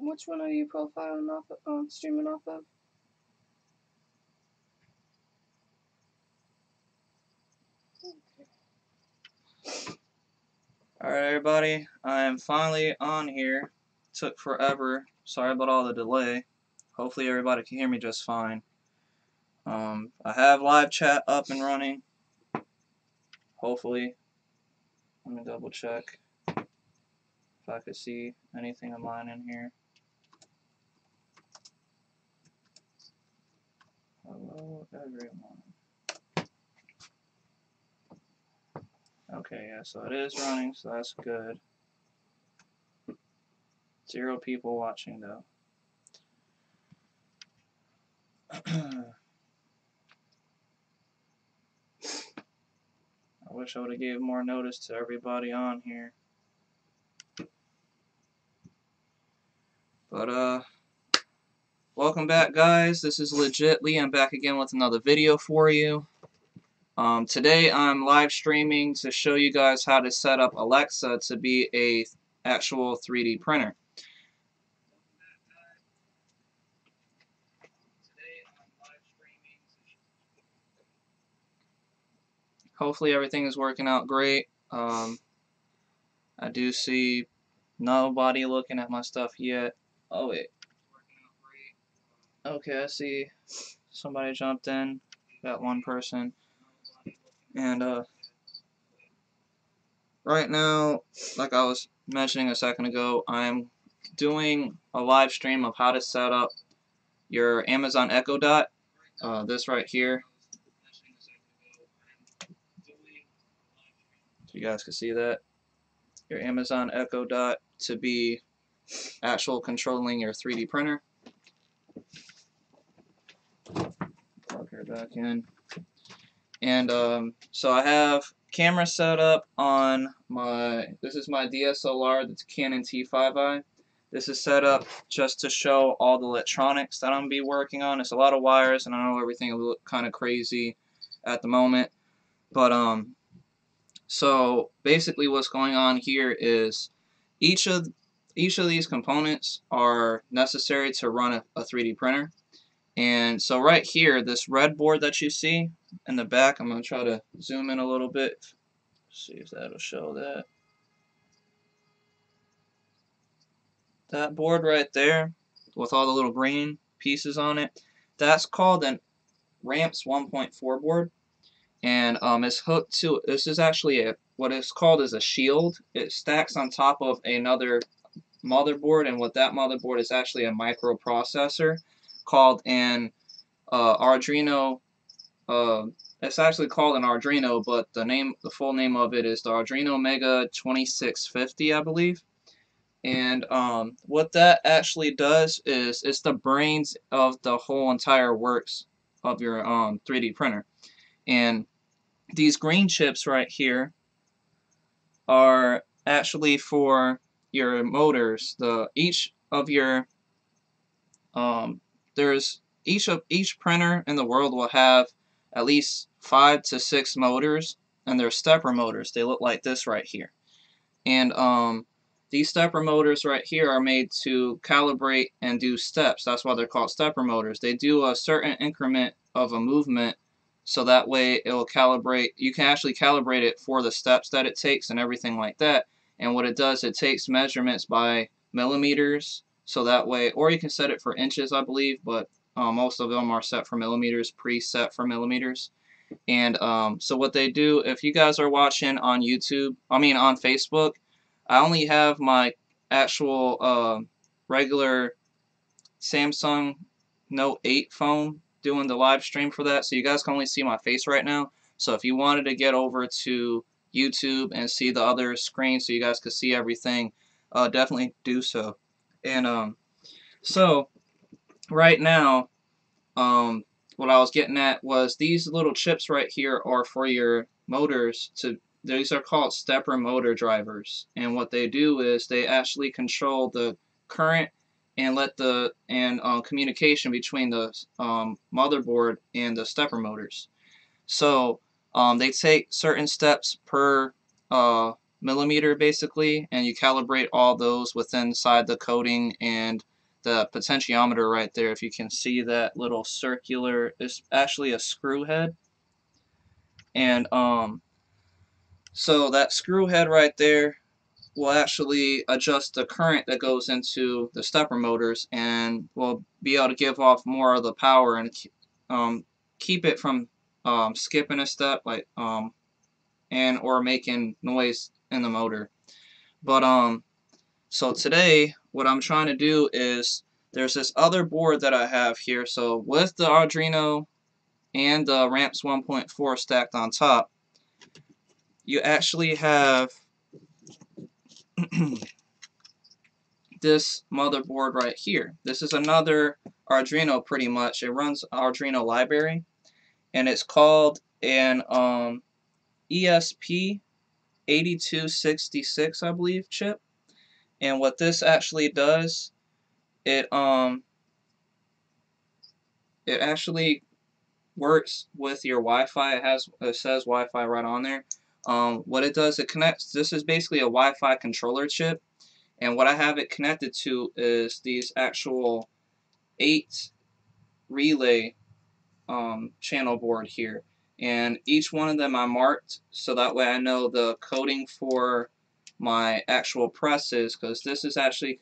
Which one are you profiling off of, streaming off of? Alright everybody, I am finally on here. Took forever. Sorry about all the delay. Hopefully everybody can hear me just fine. I have live chat up and running. Hopefully. Let me double check if I could see anything of mine in here. Hello everyone. Okay, yeah, so it is running, so that's good. 0 people watching though. I wish I would have gave more notice to everybody on here. But welcome back guys. This is Legitly. I'm back again with another video for you. Today I'm live streaming to show you guys how to set up Alexa to be a actual 3D printer. Hopefully everything is working out great. I do see nobody looking at my stuff yet. Oh wait. Okay, I see somebody jumped in. Got one person. And right now, like I was mentioning a second ago, I'm doing a live stream of how to set up your Amazon Echo Dot. This right here. So you guys can see that. Your Amazon Echo Dot to be actual controlling your 3D printer. Plug her back in. And so I have camera set up on this is my DSLR, that's Canon T5i. This is set up just to show all the electronics that I'm going to be working on. It's a lot of wires, and I know everything will look kind of crazy at the moment. But so basically what's going on here is each of these components are necessary to run a 3D printer. And so right here, this red board that you see in the back, I'm going to try to zoom in a little bit. See if that'll show that. That board right there with all the little green pieces on it, that's called an Ramps 1.4 board. And it's hooked to, this is actually what it's called is a shield. It stacks on top of another motherboard, and what that motherboard is actually a microprocessor called an Arduino. It's actually called an Arduino, but the full name of it is the Arduino Mega 2650, I believe. And what that actually does is it's the brains of the whole entire works of your 3D printer. And these green chips right here are actually for your motors. Each printer in the world will have at least 5 to 6 motors, and they're stepper motors. They look like this right here. And these stepper motors right here are made to calibrate and do steps. That's why they're called stepper motors. They do a certain increment of a movement, so that way it will calibrate. You can actually calibrate it for the steps that it takes and everything like that. And what it does, it takes measurements by millimeters, so that way, or you can set it for inches, I believe, but most of them are set for millimeters, preset for millimeters. And so what they do, if you guys are watching on on Facebook, I only have my actual regular Samsung Note 8 phone doing the live stream for that, so you guys can only see my face right now. So if you wanted to get over to YouTube and see the other screen so you guys could see everything, definitely do so. And so right now, what I was getting at was these little chips right here are for your motors. These are called stepper motor drivers, and what they do is they actually control the current and communication between the motherboard and the stepper motors. So they take certain steps per millimeter basically, and you calibrate all those within inside the coating. And the potentiometer right there, if you can see that little circular, is actually a screw head. And so that screw head right there will actually adjust the current that goes into the stepper motors, and will be able to give off more of the power and keep it from skipping a step, like and or making noise in the motor. But so today what I'm trying to do is, there's this other board that I have here. So with the Arduino and the ramps 1.4 stacked on top, you actually have this motherboard right here. This is another Arduino pretty much. It runs Arduino library, and it's called an ESP 8266, I believe, chip. And what this actually does, it actually works with your Wi-Fi. It says Wi-Fi right on there. What it does, it connects. This is basically a Wi-Fi controller chip, and what I have it connected to is these actual 8 relay channel board here, and each one of them I marked so that way I know the coding for my actual presses, because this is actually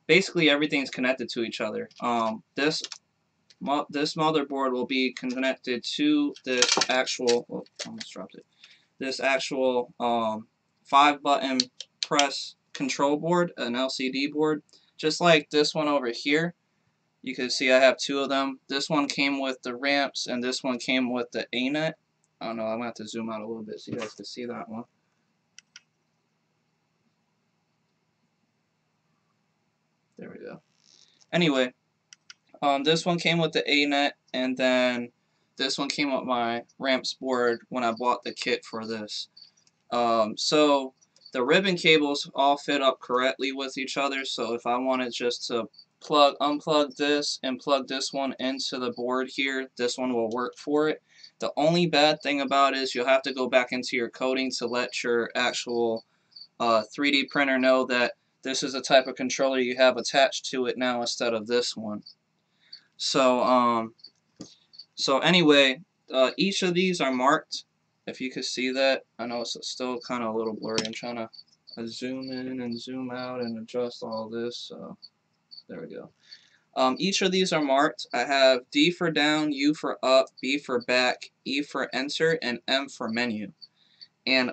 basically everything's connected to each other. This motherboard will be connected to this actual, oh, almost dropped it, this actual 5-button press control board, an LCD board, just like this one over here. You can see I have 2 of them. This one came with the ramps, and this one came with the Anet. I don't know, I'm going to have to zoom out a little bit so you guys can see that one. There we go. Anyway, this one came with the Anet, and then this one came with my ramps board when I bought the kit for this. So the ribbon cables all fit up correctly with each other, so if I wanted just to unplug this and plug this one into the board here, this one will work for it. The only bad thing about it is you'll have to go back into your coding to let your actual 3D printer know that this is the type of controller you have attached to it now instead of this one. So anyway, each of these are marked. If you could see that, I know it's still kind of a little blurry. I'm trying to zoom in and zoom out and adjust all this. So there we go. Each of these are marked. I have D for down, U for up, B for back, E for enter, and M for menu. And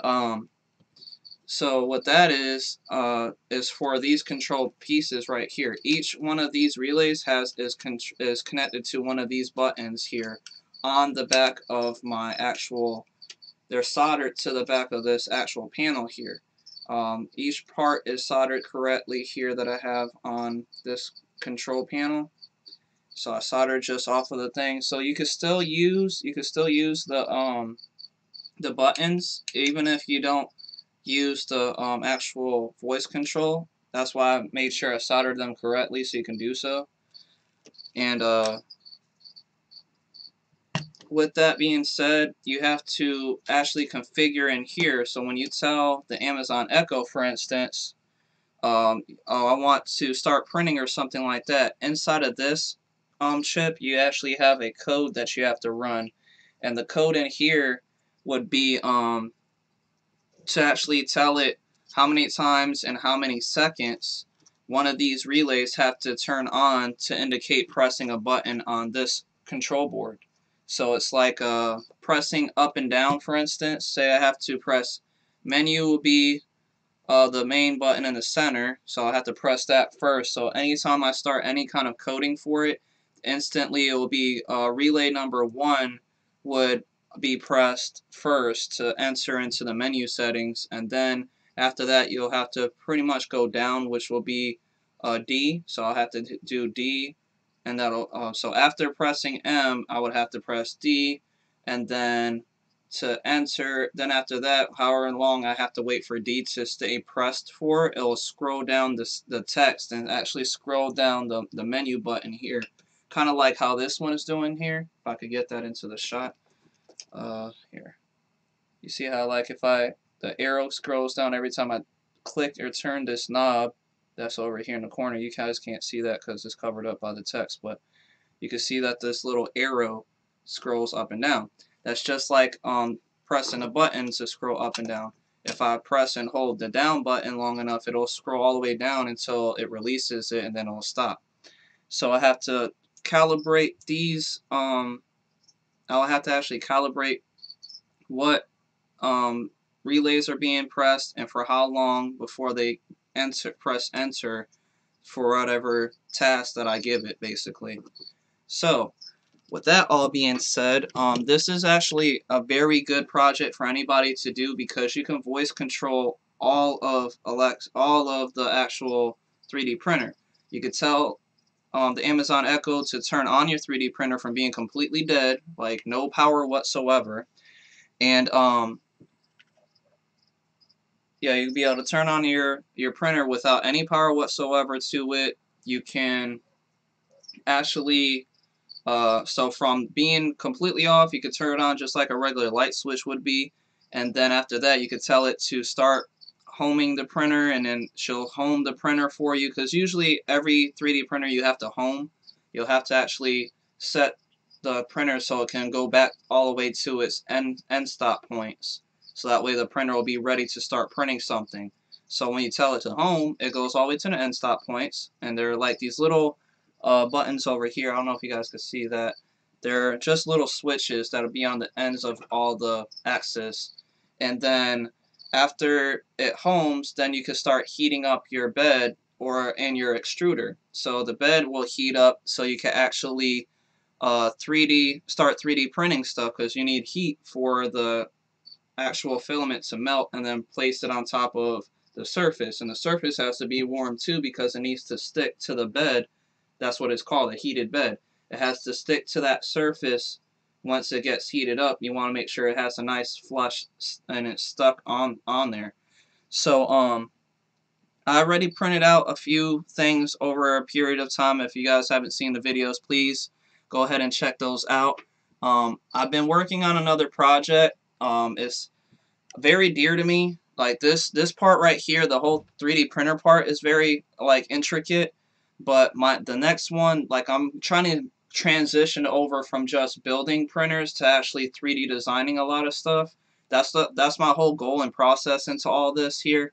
so what that is for these control pieces right here. Each one of these relays is connected to one of these buttons here on the back of my actual. They're soldered to the back of this actual panel here. Each part is soldered correctly here that I have on this control panel. So I soldered just off of the thing. So you could still use the buttons even if you don't use the actual voice control. That's why I made sure I soldered them correctly so you can do so. And with that being said, you have to actually configure in here. So when you tell the Amazon Echo, for instance, oh, I want to start printing or something like that, inside of this chip, you actually have a code that you have to run. And the code in here would be to actually tell it how many times and how many seconds one of these relays have to turn on to indicate pressing a button on this control board. So it's like pressing up and down, for instance. Say I have to press menu will be the main button in the center, so I have to press that first. So anytime I start any kind of coding for it, instantly it will be relay number 1 would be pressed first to enter into the menu settings, and then after that you'll have to pretty much go down, which will be D. So I'll have to do D, and that'll so after pressing M I would have to press D, and then to enter, then after that, however long I have to wait for D to stay pressed for, it will scroll down the text and actually scroll down the menu button here. Kind of like how this one is doing here. If I could get that into the shot. Here. You see how, like, if I the arrow scrolls down every time I click or turn this knob. That's over here in the corner. You guys can't see that because it's covered up by the text, but you can see that this little arrow scrolls up and down. That's just like pressing a button to scroll up and down. If I press and hold the down button long enough, it'll scroll all the way down until it releases it, and then it'll stop. So I have to calibrate these. I'll have to actually calibrate what relays are being pressed and for how long before they press enter for whatever task that I give it, basically. So with that all being said, this is actually a very good project for anybody to do because you can voice control all of the actual 3D printer. You could tell the Amazon Echo to turn on your 3D printer from being completely dead, like no power whatsoever, and yeah, you'll be able to turn on your printer without any power whatsoever to it. You can actually so from being completely off, you could turn it on just like a regular light switch would be, and then after that you could tell it to start homing the printer, and then she'll home the printer for you, because usually every 3D printer you have to home. You'll have to actually set the printer so it can go back all the way to its end stop points, so that way the printer will be ready to start printing something. So when you tell it to home, it goes all the way to the end stop points, and they're like these little buttons over here. I don't know if you guys can see that. They're just little switches that'll be on the ends of all the axes, and then after it homes, then you can start heating up your bed in your extruder. So the bed will heat up so you can actually start 3D printing stuff, because you need heat for the actual filament to melt and then place it on top of the surface. And the surface has to be warm too, because it needs to stick to the bed. That's what it's called, a heated bed. It has to stick to that surface. Once it gets heated up, you want to make sure it has a nice flush and it's stuck on there. So I already printed out a few things over a period of time. If you guys haven't seen the videos, please go ahead and check those out. I've been working on another project. It's very dear to me. Like this part right here, the whole 3D printer part is very like intricate. But the next one, like I'm trying to transition over from just building printers to actually 3D designing a lot of stuff. That's my whole goal and process into all this here.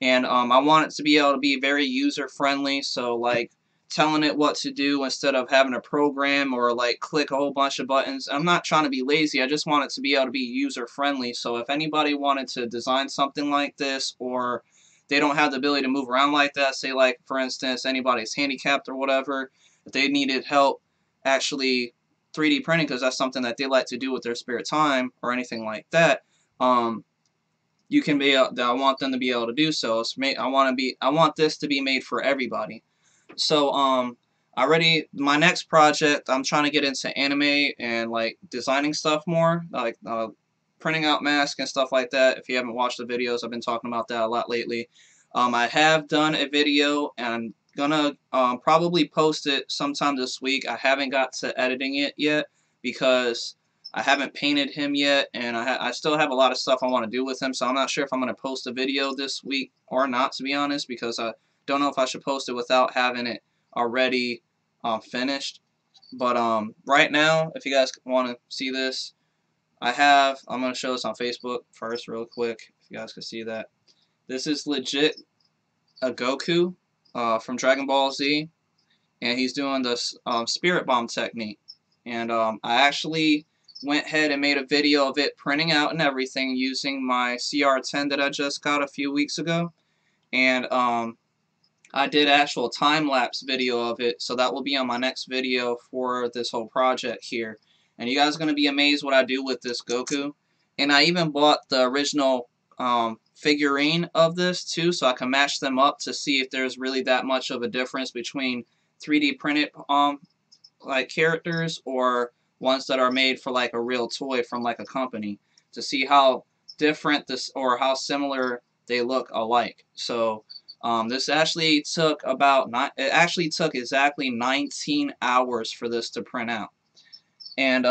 And I want it to be able to be very user friendly. So like telling it what to do instead of having a program or like click a whole bunch of buttons. I'm not trying to be lazy. I just want it to be able to be user friendly. So if anybody wanted to design something like this, or they don't have the ability to move around like that, say like for instance anybody's handicapped or whatever, if they needed help actually 3D printing because that's something that they like to do with their spare time or anything like that, you can be. I want them to be able to do so. I want this to be made for everybody. So my next project, I'm trying to get into anime and like designing stuff more, like printing out masks and stuff like that. If you haven't watched the videos, I've been talking about that a lot lately. I have done a video and I'm gonna probably post it sometime this week. I haven't got to editing it yet because I haven't painted him yet, and I still have a lot of stuff I want to do with him, so I'm not sure if I'm going to post a video this week or not, to be honest, because I don't know if I should post it without having it already finished. But right now, if you guys want to see this, I'm going to show this on Facebook first real quick, if you guys can see that. This is legit a Goku from Dragon Ball Z, and he's doing this spirit bomb technique. And I actually went ahead and made a video of it printing out and everything using my CR10 that I just got a few weeks ago. And I did actual time-lapse video of it, so that will be on my next video for this whole project here. And you guys are going to be amazed what I do with this Goku. And I even bought the original figurine of this too, so I can match them up to see if there's really that much of a difference between 3D printed like characters or ones that are made for like a real toy from like a company, to see how different this or how similar they look alike. So this actually took exactly 19 hours for this to print out. And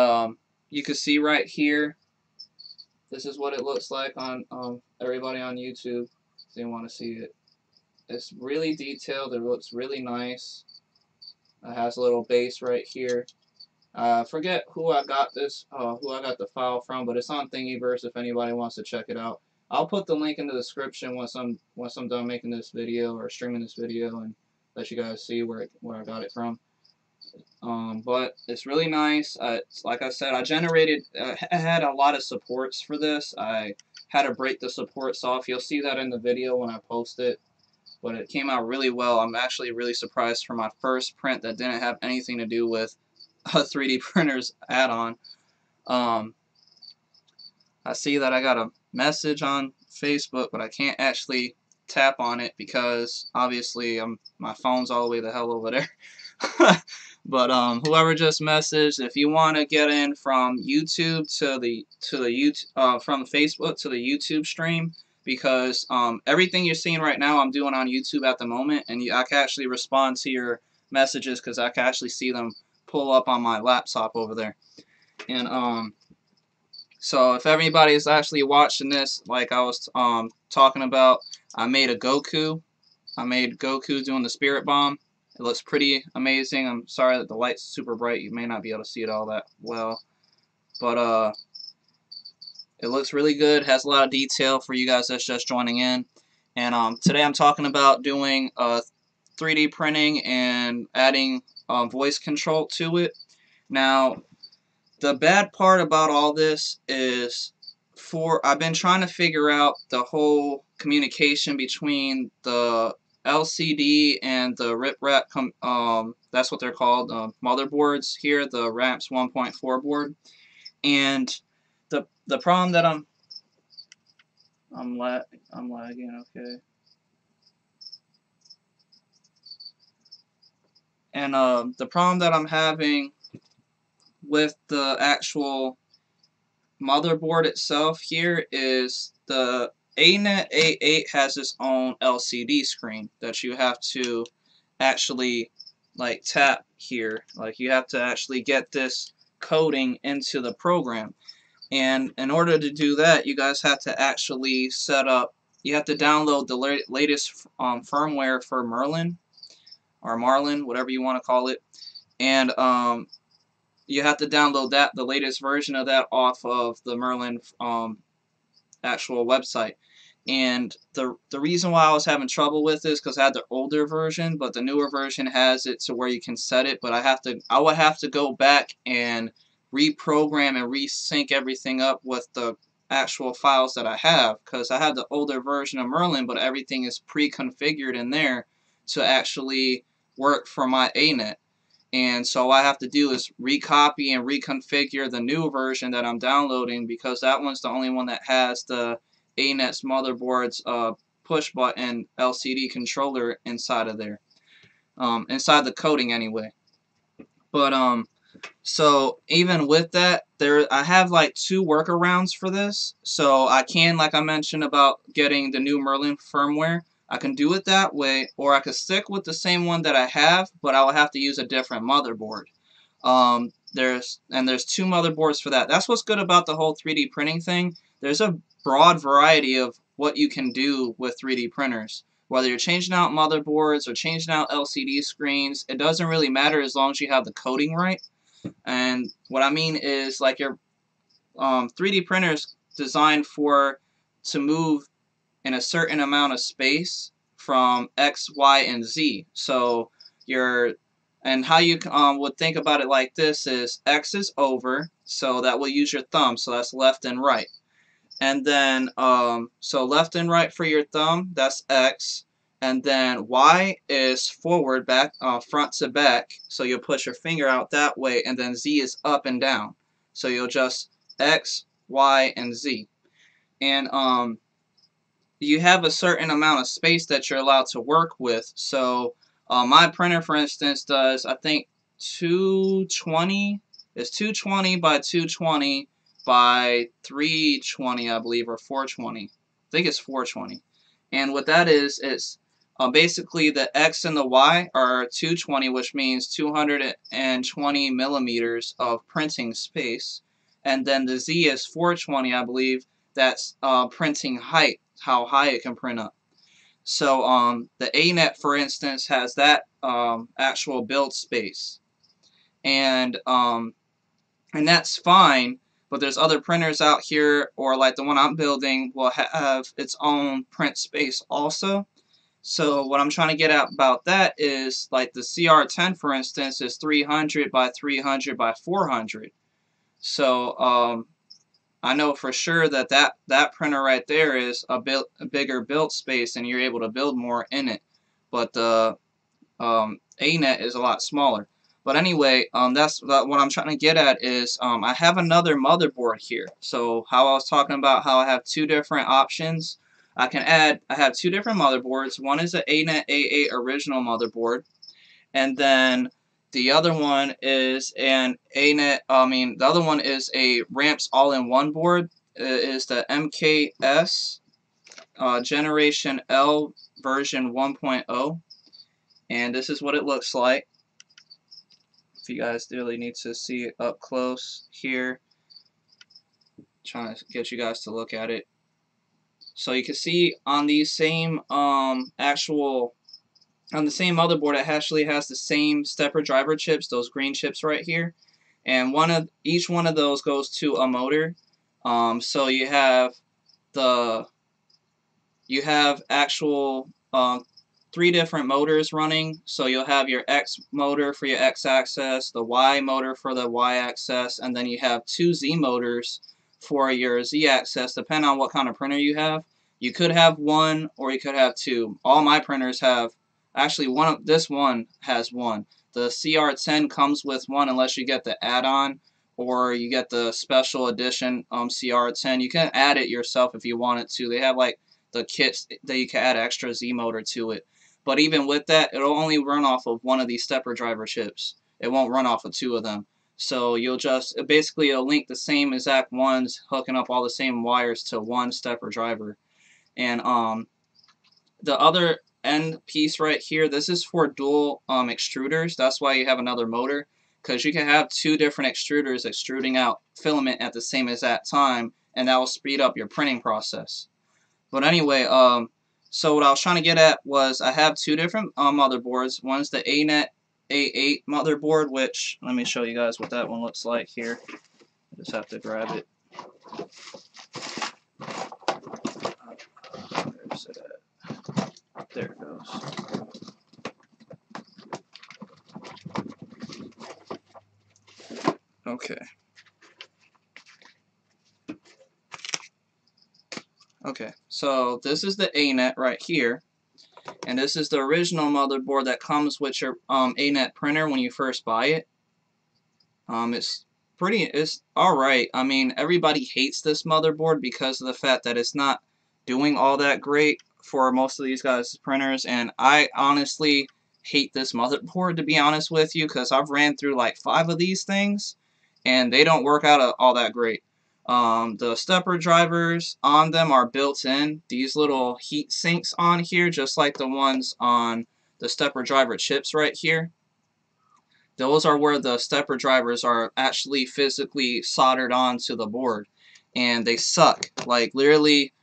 you can see right here, This is what it looks like on everybody on YouTube. If you want to see it, it's really detailed. It looks really nice. It has a little base right here. Forget who I got the file from, but it's on Thingiverse if anybody wants to check it out. I'll put the link in the description once I'm done making this video or streaming this video, and let you guys see where I got it from. But it's really nice. Like I said, I had a lot of supports for this. I had to break the supports off. You'll see that in the video when I post it. But it came out really well. I'm actually really surprised for my first print that didn't have anything to do with a 3D printer's add-on. I see that I got a message on Facebook, but I can't actually tap on it because obviously my phone's all the way the hell over there. But whoever just messaged, if you want to get in from YouTube to the YouTube from Facebook to the YouTube stream, because everything you're seeing right now I'm doing on YouTube at the moment, and I can actually respond to your messages because I can actually see them pull up on my laptop over there. And so if everybody's actually watching this, like I was talking about, I made Goku doing the Spirit Bomb. It looks pretty amazing. I'm sorry that the light's super bright. You may not be able to see it all that well. But it looks really good. Has a lot of detail for you guys that's just joining in. And today I'm talking about doing 3D printing and adding voice control to it. Now, the bad part about all this is I've been trying to figure out the whole communication between the LCD and the RipRap, that's what they're called, motherboards here, the RAMPS 1.4 board. And the problem that I'm lagging, okay. And the problem that I'm having with the actual motherboard itself here is the Anet A8 has its own LCD screen that you have to actually like tap here. Like you have to actually get this coding into the program. And in order to do that, you guys have to actually you have to download the latest firmware for Merlin or Marlin, whatever you want to call it. And you have to download the latest version of that off of the Merlin actual website. And the reason why I was having trouble with this because I had the older version, but the newer version has it to where you can set it. But I would have to go back and reprogram and resync everything up with the actual files that I have, because I have the older version of Merlin, but everything is pre-configured in there to actually work for my Anet. And so what I have to do is recopy and reconfigure the new version that I'm downloading, because that one's the only one that has the Anet's motherboard's push button LCD controller inside of there, inside the coding anyway. But so even with that, I have like 2 workarounds for this. So I can, like I mentioned about getting the new Merlin firmware, I can do it that way, or I could stick with the same one that I have, but I will have to use a different motherboard. There's 2 motherboards for that. That's what's good about the whole 3D printing thing. There's a broad variety of what you can do with 3D printers. Whether you're changing out motherboards or changing out LCD screens, it doesn't really matter as long as you have the coding right. And what I mean is, like, your 3D printers designed to move in a certain amount of space from X, Y, and Z. So and how you would think about it like this is X is over, so that will use your thumb, so that's left and right. And then so left and right for your thumb, that's X. And then Y is forward, back, front to back, so you'll push your finger out that way. And then Z is up and down, so you'll just X, Y, and Z. And you have a certain amount of space that you're allowed to work with. So my printer, for instance, does, I think, 220. It's 220 by 220 by 320, I believe, or 420. I think it's 420. And what that is, it's basically the X and the Y are 220, which means 220 millimeters of printing space. And then the Z is 420, I believe. that's printing height, how high it can print up. So the Anet, for instance, has that actual build space, and that's fine. But there's other printers out here, or like the one I'm building will have its own print space also. So what I'm trying to get at about that is, like the CR10, for instance, is 300 by 300 by 400. So I know for sure that that printer right there is a bigger build space, and you're able to build more in it. But the Anet is a lot smaller. But anyway, that's what I'm trying to get at is I have another motherboard here. So how I was talking about how I have two different options, I have two different motherboards. One is an Anet A8 original motherboard, and then the other one is an Anet. The other one is a Ramps all-in-one board. It is the MKS Generation L version 1.0. And this is what it looks like. If you guys really need to see it up close here, trying to get you guys to look at it. So you can see on these same on the same motherboard, it actually has the same stepper driver chips, those green chips right here, and each one of those goes to a motor. So you have actual 3 different motors running. So you'll have your X motor for your X axis, the Y motor for the Y axis, and then you have 2 Z motors for your Z axis, depending on what kind of printer you have. You could have 1 or you could have 2. All my printers have, actually this one has 1. The CR10 comes with 1 unless you get the add-on or you get the special edition CR10. You can add it yourself if you wanted to. They have like the kits that you can add extra Z motor to it. But even with that, it'll only run off of 1 of these stepper driver chips. It won't run off of 2 of them. So it'll link the same exact ones, hooking up all the same wires to 1 stepper driver. And the other end piece right here, this is for dual extruders. That's why you have another motor, because you can have 2 different extruders extruding out filament at the same exact time, and that will speed up your printing process. But anyway, so what I was trying to get at was I have 2 different motherboards. One's the Anet A8 motherboard, which, let me show you guys what that one looks like here. I just have to grab it. Where's it at? There it goes. Okay. Okay, so this is the Anet right here, and this is the original motherboard that comes with your Anet printer when you first buy it. It's alright. I mean, everybody hates this motherboard because of the fact that it's not doing all that great for most of these guys' printers, and I honestly hate this motherboard, to be honest with you, because I've ran through like 5 of these things, and they don't work out all that great. The stepper drivers on them are built in. These little heat sinks on here, just like the ones on the stepper driver chips right here. Those are where the stepper drivers are actually physically soldered onto the board, and they suck. Like literally,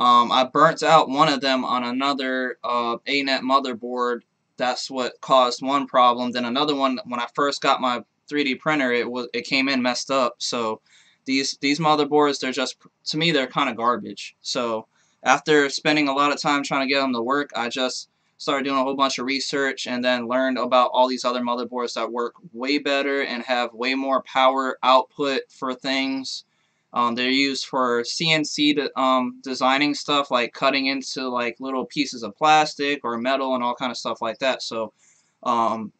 I burnt out one of them on another Anet motherboard. That's what caused one problem. Then another one, when I first got my 3D printer, it came in messed up. So these motherboards, to me, they're kind of garbage. So after spending a lot of time trying to get them to work, I just started doing a whole bunch of research and then learned about all these other motherboards that work way better and have way more power output for things. They're used for CNC designing stuff, like cutting into like little pieces of plastic or metal and all kind of stuff like that. So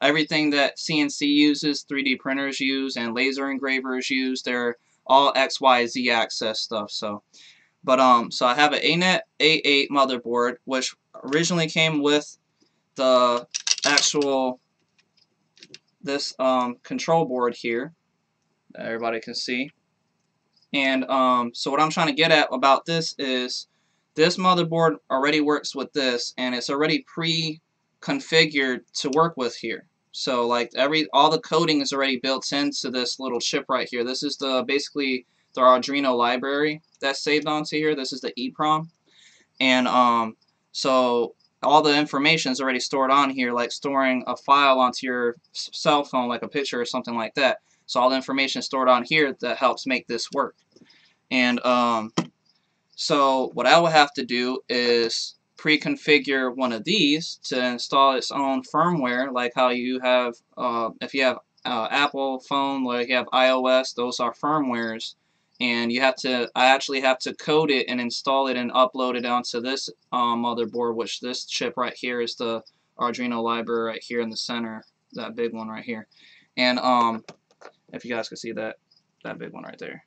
everything that CNC uses, 3D printers use, and laser engravers use, they're all X, Y, Z axis stuff. So I have an Anet A8 motherboard, which originally came with the actual control board here that everybody can see. And so what I'm trying to get at about this is this motherboard already works with this, and it's already pre-configured to work with here. So like all the coding is already built into this little chip right here. This is basically the Arduino library that's saved onto here. This is the EEPROM, and so all the information is already stored on here, like storing a file onto your cell phone, like a picture or something like that. So all the information is stored on here that helps make this work. And so what I would have to do is pre-configure one of these to install its own firmware, like how you have, if you have Apple phone, like you have iOS, those are firmwares, and you have to, I actually have to code it and install it and upload it onto this motherboard, which this chip right here is the Arduino library right here in the center, that big one right here. And if you guys can see that big one right there.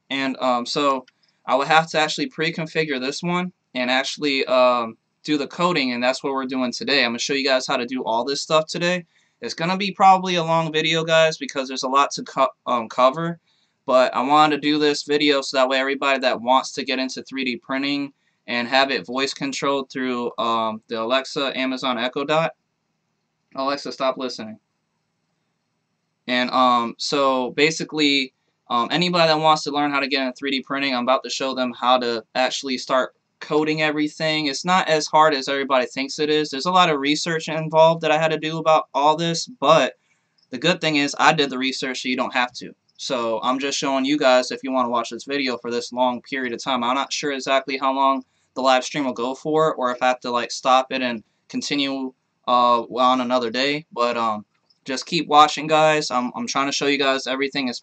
And so I would have to actually pre-configure this one and actually do the coding, and that's what we're doing today. I'm going to show you guys how to do all this stuff today. It's going to be probably a long video, guys, because there's a lot to cover, but I wanted to do this video so that way everybody that wants to get into 3D printing and have it voice controlled through the Alexa Amazon Echo Dot. Alexa, stop listening. And so basically, anybody that wants to learn how to get into 3D printing, I'm about to show them how to actually start coding everything. It's not as hard as everybody thinks it is. There's a lot of research involved that I had to do about all this, but the good thing is I did the research so you don't have to. So I'm just showing you guys if you want to watch this video for this long period of time. I'm not sure exactly how long the live stream will go for, or if I have to like stop it and continue on another day, but just keep watching, guys. I'm trying to show you guys everything as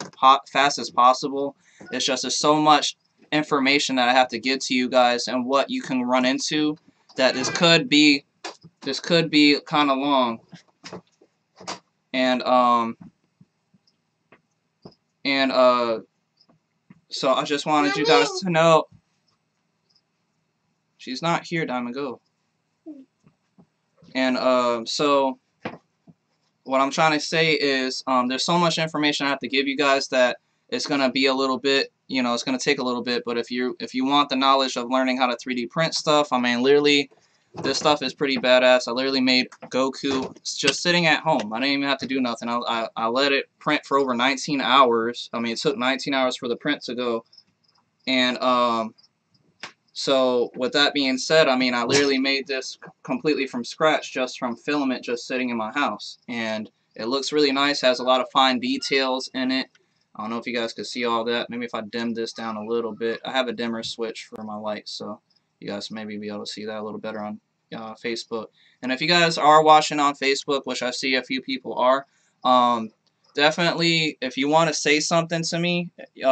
fast as possible. It's just there's so much information that I have to give to you guys and what you can run into that this could be kind of long. And so I just wanted you guys to know. She's not here, Diamond, go. And so what I'm trying to say is there's so much information I have to give you guys that it's gonna be a little bit, you know, it's gonna take a little bit. But if you want the knowledge of learning how to 3D print stuff, I mean, literally, this stuff is pretty badass. I literally made Goku just sitting at home. I didn't even have to do nothing. I let it print for over 19 hours. I mean, it took 19 hours for the print to go. And so with that being said, I mean, I literally made this completely from scratch, just from filament just sitting in my house. And it looks really nice, has a lot of fine details in it. I don't know if you guys can see all that. Maybe if I dim this down a little bit. I have a dimmer switch for my light, so you guys maybe be able to see that a little better on Facebook. And if you guys are watching on Facebook, which I see a few people are, definitely, if you want to say something to me,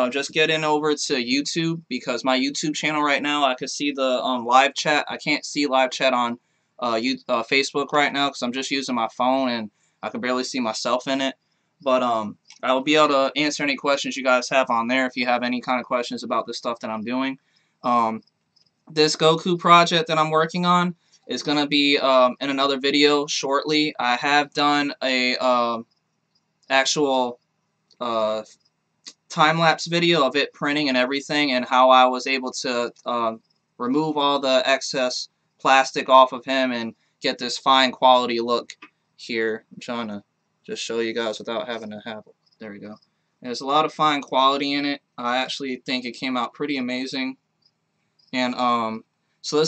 just get in over to YouTube, because my YouTube channel right now, I could see the live chat. I can't see live chat on Facebook right now because I'm just using my phone and I can barely see myself in it. But I will be able to answer any questions you guys have on there if you have any kind of questions about the stuff that I'm doing. This Goku project that I'm working on is going to be in another video shortly. I have done a actual time-lapse video of it printing and everything, and how I was able to remove all the excess plastic off of him and get this fine quality look here. I'm trying to just show you guys without having to have it. There we go. There's a lot of fine quality in it. I actually think it came out pretty amazing. And so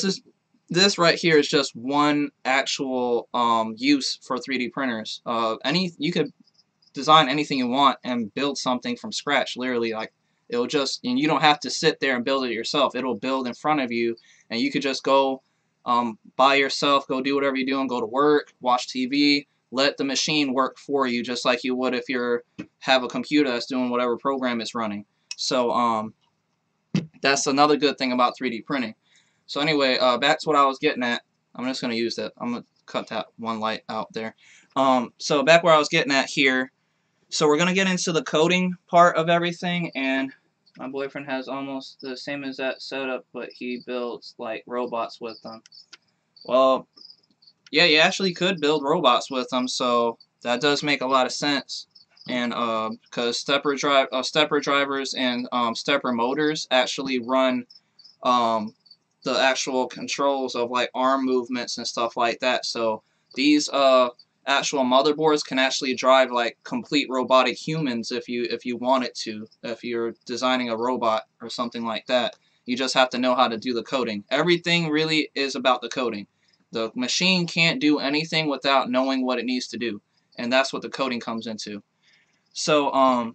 this right here is just one actual use for 3D printers. You could design anything you want and build something from scratch, literally. Like, it'll just, and you don't have to sit there and build it yourself. It'll build in front of you, and you could just go by yourself, go do whatever you're doing, go to work, watch TV, let the machine work for you, just like you would if you have a computer that's doing whatever program it's running. So that's another good thing about 3D printing. So anyway, back to what I was getting at. I'm just going to use that. I'm going to cut that one light out there. So back where I was getting at here. So we're going to get into the coding part of everything, and my boyfriend has almost the same as that setup, but he builds like robots with them. Well, yeah, you actually could build robots with them, so that does make a lot of sense. And because stepper drivers and stepper motors actually run the actual controls of like arm movements and stuff like that. So these actual motherboards can actually drive like complete robotic humans if you want it to. If you're designing a robot or something like that, you just have to know how to do the coding. Everything really is about the coding. The machine can't do anything without knowing what it needs to do, and that's what the coding comes into. So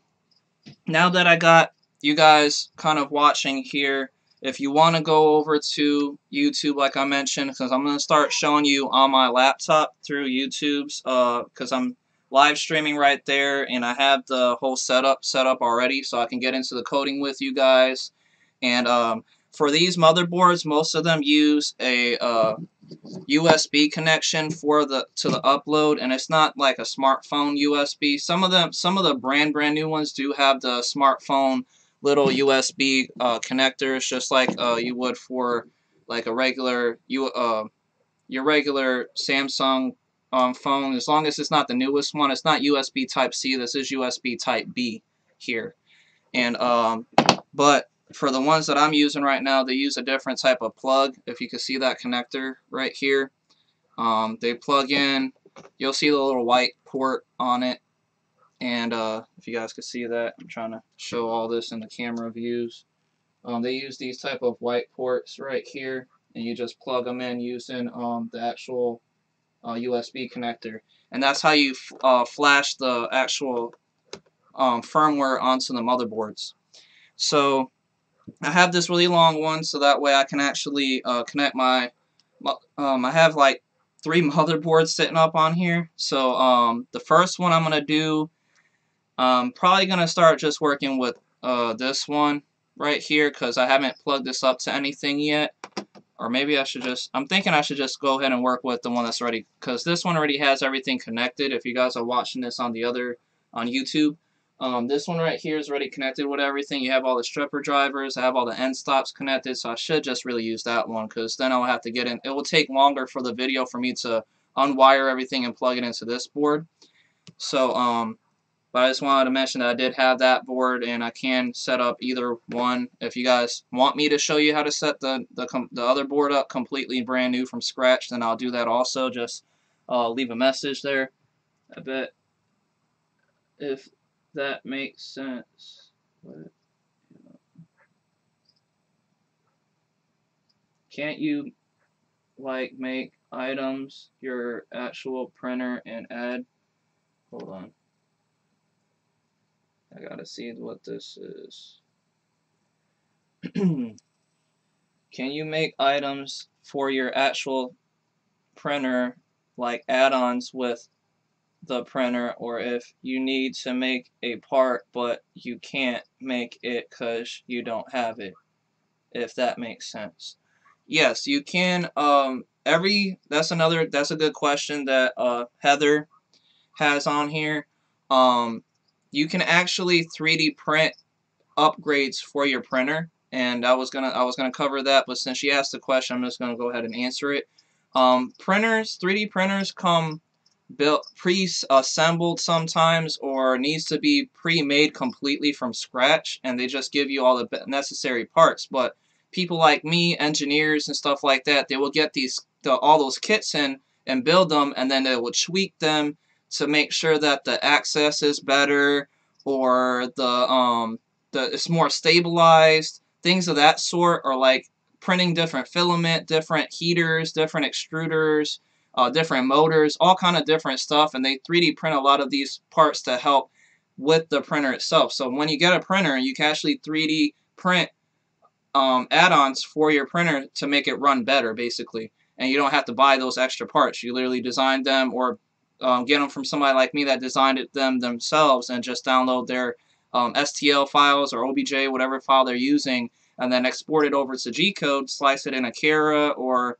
now that I got you guys kind of watching here, if you want to go over to YouTube, like I mentioned, because I'm going to start showing you on my laptop through YouTube's, because I'm live streaming right there, and I have the whole setup set up already, so I can get into the coding with you guys. And for these motherboards, most of them use a USB connection for the upload, and it's not like a smartphone USB. Some of the brand new ones do have the smartphone little USB connectors, just like you would for like a regular your regular Samsung phone. As long as it's not the newest one, it's not USB Type C. This is USB Type B here, and but for the ones that I'm using right now, they use a different type of plug. If you can see that connector right here, they plug in. You'll see the little white port on it, and if you guys can see that, I'm trying to show all this in the camera views. They use these type of white ports right here, and you just plug them in using the actual USB connector, and that's how you flash the actual firmware onto the motherboards. So I have this really long one, so that way I can actually connect my. I have like 3 motherboards sitting up on here. So the first one I'm gonna do, I'm probably gonna start just working with this one right here, because I haven't plugged this up to anything yet. Or maybe I should just. I'm thinking I should just go ahead and work with the one that's already, because this one already has everything connected. If you guys are watching this on on YouTube. This one right here is already connected with everything. You have all the stripper drivers. I have all the end stops connected, so I should just really use that one, because then I'll have to get in. It will take longer for the video for me to unwire everything and plug it into this board. So, but I just wanted to mention that I did have that board, and I can set up either one. If you guys want me to show you how to set the other board up completely brand new from scratch, then I'll do that also. Just leave a message there. I bet if that makes sense. Can't you like make items your actual printer and add? Hold on. I gotta see what this is. Can you make items for your actual printer, like add-ons with the printer, or if you need to make a part but you can't make it because you don't have it, if that makes sense? Yes, you can. That's a good question that Heather has on here. You can actually 3D print upgrades for your printer, and I was gonna cover that, but since she asked the question, I'm just gonna go ahead and answer it. 3D printers come built pre-assembled sometimes, or needs to be pre-made completely from scratch, and they just give you all the necessary parts. But people like me, engineers and stuff like that, they will get all those kits in and build them, and then they will tweak them to make sure that the access is better, or it's more stabilized, things of that sort, or like printing different filament, different heaters, different extruders, different motors, all kind of different stuff, and they 3D print a lot of these parts to help with the printer itself. So when you get a printer, you can actually 3D print add-ons for your printer to make it run better, basically, and you don't have to buy those extra parts. You literally design them, or get them from somebody like me that designed them themselves, and just download their STL files or OBJ, whatever file they're using, and then export it over to G-code, slice it in a Kara or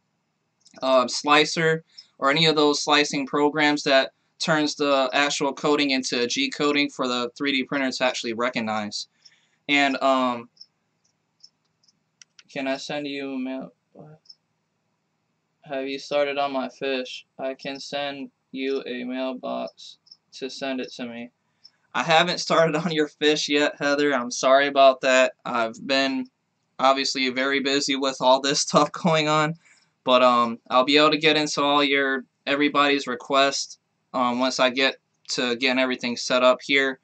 Slicer, or any of those slicing programs that turns the actual coding into G coding for the 3D printer to actually recognize. And can I send you a mail? Have you started on my fish? I can send you a mailbox to send it to me. I haven't started on your fish yet, Heather. I'm sorry about that. I've been obviously very busy with all this stuff going on. But I'll be able to get into all everybody's requests once I get to getting everything set up here.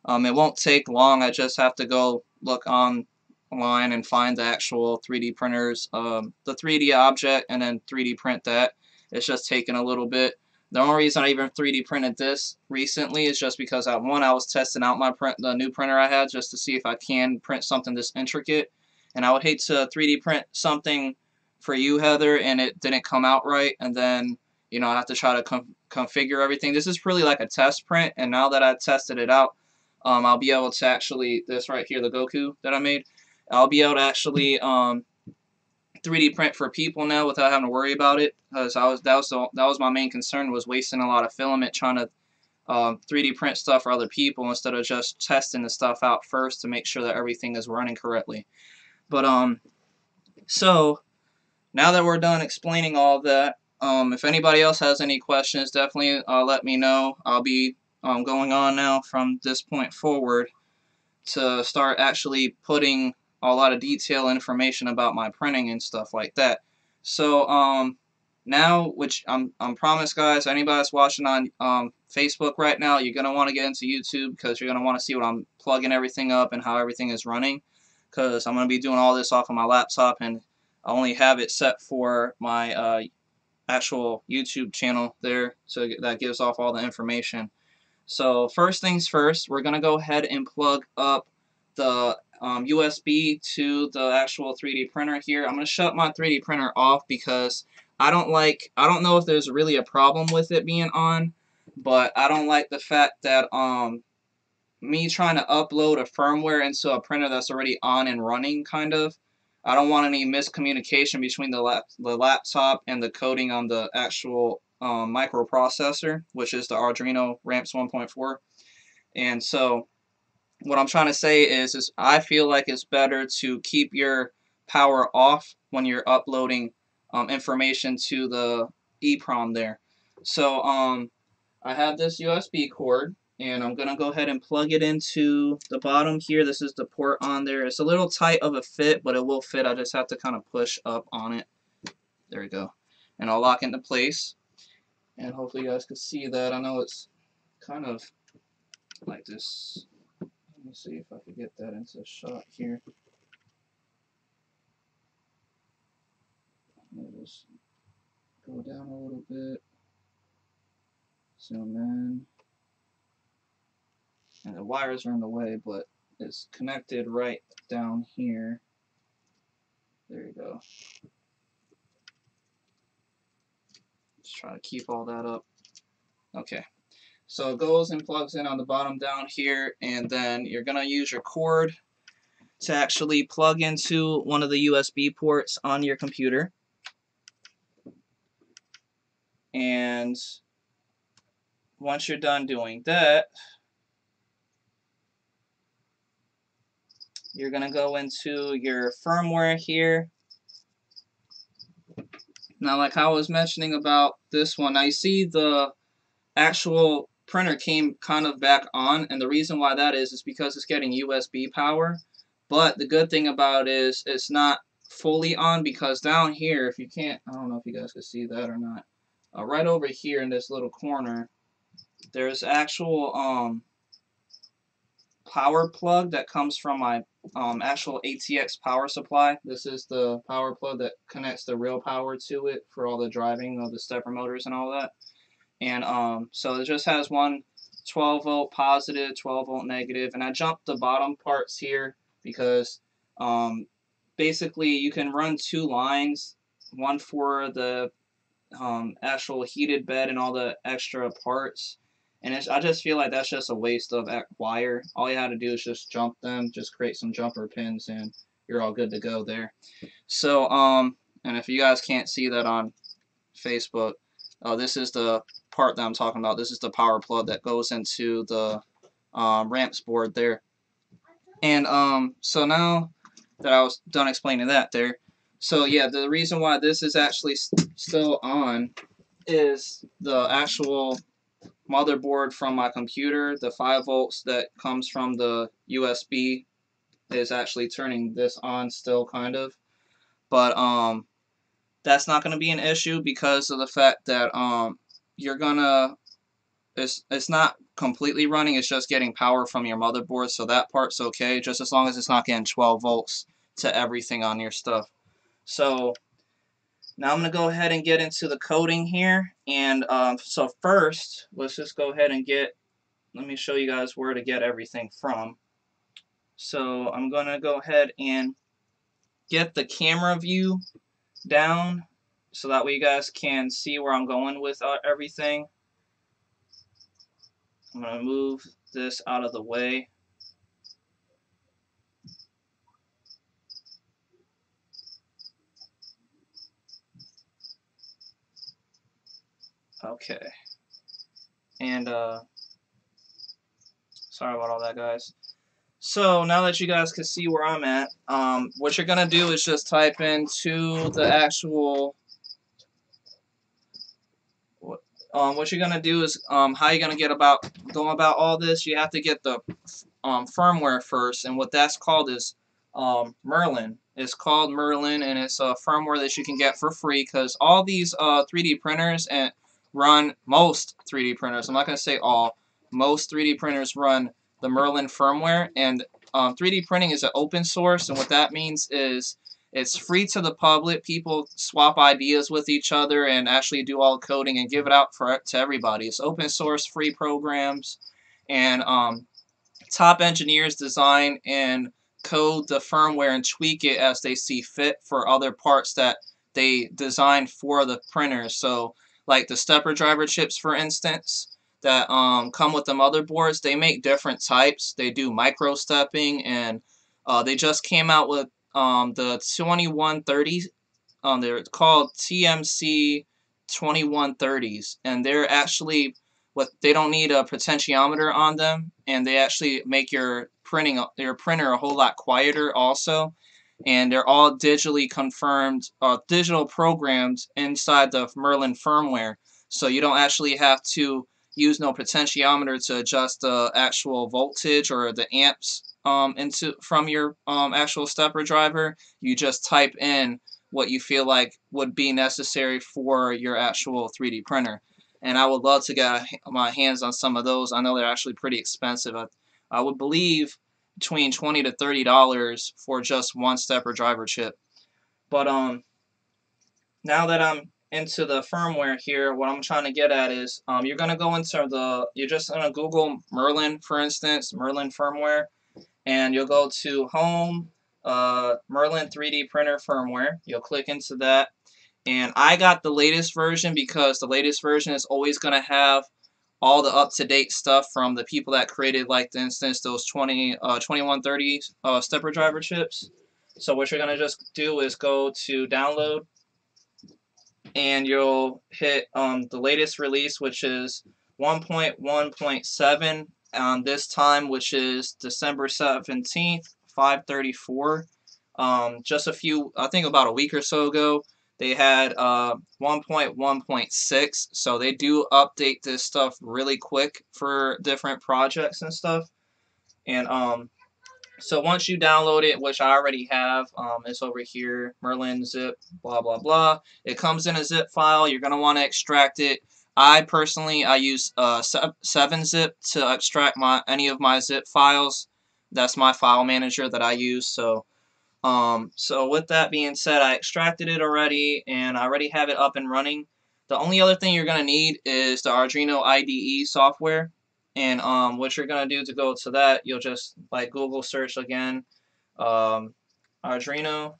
It won't take long. I just have to go look online and find the actual 3D printers, the 3D object, and then 3D print that. It's just taking a little bit. The only reason I even 3D printed this recently is just because I was testing out the new printer I had just to see if I can print something this intricate. And I would hate to 3D print something for you, Heather, and it didn't come out right, and then I have to try to configure everything. This is really like a test print, and now that I tested it out, I'll be able to actually, this right here, the Goku that I made, I'll be able to actually 3D print for people now without having to worry about it, because that was my main concern, was wasting a lot of filament trying to 3D print stuff for other people instead of just testing the stuff out first to make sure that everything is running correctly. But so now that we're done explaining all of that, if anybody else has any questions, definitely let me know. I'll be going on now from this point forward to start actually putting a lot of detailed information about my printing and stuff like that. So now, which I'm promise, guys, anybody that's watching on Facebook right now, you're gonna want to get into YouTube because you're gonna want to see what I'm plugging everything up and how everything is running. Because I'm gonna be doing all this off of my laptop, and I only have it set for my actual YouTube channel there, so that gives off all the information. So first things first, we're gonna go ahead and plug up the USB to the actual 3D printer here. I'm gonna shut my 3D printer off because I don't know if there's really a problem with it being on, but I don't like the fact that me trying to upload a firmware into a printer that's already on and running, kind of. I don't want any miscommunication between the laptop and the coding on the actual microprocessor, which is the Arduino Ramps 1.4. And so what I'm trying to say is I feel like it's better to keep your power off when you're uploading information to the EEPROM there. So I have this USB cord, and I'm gonna go ahead and plug it into the bottom here. This is the port on there. It's a little tight of a fit, but it will fit. I just have to kind of push up on it. There we go. And I'll lock into place. And hopefully you guys can see that. I know it's kind of like this. Let me see if I can get that into a shot here. Let me just go down a little bit. Zoom in. And the wires are in the way, but it's connected right down here. There you go. Just try to keep all that up. Okay. So it goes and plugs in on the bottom down here, and then you're going to use your cord to actually plug into one of the USB ports on your computer. And once you're done doing that, you're going to go into your firmware here. Now, like I was mentioning about this one, I see the actual printer came kind of back on, and the reason why that is because it's getting USB power. But the good thing about it is it's not fully on, because down here, if you can't, I don't know if you guys can see that or not, right over here in this little corner, there's actual power plug that comes from my actual ATX power supply. This is the power plug that connects the real power to it for all the driving of the stepper motors and all that. And so it just has one 12 volt positive, 12 volt negative, and I jumped the bottom parts here because basically you can run two lines, one for the actual heated bed and all the extra parts, and I just feel like that's just a waste of wire. All you have to do is just jump them, just create some jumper pins, and you're all good to go there. So and if you guys can't see that on Facebook, this is the part that I'm talking about. This is the power plug that goes into the ramps board there. And so now that I was done explaining that there, so yeah, the reason why this is actually still on is the actual motherboard from my computer. The 5 volts that comes from the USB is actually turning this on still, kind of. But that's not going to be an issue because of the fact that you're gonna it's not completely running, it's just getting power from your motherboard, so that part's okay, just as long as it's not getting 12 volts to everything on your stuff. So now I'm going to go ahead and get into the coding here, and so first, let's just go ahead and let me show you guys where to get everything from. So I'm going to go ahead and get the camera view down, so that way you guys can see where I'm going with everything. I'm going to move this out of the way. Okay. And sorry about all that, guys. So now that you guys can see where I'm at, what you're gonna do is just type into the actual. What you're gonna do is how you're gonna go about all this. You have to get the firmware first, and what that's called is Merlin. It's called Merlin, and it's a firmware that you can get for free, because all these 3D printers and run most 3D printers. I'm not gonna say all. Most 3D printers run the Merlin firmware, and 3D printing is an open source, and what that means is it's free to the public. People swap ideas with each other and actually do all coding and give it out to everybody. It's open source, free programs, and top engineers design and code the firmware and tweak it as they see fit for other parts that they design for the printers. So, like the stepper driver chips, for instance, that come with the motherboards, they make different types. They do micro stepping, and they just came out with the 2130. They're called TMC 2130s, and they're actually they don't need a potentiometer on them, and they actually make your printer a whole lot quieter also. And they're all digitally confirmed, digital programs inside the Merlin firmware, so you don't actually have to use no potentiometer to adjust the actual voltage or the amps from your actual stepper driver. You just type in what you feel like would be necessary for your actual 3D printer. And I would love to get my hands on some of those. I know they're actually pretty expensive. I would believe between $20 to $30 for just one stepper driver chip. But now that I'm into the firmware here, what I'm trying to get at is you're gonna go into you're just gonna Google Merlin, for instance, Merlin firmware, and you'll go to Home, Merlin 3D Printer Firmware. You'll click into that, and I got the latest version because the latest version is always going to have all the up-to-date stuff from the people that created, like, for instance, those 2130 stepper driver chips. So what you're going to just do is go to Download, and you'll hit the latest release, which is 1.1.7 this time, which is December 17th, 5:34. Just I think about a week or so ago, they had 1.1.6, so they do update this stuff really quick for different projects and stuff. And so once you download it, which I already have, it's over here, Merlin zip, blah, blah, blah. It comes in a zip file. You're going to want to extract it. I use 7-zip to extract any of my zip files. That's my file manager that I use. So with that being said, I extracted it already, and I already have it up and running. The only other thing you're going to need is the Arduino IDE software. And what you're going to do to go to that, you'll just Google search again, Arduino,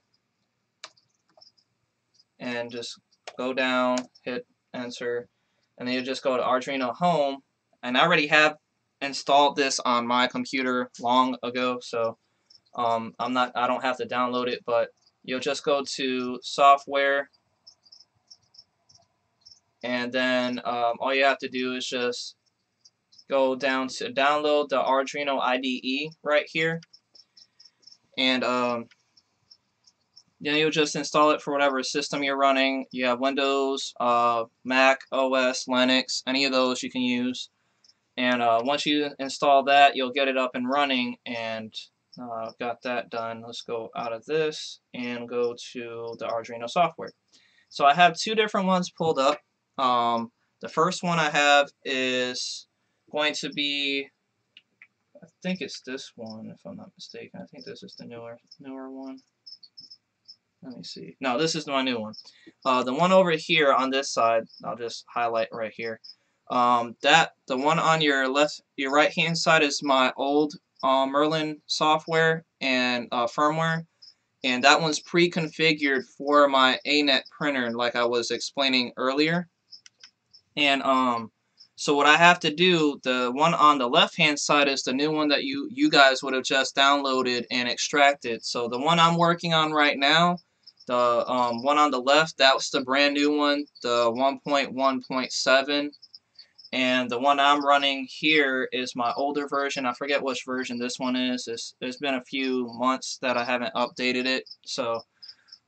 and just go down, hit enter, and then you'll just go to Arduino Home. And I already have installed this on my computer long ago, so I don't have to download it, but you'll just go to Software, and then all you have to do is just go down to download the Arduino IDE right here, and then you'll just install it for whatever system you're running. You have Windows, Mac, OS, Linux, any of those you can use. And once you install that, you'll get it up and running, and got that done. Let's go out of this and go to the Arduino software. So I have two different ones pulled up. The first one I have is going to be, I think it's this one, if I'm not mistaken. I think this is the newer one. Let me see. No, this is my new one. The one over here on this side, I'll just highlight right here. The one on your right hand side is my old Merlin software and firmware, and that one's pre-configured for my Anet printer, like I was explaining earlier. And so what I have to do, the one on the left hand side is the new one that you guys would have just downloaded and extracted. So the one I'm working on right now, the one on the left, that's the brand new one, the 1.1.7. And the one I'm running here is my older version. I forget which version this one is. It's been a few months that I haven't updated it. So,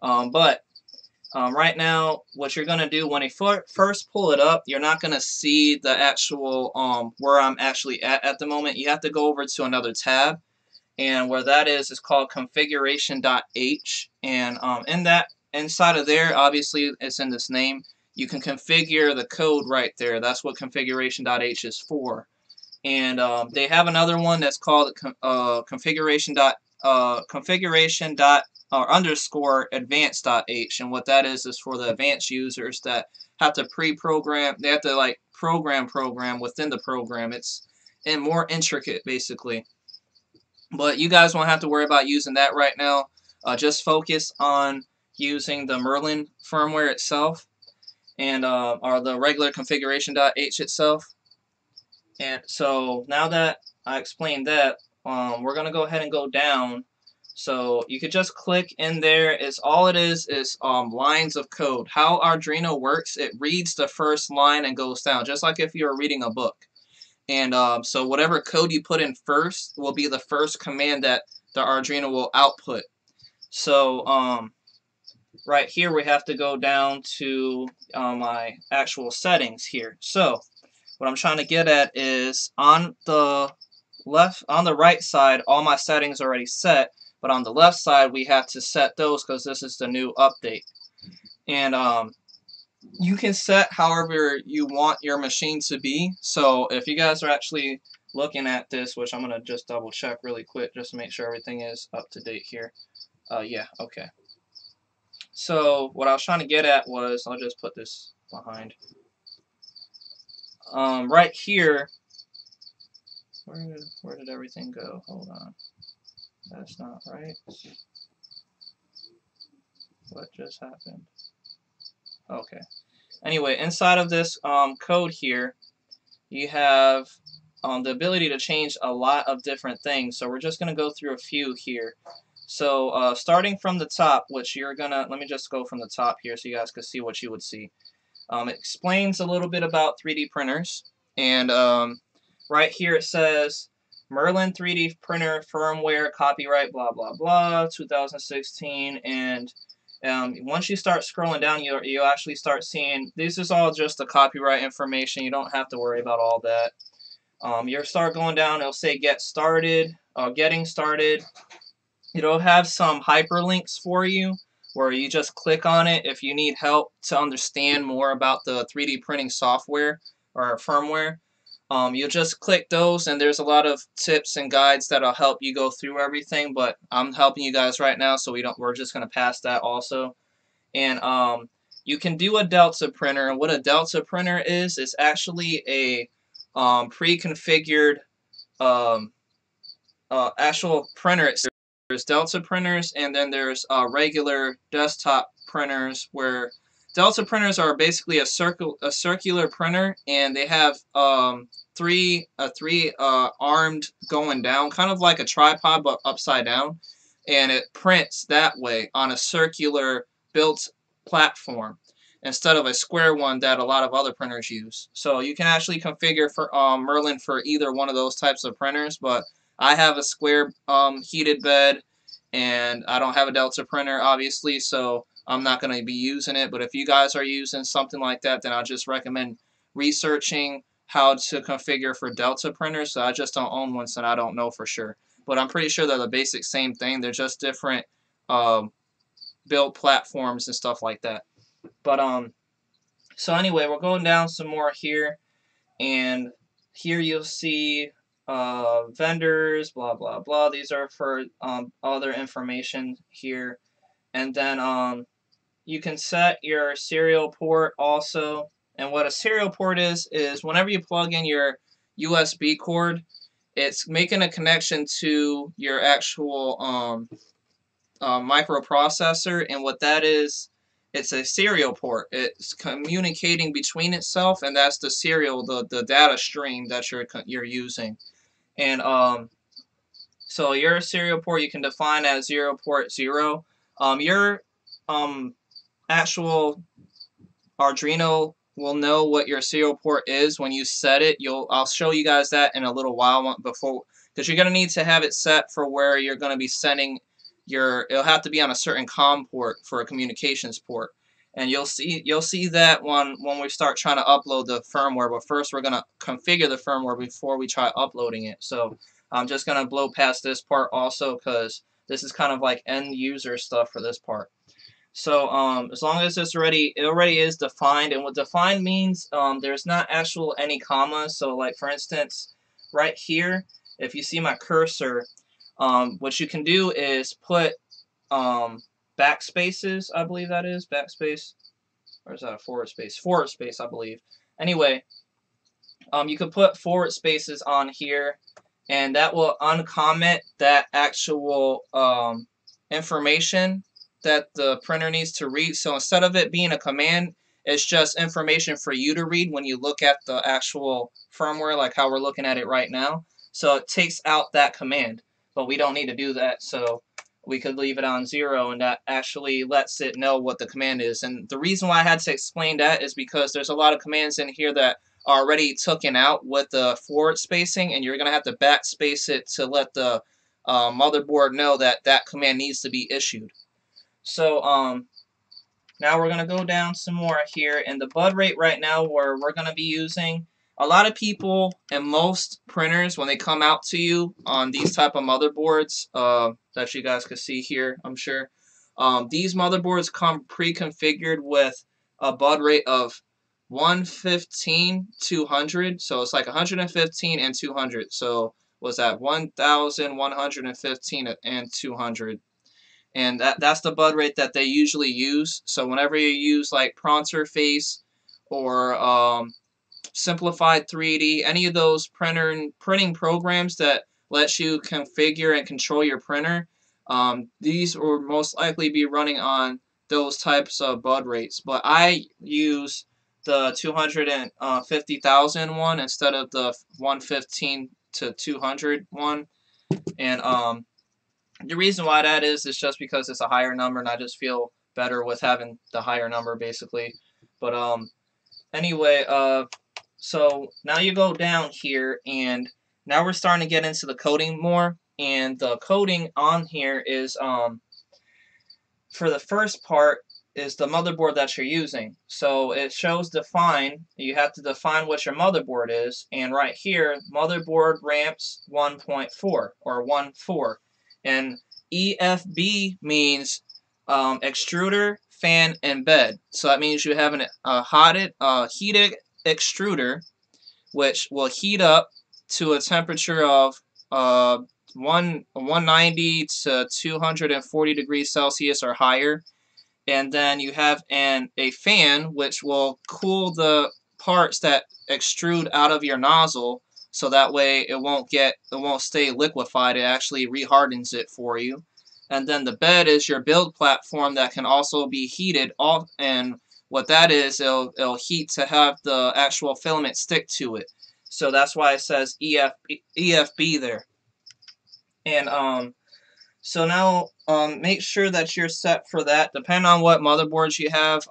right now, what you're going to do when you first pull it up, you're not going to see the actual where I'm actually at the moment. You have to go over to another tab, and where that is called configuration.h. And inside of there, obviously, it's in this name. You can configure the code right there. That's what configuration.h is for. And they have another one that's called configuration or underscore advanced.h, and what that is for the advanced users that have to pre-program. They have to like program within the program. It's more intricate basically, but you guys won't have to worry about using that right now. Just focus on using the Merlin firmware itself, and or the regular configuration.h itself. And so now that I explained that, we're gonna go ahead and go down. So you could just click in there. It's all it is lines of code. How Arduino works, it reads the first line and goes down, just like if you were reading a book. And so whatever code you put in first will be the first command that the Arduino will output. So right here we have to go down to my actual settings here. So what I'm trying to get at is on the right side, all my settings are already set. But on the left side, we have to set those because this is the new update. And you can set however you want your machine to be. So if you guys are actually looking at this, which I'm going to just double check really quick just to make sure everything is up to date here. Yeah, okay. So what I was trying to get at was, I'll just put this behind. Right here, where did everything go? Hold on. That's not right. What just happened? Okay. Anyway, inside of this code here, you have the ability to change a lot of different things. So we're just going to go through a few here. So starting from the top, which you're going to, let me just go from the top here so you guys can see what you would see. It explains a little bit about 3D printers. And right here it says, Merlin 3D printer firmware copyright blah blah blah 2016. And once you start scrolling down, you actually start seeing this is all just the copyright information. You don't have to worry about all that. You start going down, it'll say get started, getting started. It'll have some hyperlinks for you where you just click on it if you need help to understand more about the 3D printing software or firmware. You'll just click those, and there's a lot of tips and guides that'll help you go through everything, but I'm helping you guys right now, so we're just going to pass that also. And you can do a Delta printer, and what a Delta printer is actually a pre-configured actual printer. There's Delta printers, and then there's regular desktop printers, where Delta printers are basically a circular printer, and they have three armed going down, kind of like a tripod but upside down, and it prints that way on a circular built platform instead of a square one that a lot of other printers use. So you can actually configure for Merlin for either one of those types of printers, but I have a square heated bed, and I don't have a Delta printer, obviously, so I'm not going to be using it. But if you guys are using something like that, then I just recommend researching how to configure for Delta printers. So I just don't own one, so I don't know for sure. But I'm pretty sure they're the basic same thing. They're just different build platforms and stuff like that. But So anyway, we're going down some more here, and here you'll see vendors, blah blah blah. These are for other information here, and then you can set your serial port also. And what a serial port is whenever you plug in your USB cord, it's making a connection to your actual microprocessor, and what that is, it's a serial port. It's communicating between itself, and that's the serial, the data stream that you're using. And so your serial port you can define as 0 port 0. Your actual Arduino will know what your serial port is when you set it. I'll show you guys that in a little while before, because you're going to need to have it set for where you're going to be sending it'll have to be on a certain COM port for a communications port. And you'll see that when we start trying to upload the firmware, but first we're going to configure the firmware before we try uploading it. So I'm just going to blow past this part also, because this is kind of like end user stuff for this part. So as long as it already is defined, and what defined means, there's not actual any commas. So like for instance, right here, if you see my cursor, what you can do is put backspaces, I believe that is backspace, or is that a forward space? Forward space, I believe. Anyway, you can put forward spaces on here, and that will uncomment that actual information that the printer needs to read. So instead of it being a command, it's just information for you to read when you look at the actual firmware, like how we're looking at it right now. So it takes out that command, but we don't need to do that. So we could leave it on 0, and that actually lets it know what the command is. And the reason why I had to explain that is because there's a lot of commands in here that are already taken out with the forward spacing, and you're going to have to backspace it to let the motherboard know that that command needs to be issued. So now we're going to go down some more here, and the Baud rate right now where we're going to be using, a lot of people and most printers, when they come out to you on these type of motherboards that you guys can see here, I'm sure, these motherboards come pre-configured with a Baud rate of 115, 200, so it's like 115 and 200, so was that 1115 and 200. And that's the Baud rate that they usually use. So whenever you use like Pronter Face or Simplified 3D, any of those printing programs that lets you configure and control your printer, these will most likely be running on those types of Baud rates. But I use the 250,000 one instead of the 115 to 200 one. And the reason why that is just because it's a higher number, and I just feel better with having the higher number, basically. But anyway, so now you go down here, and now we're starting to get into the coding more. And the coding on here is for the first part is the motherboard that you're using. So it shows define. You have to define what your motherboard is, and right here, motherboard ramps 1.4 or 1.4. And EFB means extruder, fan, and bed. So that means you have a heated extruder, which will heat up to a temperature of 190 to 240 degrees Celsius or higher. And then you have a fan, which will cool the parts that extrude out of your nozzle, so that way it won't stay liquefied. It actually rehardens it for you. And then the bed is your build platform that can also be heated off, and what that is, it'll heat to have the actual filament stick to it. So that's why it says EFB there. And so now make sure that you're set for that. Depending on what motherboards you have,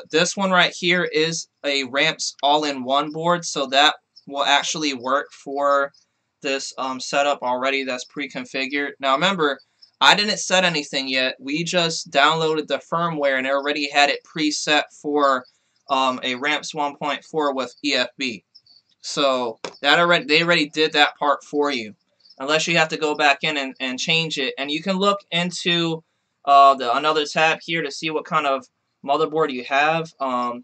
this one right here is a ramps all-in-one board, so that will actually work for this setup already that's pre-configured. Now remember, I didn't set anything yet. We just downloaded the firmware, and it already had it preset for a ramps 1.4 with EFB. So they already did that part for you, unless you have to go back in and change it. And you can look into another tab here to see what kind of motherboard you have,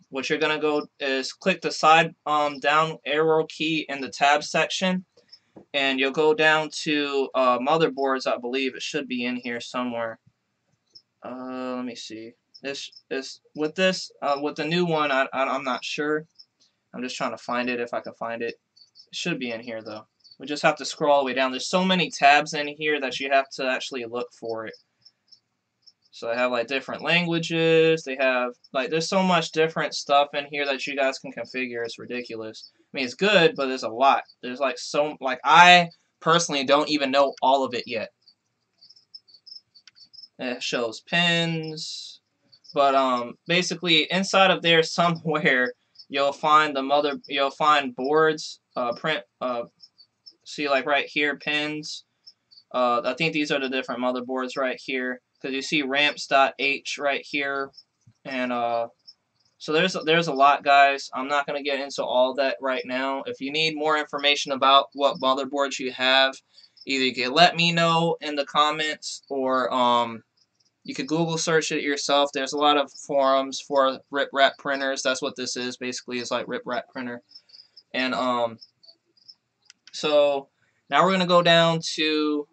what you're going to go is click the side down arrow key in the tab section, and you'll go down to motherboards. I believe it should be in here somewhere. Let me see. This is with the new one. I'm not sure. I'm just trying to find it if I can find it. It should be in here though. We just have to scroll all the way down. There's so many tabs in here that you have to actually look for it. So they have like different languages. They have like there's so much different stuff in here that you guys can configure. It's ridiculous. I mean, it's good, but there's a lot. There's like I personally don't even know all of it yet. It shows pins, but basically inside of there somewhere you'll find boards, see like right here pins. I think these are the different motherboards right here, because you see ramps.h right here, and so there's a lot, guys. I'm not going to get into all that right now. If you need more information about what motherboards you have, either you can let me know in the comments, or you could Google search it yourself. There's a lot of forums for rip-wrap printers. That's what this is basically. It's like rip-wrap printer, and so now we're going to go down to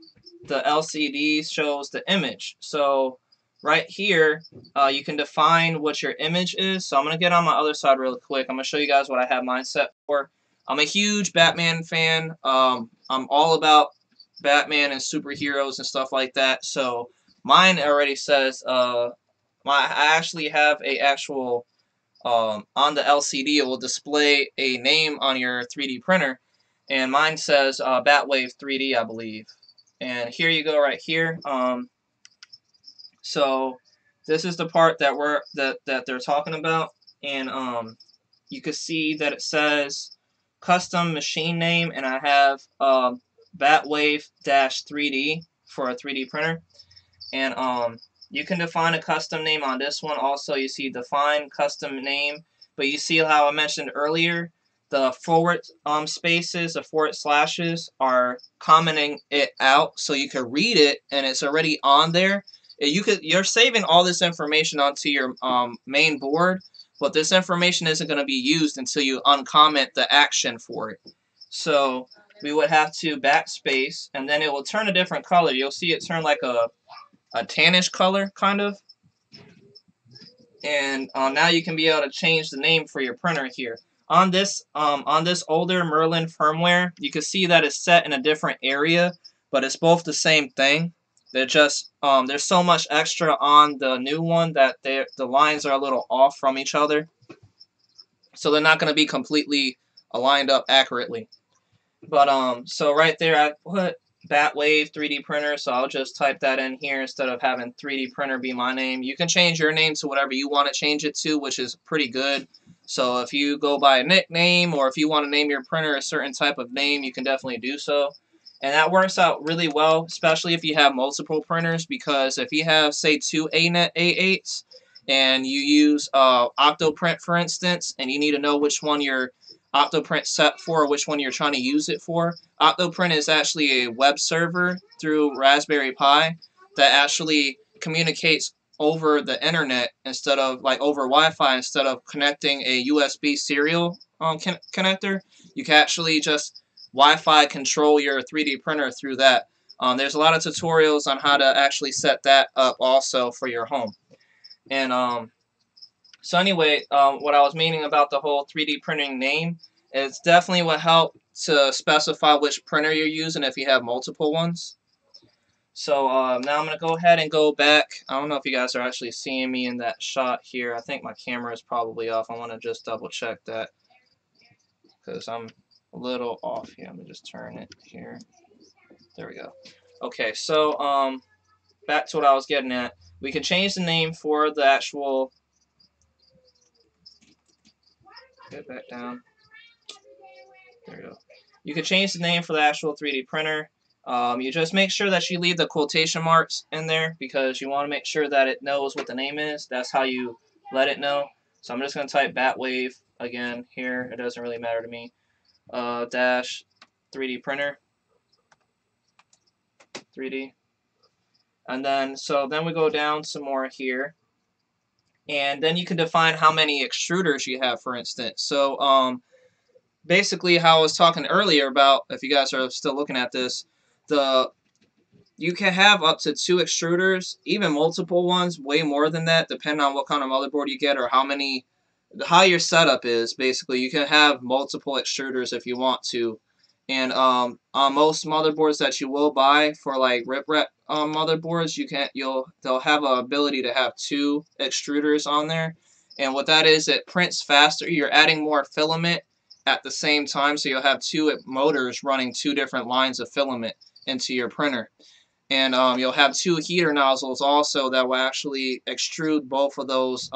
the LCD shows the image. So right here, you can define what your image is. So I'm going to get on my other side real quick. I'm going to show you guys what I have mine set for. I'm a huge Batman fan. I'm all about Batman and superheroes and stuff like that. So mine already says, I actually have a actual, on the LCD, it will display a name on your 3D printer. And mine says Batwave 3D, I believe. And here you go right here. So this is the part that they're talking about, and you can see that it says custom machine name, and I have Batwave-3D for a 3D printer, and you can define a custom name on this one. Also, you see define custom name, but you see how I mentioned earlier, the forward spaces, the forward slashes are commenting it out, so you can read it and it's already on there. You're saving all this information onto your main board, but this information isn't going to be used until you uncomment the action for it. So we would have to backspace, and then it will turn a different color. You'll see it turn like a tannish color, kind of. And now you can be able to change the name for your printer here. On this older Merlin firmware, you can see that it's set in a different area, but it's both the same thing. They're just there's so much extra on the new one that the lines are a little off from each other, so they're not going to be completely aligned up accurately. But so right there I put Batwave 3D printer, so I'll just type that in here instead of having 3D printer be my name. You can change your name to whatever you want to change it to, which is pretty good. So if you go by a nickname, or if you want to name your printer a certain type of name, you can definitely do so. And that works out really well, especially if you have multiple printers, because if you have, say, 2 Anet A8s and you use Octoprint, for instance, and you need to know which one your Octoprint set for, which one you're trying to use it for. Octoprint is actually a web server through Raspberry Pi that actually communicates over the internet instead of like over Wi-Fi, instead of connecting a USB serial connector. You can actually just Wi-Fi control your 3D printer through that. There's a lot of tutorials on how to actually set that up also for your home. And so anyway, what I was meaning about the whole 3D printing name, it's definitely would help to specify which printer you're using if you have multiple ones. So now I'm going to go ahead and go back. I don't know if you guys are actually seeing me in that shot here. I think my camera is probably off. I want to just double check that, because I'm a little off here. Let me just turn it here. There we go. Okay, so back to what I was getting at. We can change the name for the actual... Get back down. There we go. You can change the name for the actual 3D printer. You just make sure that you leave the quotation marks in there, because you want to make sure that it knows what the name is. That's how you let it know. So I'm just going to type Batwave again here. It doesn't really matter to me. Dash 3D printer. 3D. And then, so then we go down some more here. And then you can define how many extruders you have, for instance. So basically how I was talking earlier about, if you guys are still looking at this, you can have up to 2 extruders, even multiple ones, way more than that, depending on what kind of motherboard you get or how your setup is. Basically, you can have multiple extruders if you want to. And on most motherboards that you will buy for like rip-rap motherboards, they'll have an ability to have 2 extruders on there. And what that is, it prints faster. You're adding more filament at the same time, so you'll have 2 motors running 2 different lines of filament into your printer. And you'll have 2 heater nozzles also that will actually extrude both of those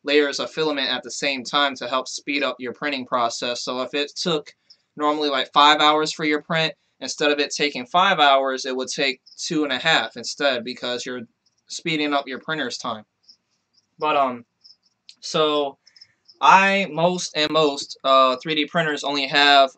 layers of filament at the same time to help speed up your printing process. So if it took normally like 5 hours for your print, instead of it taking 5 hours, it would take 2.5 instead, because you're speeding up your printer's time. But so most 3D printers only have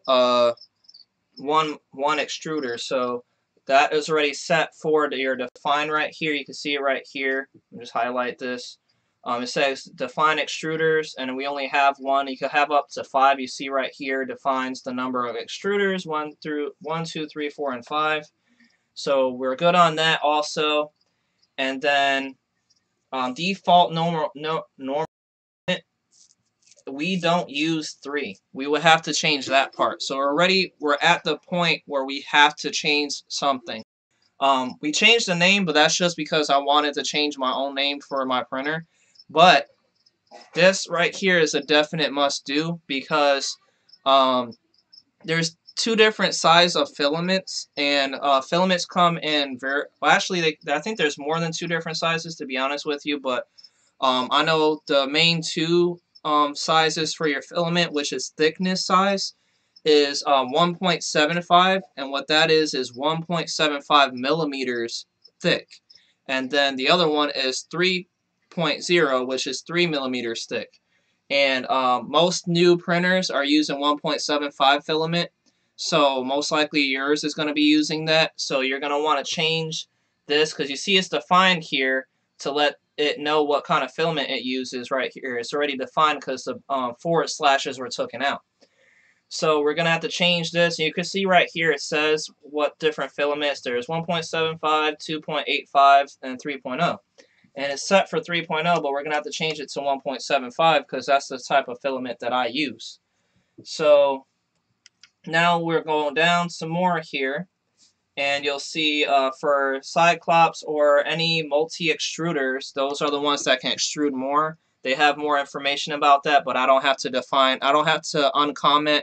one extruder, so that is already set for your define right here. You can see it right here. I'll just highlight this. It says define extruders, and we only have one. You could have up to 5. You see right here defines the number of extruders, 1, 2, 3, 4, and 5. So we're good on that also. And then default normal, we don't use 3. We would have to change that part. So we're at the point where we have to change something. We changed the name, but that's just because I wanted to change my own name for my printer. But this right here is a definite must-do, because there's 2 different sizes of filaments, and filaments come in I think there's more than 2 different sizes, to be honest with you, but I know the main 2 sizes for your filament, which is thickness size, is 1.75, and what that is 1.75 millimeters thick. And then the other one is 3.0, which is 3 millimeters thick. And most new printers are using 1.75 filament, so most likely yours is going to be using that. So you're going to want to change this, because you see it's defined here to let it know what kind of filament it uses right here. It's already defined because the forward slashes were taken out. So we're going to have to change this. And you can see right here it says what different filaments. There's 1.75, 2.85, and 3.0. And it's set for 3.0, but we're going to have to change it to 1.75 because that's the type of filament that I use. So now we're going down some more here. And you'll see for Cyclops or any multi-extruders, those are the ones that can extrude more. They have more information about that, but I don't have to uncomment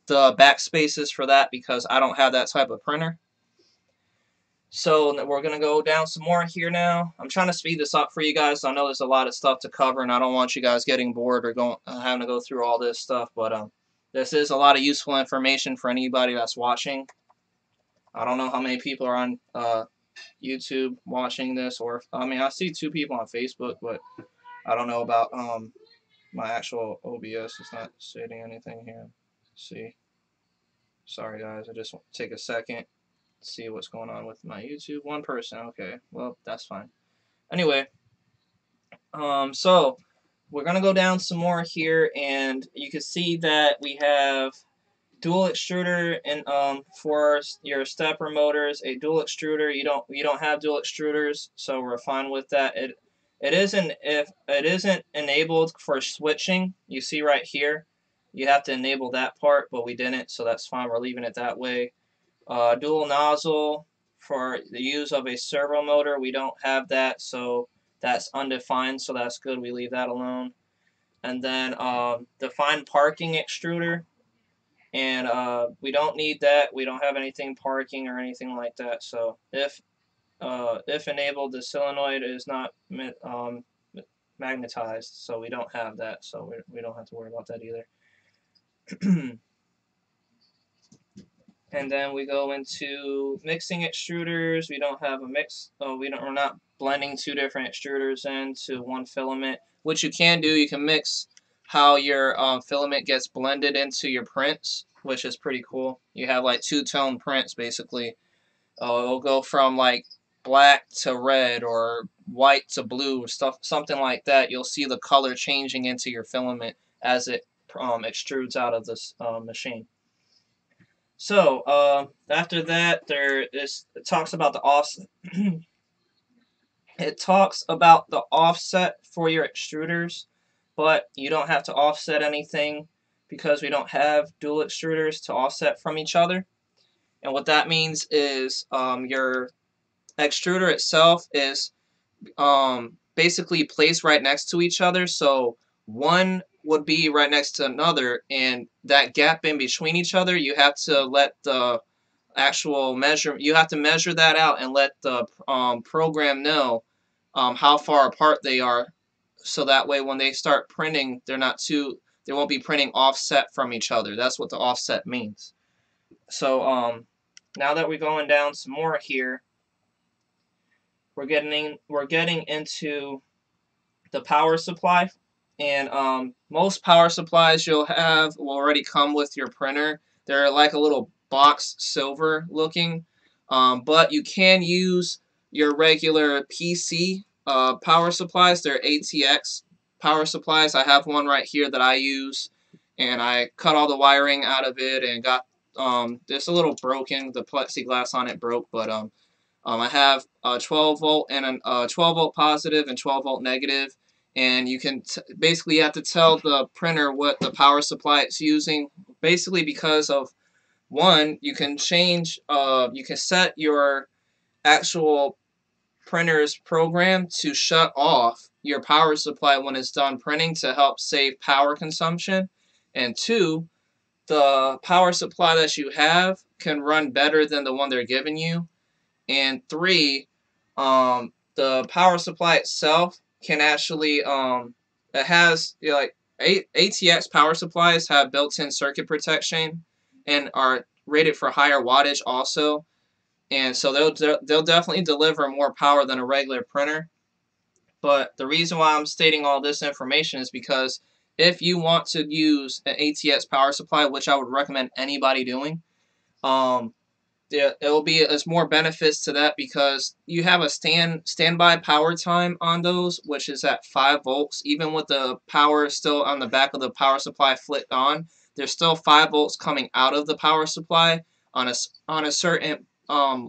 the backspaces for that because I don't have that type of printer. So we're going to go down some more here now. I'm trying to speed this up for you guys. I know there's a lot of stuff to cover, and I don't want you guys getting bored or having to go through all this stuff, but this is a lot of useful information for anybody that's watching. I don't know how many people are on YouTube watching this, or I mean, I see 2 people on Facebook, but I don't know about my actual OBS. It's not stating anything here. Let's see. Sorry guys, I just want to take a second to see what's going on with my YouTube. 1 person, okay. Well, that's fine. Anyway, so we're gonna go down some more here, and you can see that we have dual extruder and for your stepper motors, a dual extruder. You don't have dual extruders, so we're fine with that. It isn't enabled for switching. You see right here, you have to enable that part, but we didn't, so that's fine. We're leaving it that way. Dual nozzle for the use of a servo motor, we don't have that, so that's undefined, so that's good. We leave that alone. And then define parking extruder. And we don't need that. We don't have anything parking or anything like that. So if enabled, the solenoid is not magnetized, so we don't have that. So we don't have to worry about that either. And then we go into mixing extruders. We don't have a mix. We're not blending 2 different extruders into 1 filament. What you can do, you can mix how your filament gets blended into your prints, which is pretty cool. You have like 2-tone prints basically. It'll go from like black to red or white to blue or something like that, you'll see the color changing into your filament as it extrudes out of this machine. So after that, it talks about the offset. It talks about the offset for your extruders, but you don't have to offset anything because we don't have dual extruders to offset from each other. And what that means is your extruder itself is basically placed right next to each other. So one would be right next to another, and that gap in between each other, you have to let the actual you have to measure that out and let the program know how far apart they are, so that way when they start printing, they won't be printing offset from each other. That's what the offset means. So now that we're going down some more here, we're getting into the power supply. And most power supplies you'll have will already come with your printer. They're like a little box, silver looking, but you can use your regular PC power supplies. They're ATX power supplies. I have one right here that I use, and I cut all the wiring out of it and got it's a little broken. The plexiglass on it broke, but I have a 12 volt and a 12 volt positive and 12 volt negative, and you can basically you have to tell the printer what the power supply it's using. Basically, because of one, you can set your actual printer's program to shut off your power supply when it's done printing to help save power consumption, and two, the power supply that you have can run better than the one they're giving you. And three, the power supply itself can actually it has, you know, like ATX power supplies have built-in circuit protection and are rated for higher wattage also, and so they'll definitely deliver more power than a regular printer. But the reason why I'm stating all this information is because if you want to use an ATX power supply, which I would recommend anybody doing, um, there's more benefits to that because you have a standby power time on those, which is at 5 volts. Even with the power still on the back of the power supply flipped on, there's still 5 volts coming out of the power supply on a certain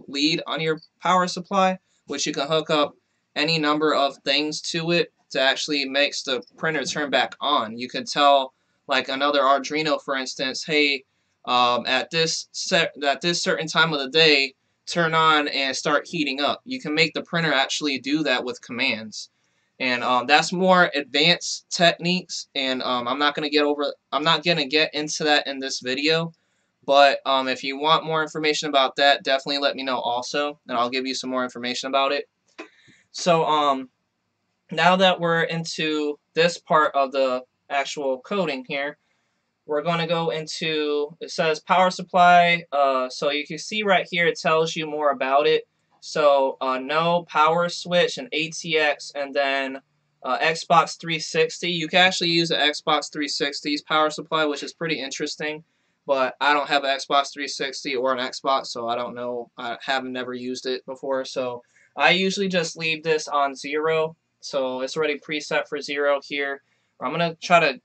lead on your power supply, which you can hook up any number of things to it to actually makes the printer turn back on. You can tell, like another Arduino, for instance, hey, at this certain time of the day, turn on and start heating up. You can make the printer actually do that with commands, and that's more advanced techniques. And I'm not gonna get into that in this video. But if you want more information about that, definitely let me know also, and I'll give you some more information about it. So now that we're into this part of the actual coding here, we're going to go into, it says power supply. So you can see right here, it tells you more about it. So no power switch and ATX, and then Xbox 360. You can actually use an Xbox 360's power supply, which is pretty interesting. But I don't have an Xbox 360 or an Xbox, so I don't know. I haven't never used it before. So I usually just leave this on 0. So it's already preset for 0 here. I'm going to try to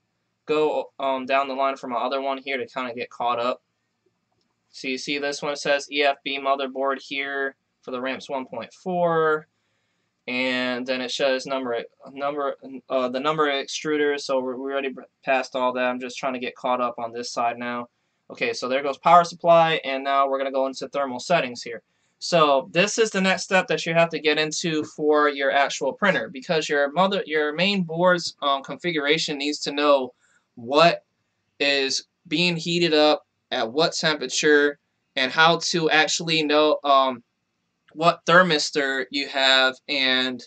go down the line for my other one here to kind of get caught up. So you see this one says EFB motherboard here for the ramps 1.4, and then it shows the number of extruders. So we already passed all that. I'm just trying to get caught up on this side now. Okay, so there goes power supply, and now we're going to go into thermal settings here. So this is the next step that you have to get into for your actual printer, because your main board's configuration needs to know what is being heated up at what temperature, and how to actually know what thermistor you have. And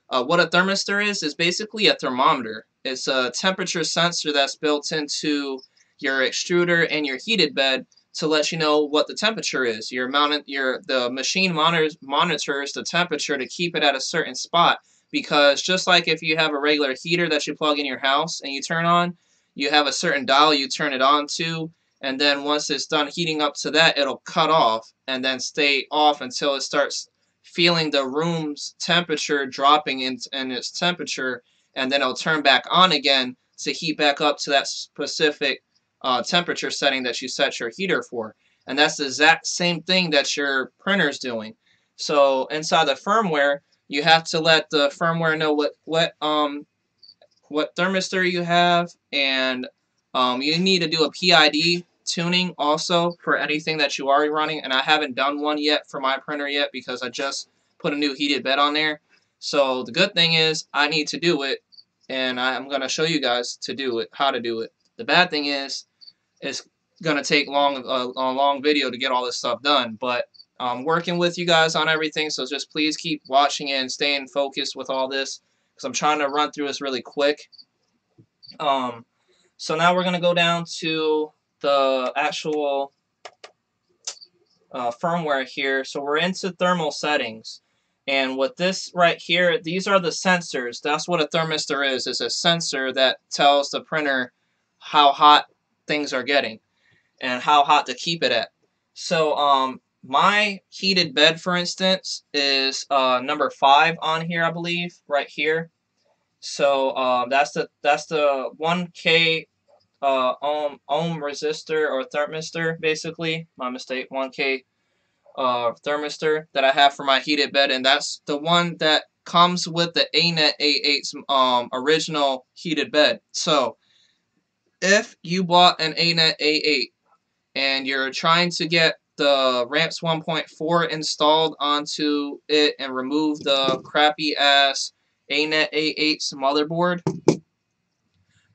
what a thermistor is basically a thermometer. It's a temperature sensor that's built into your extruder and your heated bed to let you know what the temperature is. The machine monitors the temperature to keep it at a certain spot, because just like if you have a regular heater that you plug in your house and you turn on, you have a certain dial you turn it on to, and then once it's done heating up to that, it'll cut off and then stay off until it starts feeling the room's temperature dropping in its temperature, and then it'll turn back on again to heat back up to that specific temperature setting that you set your heater for. And that's the exact same thing that your printer's doing. So inside the firmware, you have to let the firmware know what thermistor you have, and you need to do a PID tuning also for anything that you are running. And I haven't done one yet for my printer yet because I just put a new heated bed on there. So the good thing is I need to do it, and I'm going to show you guys to do it, how to do it. The bad thing is it's going to take a long video to get all this stuff done, but I'm working with you guys on everything, so just please keep watching and staying focused with all this, because I'm trying to run through this really quick. So now we're going to go down to the actual firmware here. So we're into thermal settings. And with this right here, these are the sensors. That's what a thermistor is. It's a sensor that tells the printer how hot things are getting and how hot to keep it at. So my heated bed, for instance, is number 5 on here, I believe, right here. So that's the 1K ohm resistor or thermistor, basically. My mistake, 1K thermistor that I have for my heated bed, and that's the one that comes with the Anet A8's original heated bed. So if you bought an Anet A8 and you're trying to get the ramps 1.4 installed onto it and remove the crappy ass Anet A8's motherboard,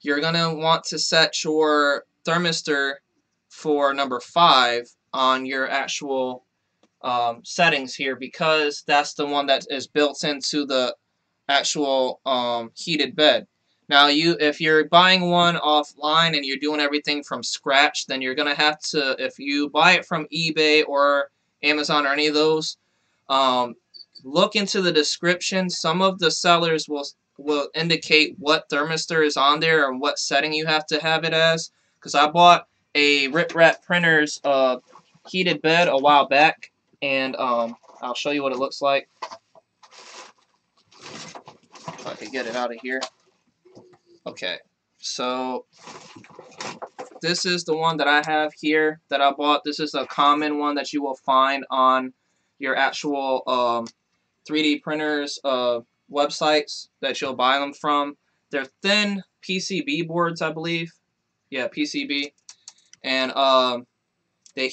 you're going to want to set your thermistor for number 5 on your actual settings here, because that's the one that is built into the actual heated bed. Now, if you're buying one offline and you're doing everything from scratch, then you're going to have to, if you buy it from eBay or Amazon or any of those, look into the description. Some of the sellers will indicate what thermistor is on there and what setting you have to have it as. Because I bought a Rip Rap Printers heated bed a while back, and I'll show you what it looks like. If I could get it out of here. Okay, so this is the one that I have here that I bought. This is a common one that you will find on your actual 3D printers websites that you'll buy them from. They're thin PCB boards, I believe. Yeah, PCB. And they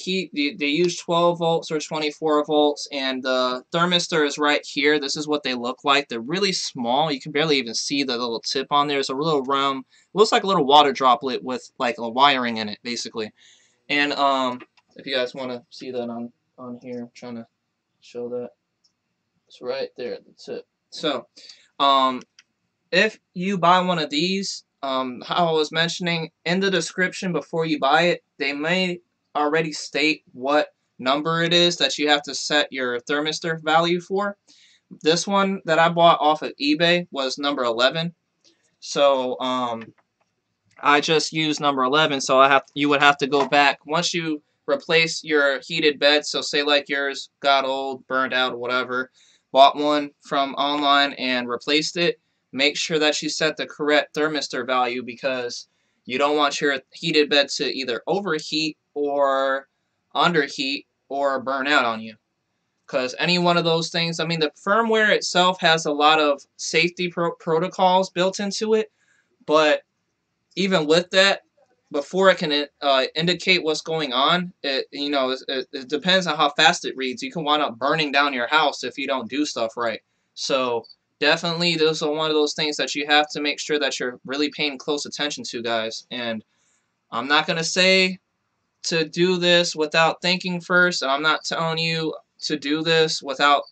use 12 volts or 24 volts, and the thermistor is right here. This is what they look like. They're really small. You can barely even see the little tip on there. It's a little round, looks like a little water droplet with like a wiring in it, basically. And if you guys want to see that on here, I'm trying to show that. It's right there at the tip. So if you buy one of these, how I was mentioning in the description before you buy it, they may already state what number it is that you have to set your thermistor value for. This one that I bought off of eBay was number 11. So I just used number 11, so you would have to go back once you replace your heated bed. So say like yours got old, burned out, or whatever, bought one from online and replaced it. Make sure that you set the correct thermistor value, because you don't want your heated bed to either overheat or underheat or burn out on you. Because any one of those things, I mean, the firmware itself has a lot of safety protocols built into it, but even with that, before it can indicate what's going on, it depends on how fast it reads. You can wind up burning down your house if you don't do stuff right. So definitely, those are one of those things that you have to make sure that you're really paying close attention to, guys. And I'm not going to say to do this without thinking first, and I'm not telling you to do this without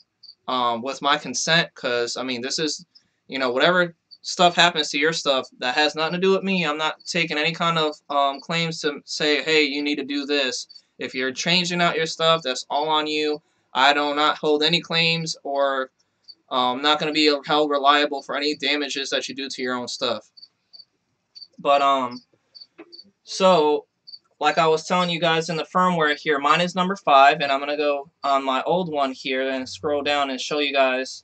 with my consent, because I mean, this is, whatever stuff happens to your stuff that has nothing to do with me. I'm not taking any kind of claims to say, hey, you need to do this. If you're changing out your stuff, that's all on you. I do not hold any claims, or I'm not going to be held reliable for any damages that you do to your own stuff. But so like I was telling you guys in the firmware here, mine is number 5, and I'm going to go on my old one here and scroll down and show you guys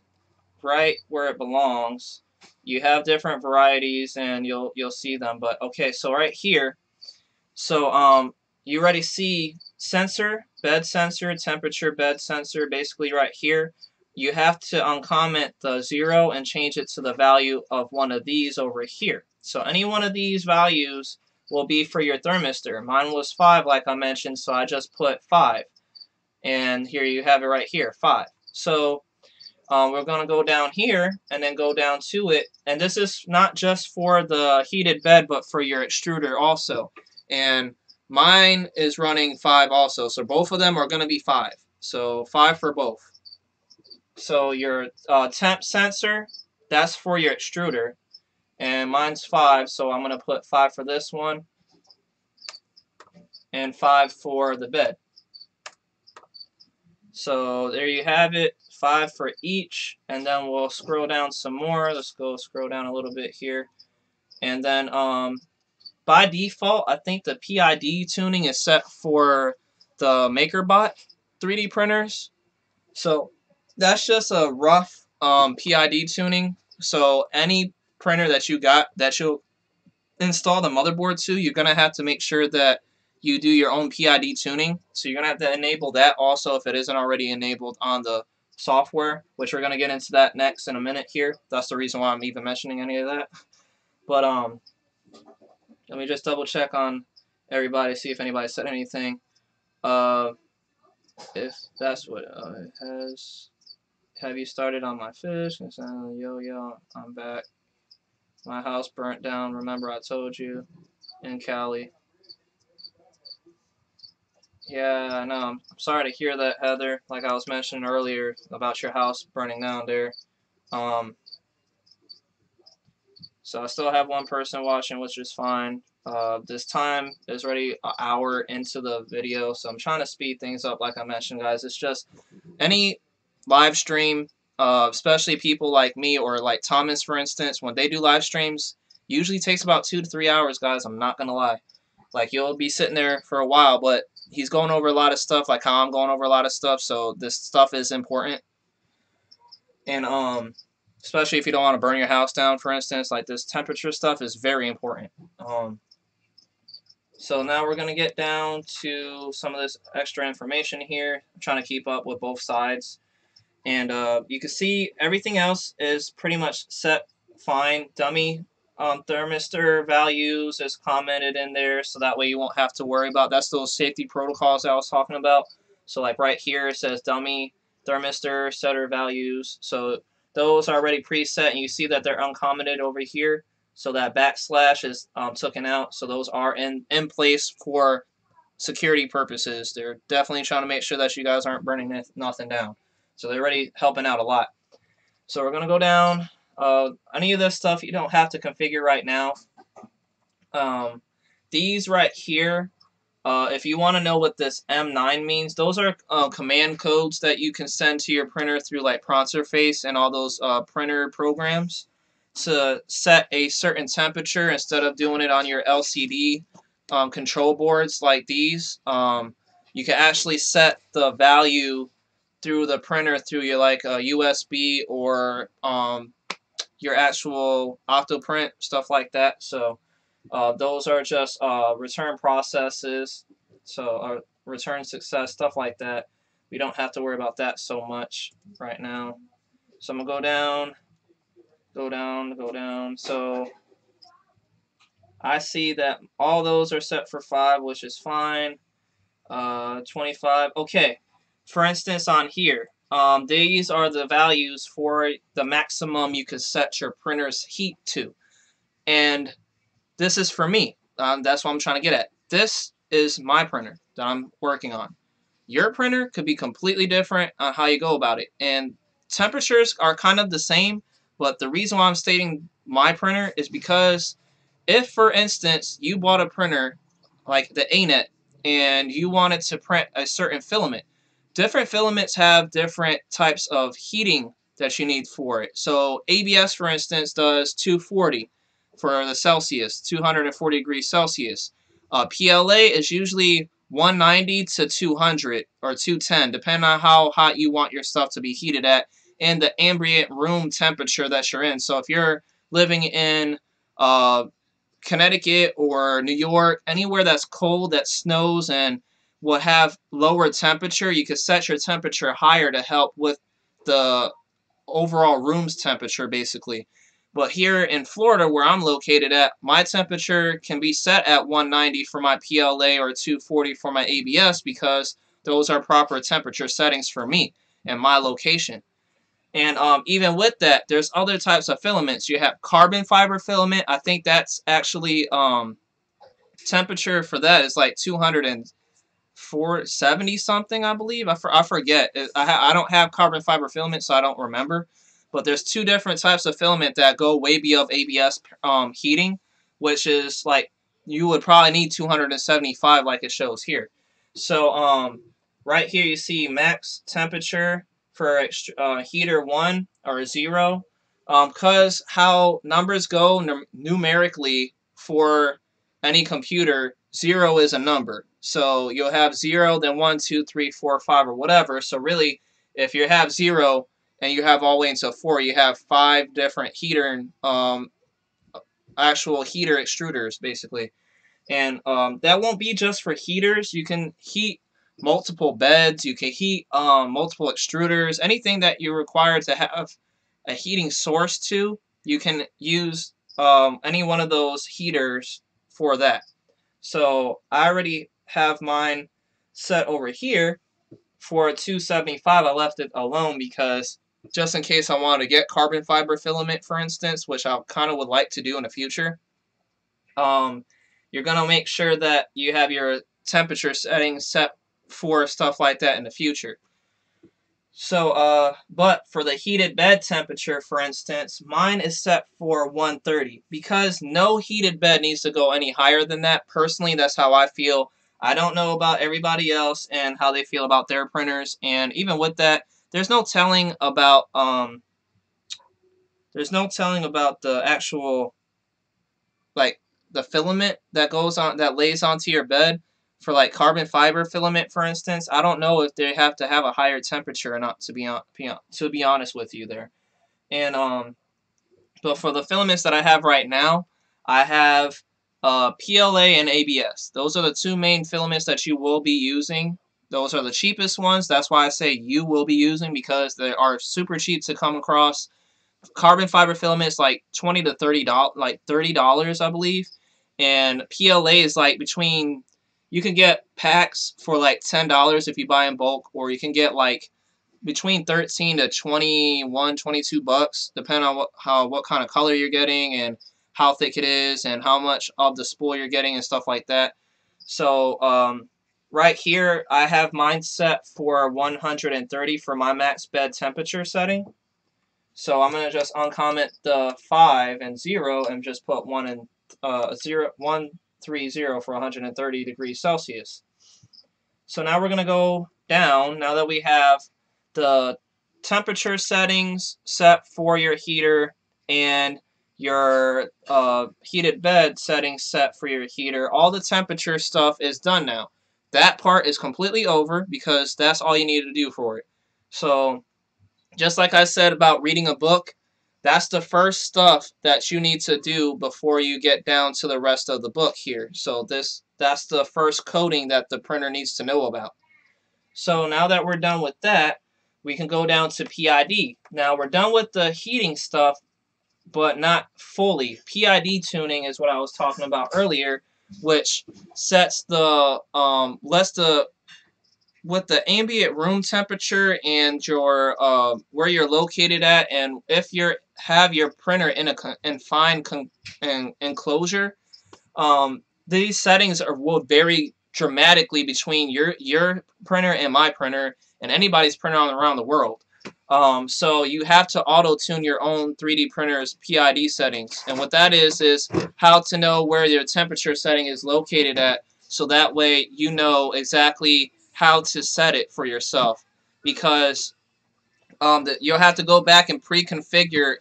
right where it belongs. You have different varieties and you'll see them, but okay, so right here, so you already see sensor, bed sensor, temperature, bed sensor, basically right here. You have to uncomment the 0 and change it to the value of one of these over here. So any one of these values will be for your thermistor. Mine was 5, like I mentioned, so I just put 5. And here you have it right here, 5. So we're going to go down here and then go down to it. And this is not just for the heated bed, but for your extruder also. And mine is running 5 also. So both of them are going to be 5. So 5 for both. So your temp sensor, that's for your extruder. And mine's 5, so I'm going to put 5 for this one. And 5 for the bed. So there you have it, 5 for each, and then we'll scroll down some more. Let's go scroll down a little bit here. And then by default, I think the PID tuning is set for the MakerBot 3D printers. So that's just a rough PID tuning. So any printer that you got that you'll install the motherboard to, you're going to have to make sure that you do your own PID tuning. So you're going to have to enable that also if it isn't already enabled on the software, which we're going to get into that next in a minute here. That's the reason why I'm even mentioning any of that. But let me just double check on everybody, see if anybody said anything. If that's what it has. Have you started on my fish? Yo, I'm back. My house burnt down. Remember I told you in Cali. Yeah, I know. I'm sorry to hear that, Heather. Like I was mentioning earlier about your house burning down there. So I still have one person watching, which is fine. This time is already an hour into the video, so I'm trying to speed things up like I mentioned, guys. It's just any live stream, especially people like me or like Thomas, for instance, when they do live streams, usually takes about 2 to 3 hours, guys. I'm not going to lie. Like, you'll be sitting there for a while, but he's going over a lot of stuff, like how I'm going over a lot of stuff, so this stuff is important. And, especially if you don't want to burn your house down, for instance, like this temperature stuff is very important. So now we're going to get down to some of this extra information here. I'm trying to keep up with both sides. And you can see everything else is pretty much set fine. Dummy thermistor values is commented in there, so that way you won't have to worry about. That's those safety protocols I was talking about. So like right here it says dummy thermistor setter values. So those are already preset, and you see that they're uncommented over here. So that backslash is taken out. So those are in place for security purposes. They're definitely trying to make sure that you guys aren't burning nothing down. So they're already helping out a lot. So we're going to go down. Any of this stuff you don't have to configure right now. These right here, if you want to know what this M9 means, those are command codes that you can send to your printer through like Pronterface and all those printer programs to set a certain temperature instead of doing it on your LCD control boards like these. You can actually set the value through the printer through your like USB or your actual Octoprint, stuff like that. So those are just return processes, so return success, stuff like that. We don't have to worry about that so much right now. So I'm gonna go down. So I see that all those are set for 5, which is fine. 25. Okay. For instance, on here, these are the values for the maximum you could set your printer's heat to. And this is for me. That's what I'm trying to get at. This is my printer that I'm working on. Your printer could be completely different on how you go about it. And temperatures are kind of the same, but the reason why I'm stating my printer is because if, for instance, you bought a printer like the Anet and you wanted to print a certain filament, different filaments have different types of heating that you need for it. So ABS, for instance, does 240 for the Celsius, 240 degrees Celsius. PLA is usually 190 to 200 or 210, depending on how hot you want your stuff to be heated at and the ambient room temperature that you're in. So if you're living in Connecticut or New York, anywhere that's cold, that snows, and will have lower temperature, you can set your temperature higher to help with the overall room's temperature, basically. But here in Florida, where I'm located at, my temperature can be set at 190 for my PLA or 240 for my ABS because those are proper temperature settings for me and my location. And even with that, there's other types of filaments. You have carbon fiber filament. I think that's actually temperature for that is like 270 something, I believe. I forget. I don't have carbon fiber filament, so I don't remember. But there's two different types of filament that go way beyond ABS heating, which is like you would probably need 275 like it shows here. So right here you see max temperature for heater 1 or 0. Because how numbers go numerically for any computer, 0 is a number. So you'll have 0, then 1, 2, 3, 4, 5, or whatever. So really, if you have 0 and you have all the way into 4, you have 5 different heater, actual heater extruders, basically. And that won't be just for heaters. You can heat multiple beds. You can heat multiple extruders. Anything that you require to have a heating source to, you can use any one of those heaters for that. So I already have mine set over here for 275. I left it alone because just in case I wanted to get carbon fiber filament, for instance, which I kind of would like to do in the future, you're going to make sure that you have your temperature settings set for stuff like that in the future. So, but for the heated bed temperature, for instance, mine is set for 130 because no heated bed needs to go any higher than that. Personally, that's how I feel. I don't know about everybody else and how they feel about their printers. And even with that, there's no telling about the actual, like, the filament that goes on, that lays onto your bed. For like carbon fiber filament, for instance, I don't know if they have to have a higher temperature or not, to be honest with you there. And but for the filaments that I have right now, I have PLA and ABS. Those are the two main filaments that you will be using. Those are the cheapest ones. That's why I say you will be using, because they are super cheap to come across. Carbon fiber filaments like $20 to $30, like $30, I believe. And PLA is like between, you can get packs for like $10 if you buy in bulk, or you can get like between 13 to 21, 22 bucks, depending on what kind of color you're getting and how thick it is and how much of the spool you're getting and stuff like that. So right here I have mine set for 130 for my max bed temperature setting. So I'm going to just uncomment the 5 and 0 and just put 1 and 130 for 130 degrees Celsius. So now we're going to go down. Now that we have the temperature settings set for your heater and your heated bed settings set for your heater, all the temperature stuff is done now. That part is completely over because that's all you need to do for it. So just like I said about reading a book, that's the first stuff that you need to do before you get down to the rest of the book here. So that's the first coding that the printer needs to know about. So now that we're done with that, we can go down to PID. Now we're done with the heating stuff, but not fully. PID tuning is what I was talking about earlier, which sets the with the ambient room temperature and your where you're located at, and if you have your printer in a confined enclosure, these settings will vary dramatically between your printer and my printer and anybody's printer around the world. So you have to auto-tune your own 3D printer's PID settings, and what that is how to know where your temperature setting is located at, so that way you know exactly how to set it for yourself, because you'll have to go back and pre-configure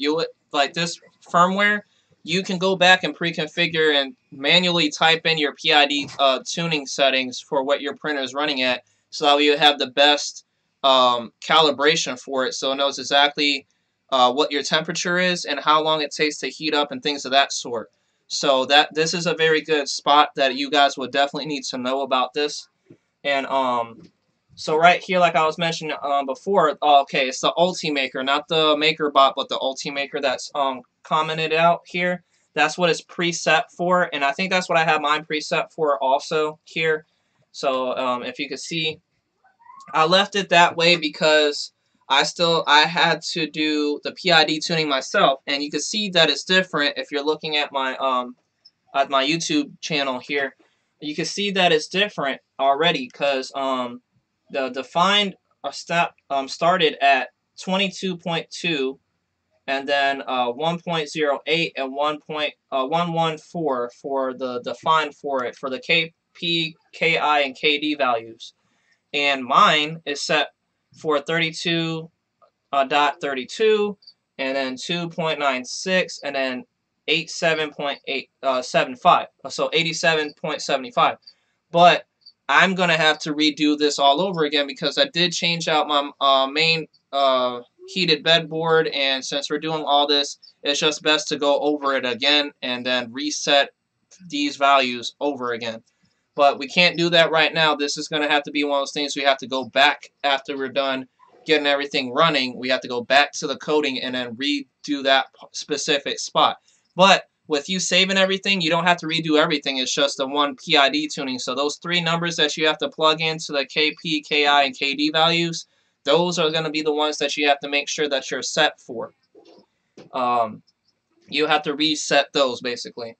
like this firmware. you can go back and pre-configure and manually type in your PID tuning settings for what your printer is running at, so that you have the best calibration for it, so it knows exactly what your temperature is and how long it takes to heat up and things of that sort. So this is a very good spot that you guys would definitely need to know about this. And so right here, like I was mentioning before, okay, it's the Ultimaker, not the MakerBot, but the Ultimaker that's commented out here. That's what it's preset for, and I think that's what I have mine preset for also here. So if you can see, I left it that way because I had to do the PID tuning myself, and you can see that it's different if you're looking at my YouTube channel here. You can see that it's different already because the defined started at 22.2, and then 1.08 and 1.114 for the defined for it for the KP, KI, and KD values. And mine is set for 32.32, and then 2.96, and then 87.875. So 87.75. But I'm gonna have to redo this all over again because I did change out my main heated bed board, and since we're doing all this, it's just best to go over it again and then reset these values over again. But we can't do that right now. This is going to have to be one of those things we have to go back after we're done getting everything running. We have to go back to the coding and then redo that specific spot. But with you saving everything, you don't have to redo everything. It's just the one PID tuning. So those three numbers that you have to plug into the KP, KI, and KD values, those are going to be the ones that you have to make sure that you're set for. You have to reset those basically.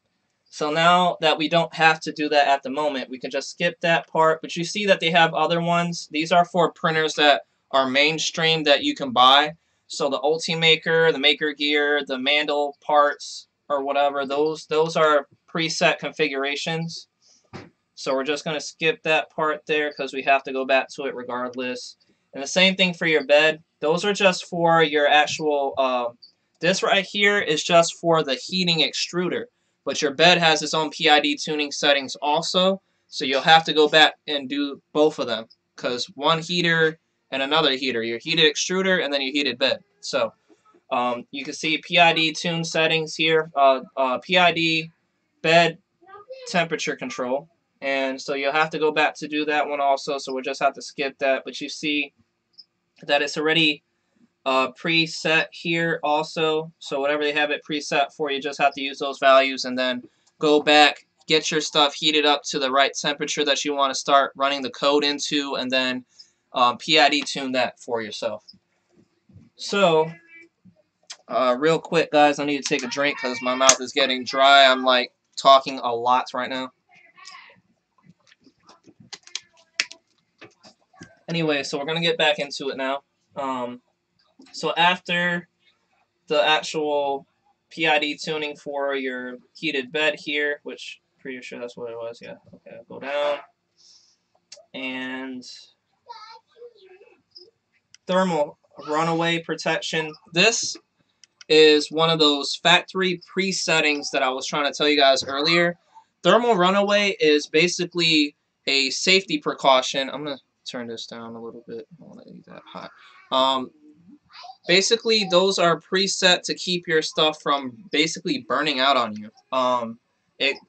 So now that we don't have to do that at the moment, we can just skip that part. But you see that they have other ones. These are for printers that are mainstream that you can buy. So the Ultimaker, the Maker Gear, the Mandel parts, or whatever, those are preset configurations. So we're just going to skip that part there because we have to go back to it regardless. And the same thing for your bed. Those are just for your actual... this right here is just for the heating extruder. But your bed has its own PID tuning settings also, so you'll have to go back and do both of them, because one heater and another heater, your heated extruder and then your heated bed. So you can see PID tune settings here, PID bed temperature control, and so you'll have to go back to do that one also, so we'll just have to skip that. But you see that it's already preset here also, so whatever they have it preset for, you just have to use those values and then go back, get your stuff heated up to the right temperature that you want to start running the code into, and then PID tune that for yourself. So real quick guys, I need to take a drink because my mouth is getting dry. I'm like talking a lot right now. Anyway, so we're gonna get back into it now. So after the actual PID tuning for your heated bed here, which pretty sure that's what it was, yeah. Okay, go down. And thermal runaway protection. This is one of those factory pre-settings that I was trying to tell you guys earlier. Thermal runaway is basically a safety precaution. I'm going to turn this down a little bit. I don't want to eat that hot. Basically, those are preset to keep your stuff from basically burning out on you.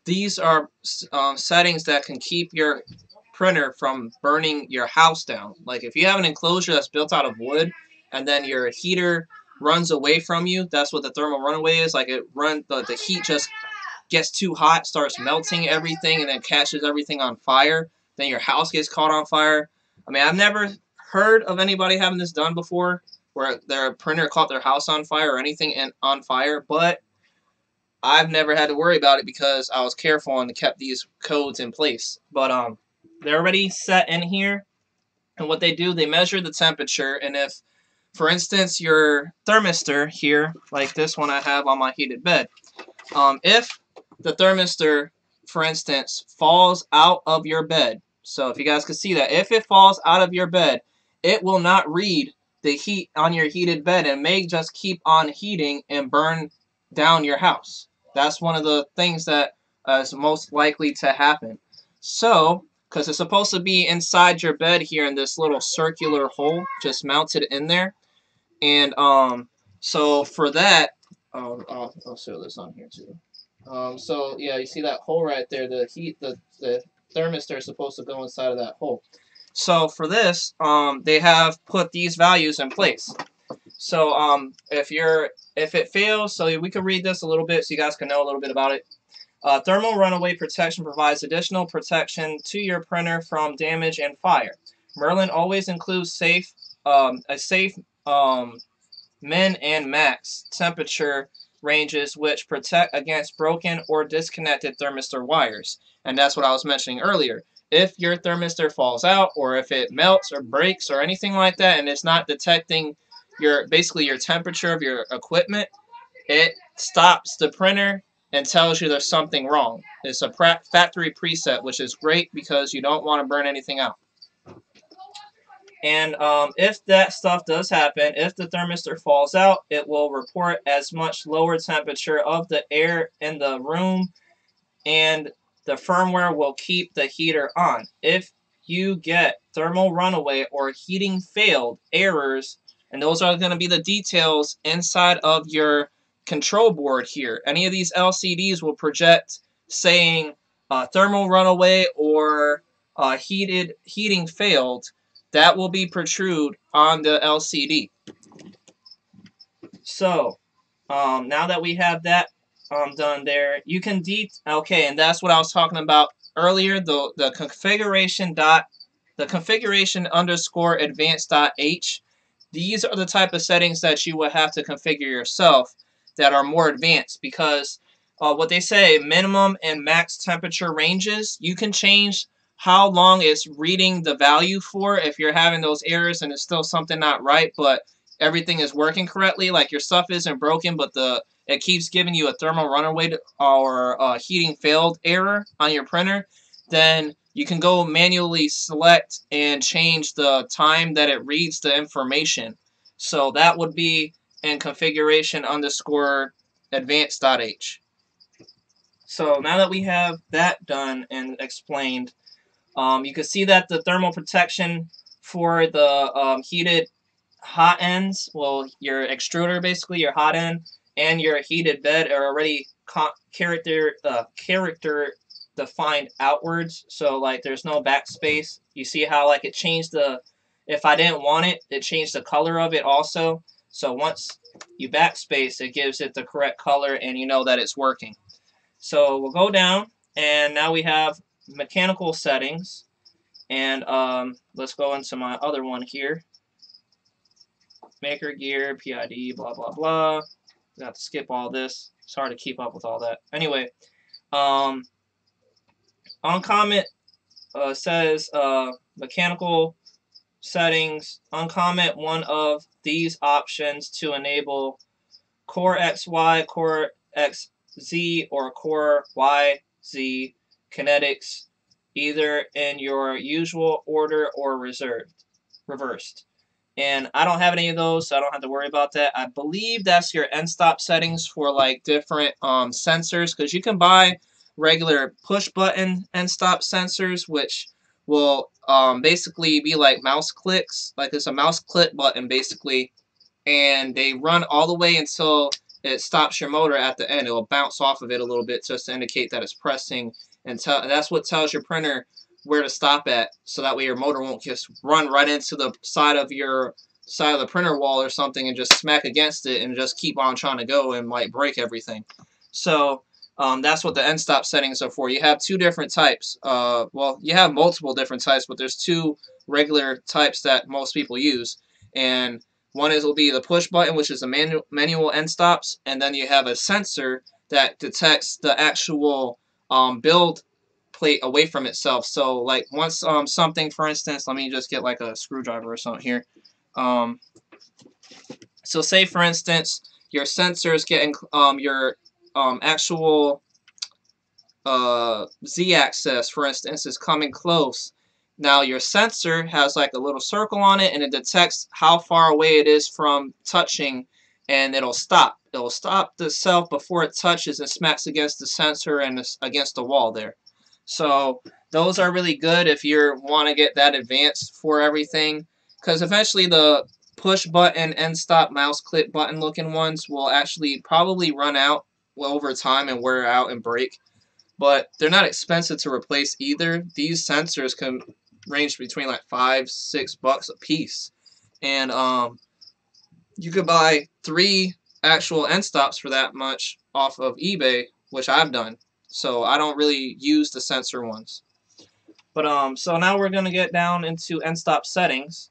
These are settings that can keep your printer from burning your house down. Like if you have an enclosure that's built out of wood and then your heater runs away from you, that's what the thermal runaway is. Like the heat just gets too hot, starts melting everything, and then catches everything on fire. Then your house gets caught on fire. I mean, I've never heard of anybody having this done before, where their printer caught their house on fire or anything on fire, but I've never had to worry about it because I was careful and kept these codes in place. But they're already set in here, and what they do, they measure the temperature, and if, for instance, your thermistor here, like this one I have on my heated bed, if the thermistor, for instance, falls out of your bed, so if you guys can see that, if it falls out of your bed, it will not read the heat on your heated bed and may just keep on heating and burn down your house. That's one of the things that is most likely to happen. So, because it's supposed to be inside your bed here in this little circular hole, just mounted in there. And so for that, I'll show this on here too. So yeah, you see that hole right there. The thermistor is supposed to go inside of that hole. So for this, they have put these values in place. So if it fails, so we can read this a little bit so you guys can know a little bit about it. Thermal runaway protection provides additional protection to your printer from damage and fire. Merlin always includes a safe min and max temperature ranges which protect against broken or disconnected thermistor wires. And that's what I was mentioning earlier. If your thermistor falls out, or if it melts or breaks or anything like that, and it's not detecting basically your temperature of your equipment, it stops the printer and tells you there's something wrong. It's a factory preset, which is great because you don't want to burn anything out. And if that stuff does happen, if the thermistor falls out, it will report as much lower temperature of the air in the room, and the firmware will keep the heater on. If you get thermal runaway or heating failed errors, and those are going to be the details inside of your control board here. Any of these LCDs will project saying thermal runaway or heating failed. That will be protrude on the LCD. So now that we have that done there, you can okay, and that's what I was talking about earlier. The configuration underscore advanced.h. These are the type of settings that you will have to configure yourself that are more advanced, because what they say, minimum and max temperature ranges, you can change how long it's reading the value for if you're having those errors and it's still something not right, but everything is working correctly, like your stuff isn't broken, but it keeps giving you a thermal runaway or heating failed error on your printer, then you can go manually select and change the time that it reads the information. So that would be in configuration underscore advanced.h. So now that we have that done and explained, you can see that the thermal protection for the heated hot ends, well, your extruder, basically your hot end, and your heated bed are already character defined outwards. So like there's no backspace. You see how like it changed if I didn't want it, it changed the color of it also. So once you backspace, it gives it the correct color and you know that it's working. So we'll go down, and now we have mechanical settings, and let's go into my other one here. Maker gear, PID, blah blah blah. I have to skip all this. It's hard to keep up with all that. Anyway, on comment says mechanical settings. Uncomment one of these options to enable Core XY, Core XZ, or Core YZ kinetics, either in your usual order or reversed. And I don't have any of those, so I don't have to worry about that. I believe that's your end stop settings for like different sensors, because you can buy regular push button end stop sensors, which will basically be like mouse clicks. Like it's a mouse click button basically, and they run all the way until it stops your motor at the end. It will bounce off of it a little bit just to indicate that it's pressing, and that's what tells your printer where to stop at, so that way your motor won't just run right into the side of the printer wall or something and just smack against it and just keep on trying to go and like break everything. So that's what the end stop settings are for. You have two different types. Well, you have multiple different types, but there's two regular types that most people use. And one will be the push button, which is a manual end stops, and then you have a sensor that detects the actual build plate away from itself. So like once something, for instance, let me just get like a screwdriver or something here. So say for instance your sensor is getting your actual z-axis, for instance, is coming close. Now your sensor has like a little circle on it, and it detects how far away it is from touching and it'll stop. It'll stop itself before it touches and smacks against the sensor and against the wall there. So those are really good if you want to get that advanced for everything, because eventually the push button end stop mouse click button looking ones will actually probably run out over time and wear out and break. But they're not expensive to replace either. These sensors can range between like $5-6 a piece, and you could buy 3 actual end stops for that much off of eBay, which I've done. So I don't really use the sensor ones. But so now we're gonna get down into end stop settings.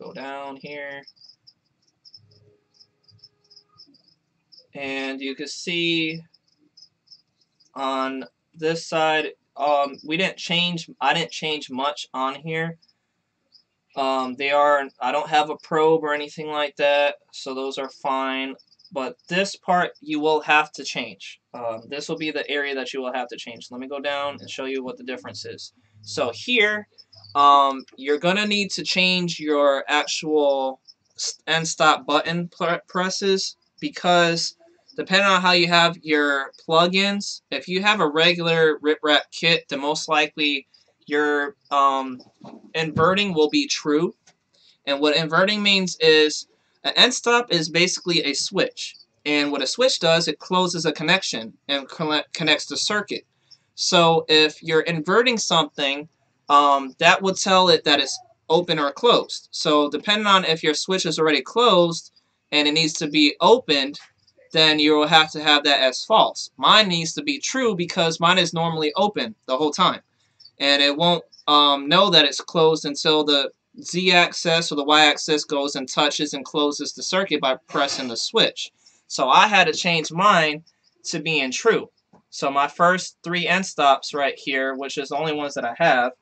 Go down here, and you can see on this side, I didn't change much on here. I don't have a probe or anything like that, so those are fine. But this part you will have to change. This will be the area that you will have to change. Let me go down and show you what the difference is. So here, you're gonna need to change your actual end stop button presses, because depending on how you have your plugins, if you have a regular rip-wrap kit, then most likely your inverting will be true. And what inverting means is an end stop is basically a switch. And what a switch does, it closes a connection and connects the circuit. So if you're inverting something, that would tell it that it's open or closed. So depending on if your switch is already closed and it needs to be opened, then you will have to have that as false. Mine needs to be true because mine is normally open the whole time. And it won't know that it's closed until the Z-axis or the Y-axis goes and touches and closes the circuit by pressing the switch. So I had to change mine to being true. So my first 3 end stops right here, which is the only ones that I have,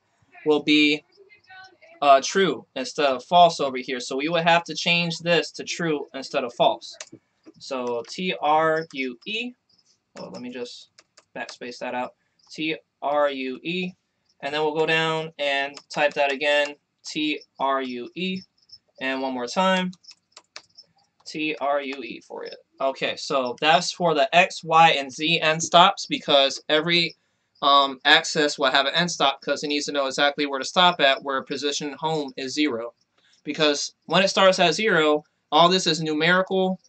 will be true instead of false over here. So we would have to change this to true instead of false. So T-R-U-E. Oh, let me just backspace that out. T-R-U-E. And then we'll go down and type that again. T-R-U-E. And one more time. T-R-U-E for it. Okay, so that's for the X, Y, and Z end stops, because every axis will have an end stop, because it needs to know exactly where to stop at, where position home is 0. Because when it starts at 0, all this is numerical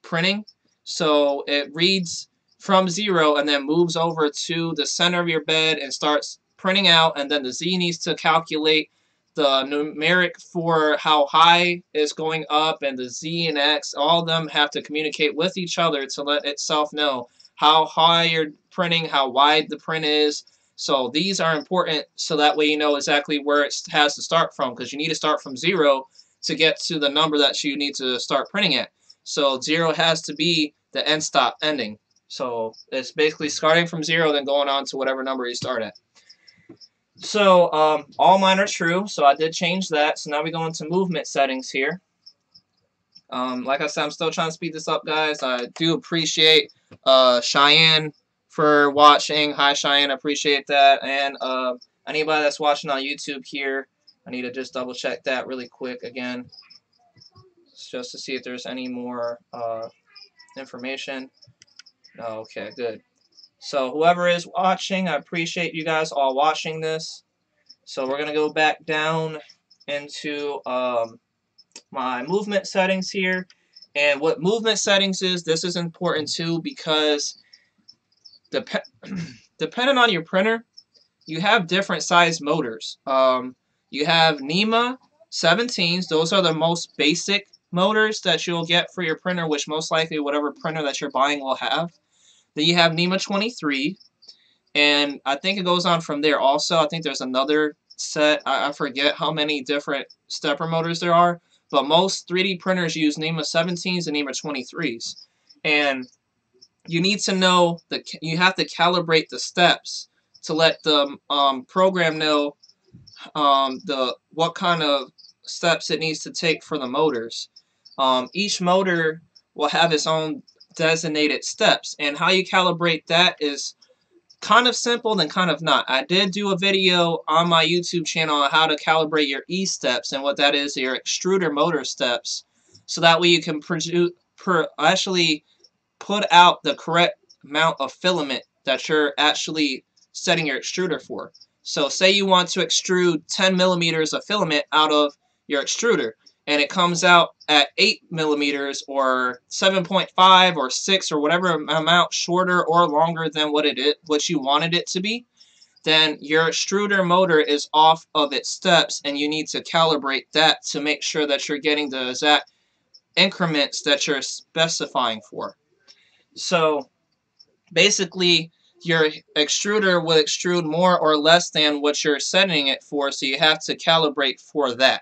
printing. So it reads from 0 and then moves over to the center of your bed and starts printing out, and then the Z needs to calculate the numeric for how high is going up, and the Z and X, all of them have to communicate with each other to let itself know how high you're printing, how wide the print is. So these are important, so that way you know exactly where it has to start from, because you need to start from 0 to get to the number that you need to start printing at. So 0 has to be the end stop ending. So it's basically starting from 0, then going on to whatever number you start at. So all mine are true, so I did change that. So now we go into movement settings here. Like I said, I'm still trying to speed this up, guys. I do appreciate Cheyenne for watching. Hi, Cheyenne, I appreciate that. And anybody that's watching on YouTube here, I need to just double check that really quick again, just to see if there's any more information. Okay, good. So whoever is watching, I appreciate you guys all watching this. So we're going to go back down into my movement settings here. And what movement settings is, this is important too, because depending on your printer, you have different size motors. You have NEMA 17s. Those are the most basic motors that you'll get for your printer, which most likely whatever printer that you're buying will have. Then you have NEMA 23, and I think it goes on from there also. I think there's another set. I forget how many different stepper motors there are, but most 3D printers use NEMA 17s and NEMA 23s. And you need to know that you have to calibrate the steps to let the program know what kind of steps it needs to take for the motors. Each motor will have its own designated steps, and how you calibrate that is kind of simple, then kind of not. I did do a video on my YouTube channel on how to calibrate your E steps, and what that is, your extruder motor steps. so that way you can actually put out the correct amount of filament that you're actually setting your extruder for. So say you want to extrude 10 millimeters of filament out of your extruder, and it comes out at 8 millimeters or 7.5 or 6 or whatever amount shorter or longer than what you wanted it to be, then your extruder motor is off of its steps, and you need to calibrate that to make sure that you're getting the exact increments that you're specifying for. So basically, your extruder will extrude more or less than what you're setting it for, so you have to calibrate for that.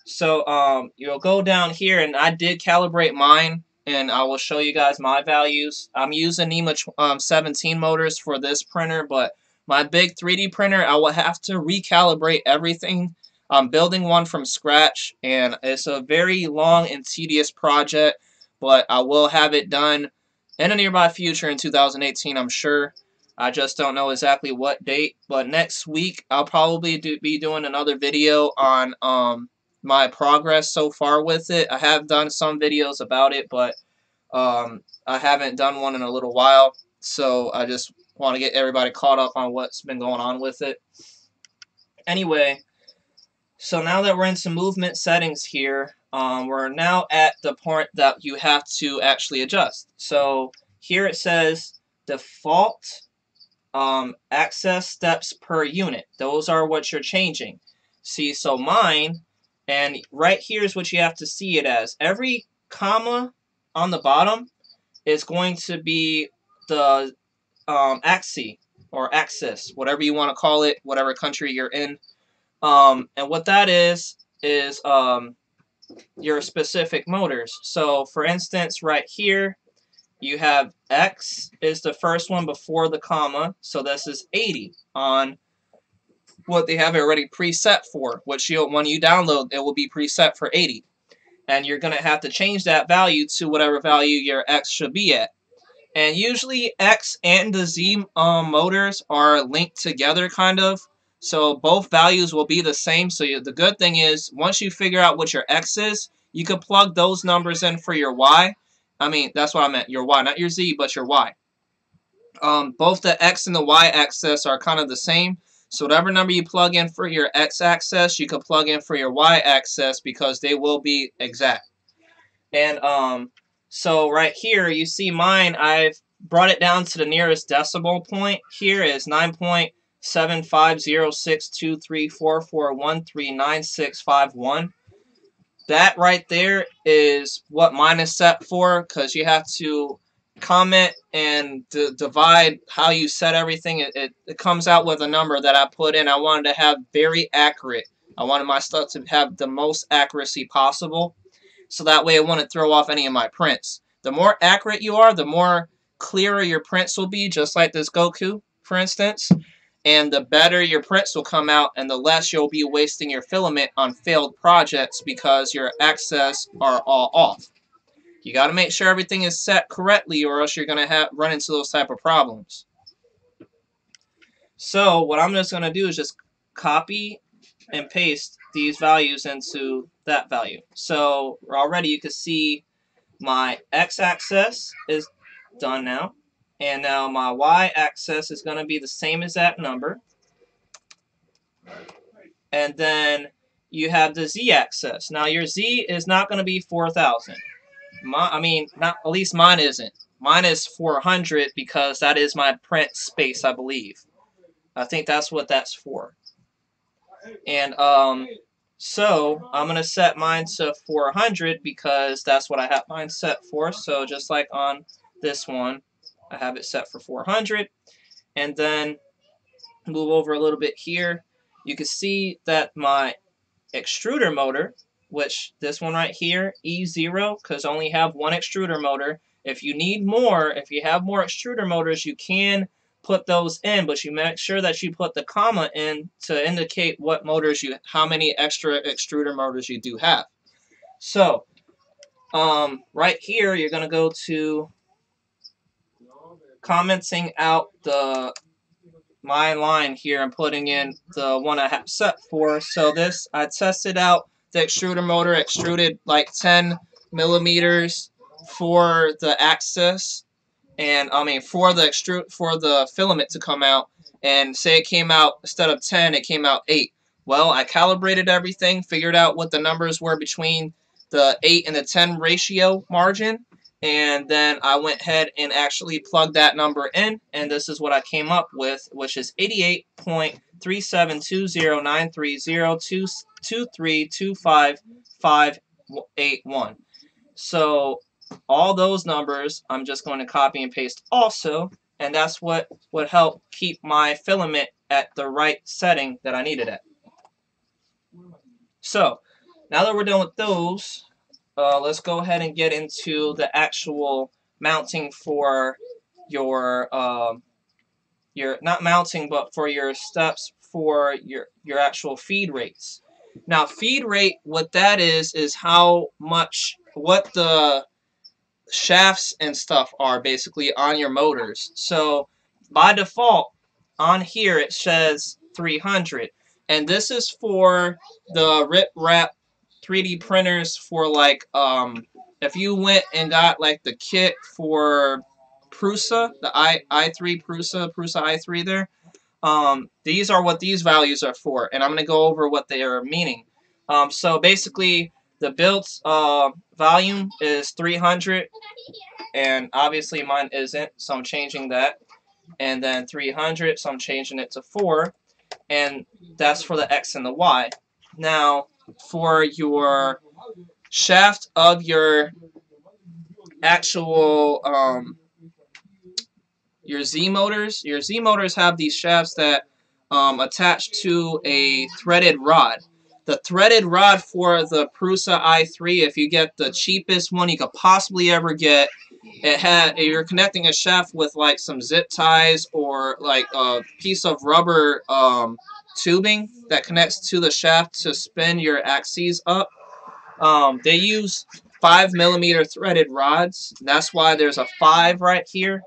So you'll go down here, and I did calibrate mine, and I will show you guys my values. I'm using NEMA 17 motors for this printer, but my big 3D printer, I will have to recalibrate everything. I'm building one from scratch, and it's a very long and tedious project, but I will have it done in a nearby future in 2018, I'm sure. I just don't know exactly what date, but next week I'll probably be doing another video on my progress so far with it. I have done some videos about it, but I haven't done one in a little while, so I just want to get everybody caught up on what's been going on with it. Anyway, so now that we're in some movement settings here, we're now at the point that you have to actually adjust. So here it says default access steps per unit. Those are what you're changing. See, so mine, and right here is what you have to see it as. Every comma on the bottom is going to be the axis or axis, whatever you want to call it, whatever country you're in. And what that is your specific motors. So for instance, right here, you have X is the first one before the comma, so this is 80 on what they have already preset for, which when you download, it will be preset for 80. And you're going to have to change that value to whatever value your X should be at. And usually X and the Z motors are linked together, kind of. So both values will be the same. So the good thing is, once you figure out what your X is, you can plug those numbers in for your Y. I mean, that's what I meant, your Y, not your Z, but your Y. Both the X and the Y axis are kind of the same. So whatever number you plug in for your X axis, you can plug in for your Y axis because they will be exact. And so right here, you see mine, I've brought it down to the nearest decimal point. Here is 9.75062344139651. That right there is what mine is set for, because you have to comment and divide how you set everything. It comes out with a number that I put in. I wanted to have very accurate. I wanted my stuff to have the most accuracy possible, so that way it wouldn't throw off any of my prints. The more accurate you are, the more clearer your prints will be, just like this Goku, for instance. And the better your prints will come out, and the less you'll be wasting your filament on failed projects because your access are all off. You got to make sure everything is set correctly, or else you're going to run into those type of problems. So what I'm just going to do is just copy and paste these values into that value. So already you can see my x-axis is done now, and now my y-axis is going to be the same as that number. And then you have the z-axis. Now your z is not going to be 4,000. I mean, not, at least mine isn't. Mine is 400 because that is my print space, I believe. I think that's what that's for. And so I'm going to set mine to 400 because that's what I have mine set for. So just like on this one, I have it set for 400. And then move over a little bit here. You can see that my extruder motor, which this one right here, E0, because I only have one extruder motor. If you need more, if you have more extruder motors, you can put those in, but you make sure that you put the comma in to indicate what motors how many extra extruder motors you do have. So right here, you're going to go to commenting out my line here and putting in the one I have set for. So this, I tested out the extruder motor extruded like 10 millimeters for the axis, and I mean for the filament to come out, and say it came out instead of 10, it came out 8. Well, I calibrated everything, figured out what the numbers were between the 8 and the 10 ratio margin, and then I went ahead and actually plugged that number in, and this is what I came up with, which is 88.37209302232551. So all those numbers I'm just going to copy and paste also, and that's what would help keep my filament at the right setting that I needed it. So now that we're done with those, let's go ahead and get into the actual mounting for your not mounting, but for your steps for your actual feed rates. Now, feed rate, what that is how much, what the shafts and stuff are basically on your motors. So by default on here it says 300, and this is for the rip wrap 3D printers for like if you went and got like the kit for Prusa, the i3 Prusa i3 there, these are what these values are for, and I'm going to go over what they are meaning. So basically the built volume is 300, and obviously mine isn't, so I'm changing that. And then 300, so I'm changing it to 4, and that's for the X and the Y. Now, for your shaft of your actual your Z motors have these shafts that attach to a threaded rod. The threaded rod for the Prusa i3, if you get the cheapest one you could possibly ever get, you're connecting a shaft with like some zip ties or like a piece of rubber tubing that connects to the shaft to spin your axes up. They use 5mm threaded rods. That's why there's a 5 right here.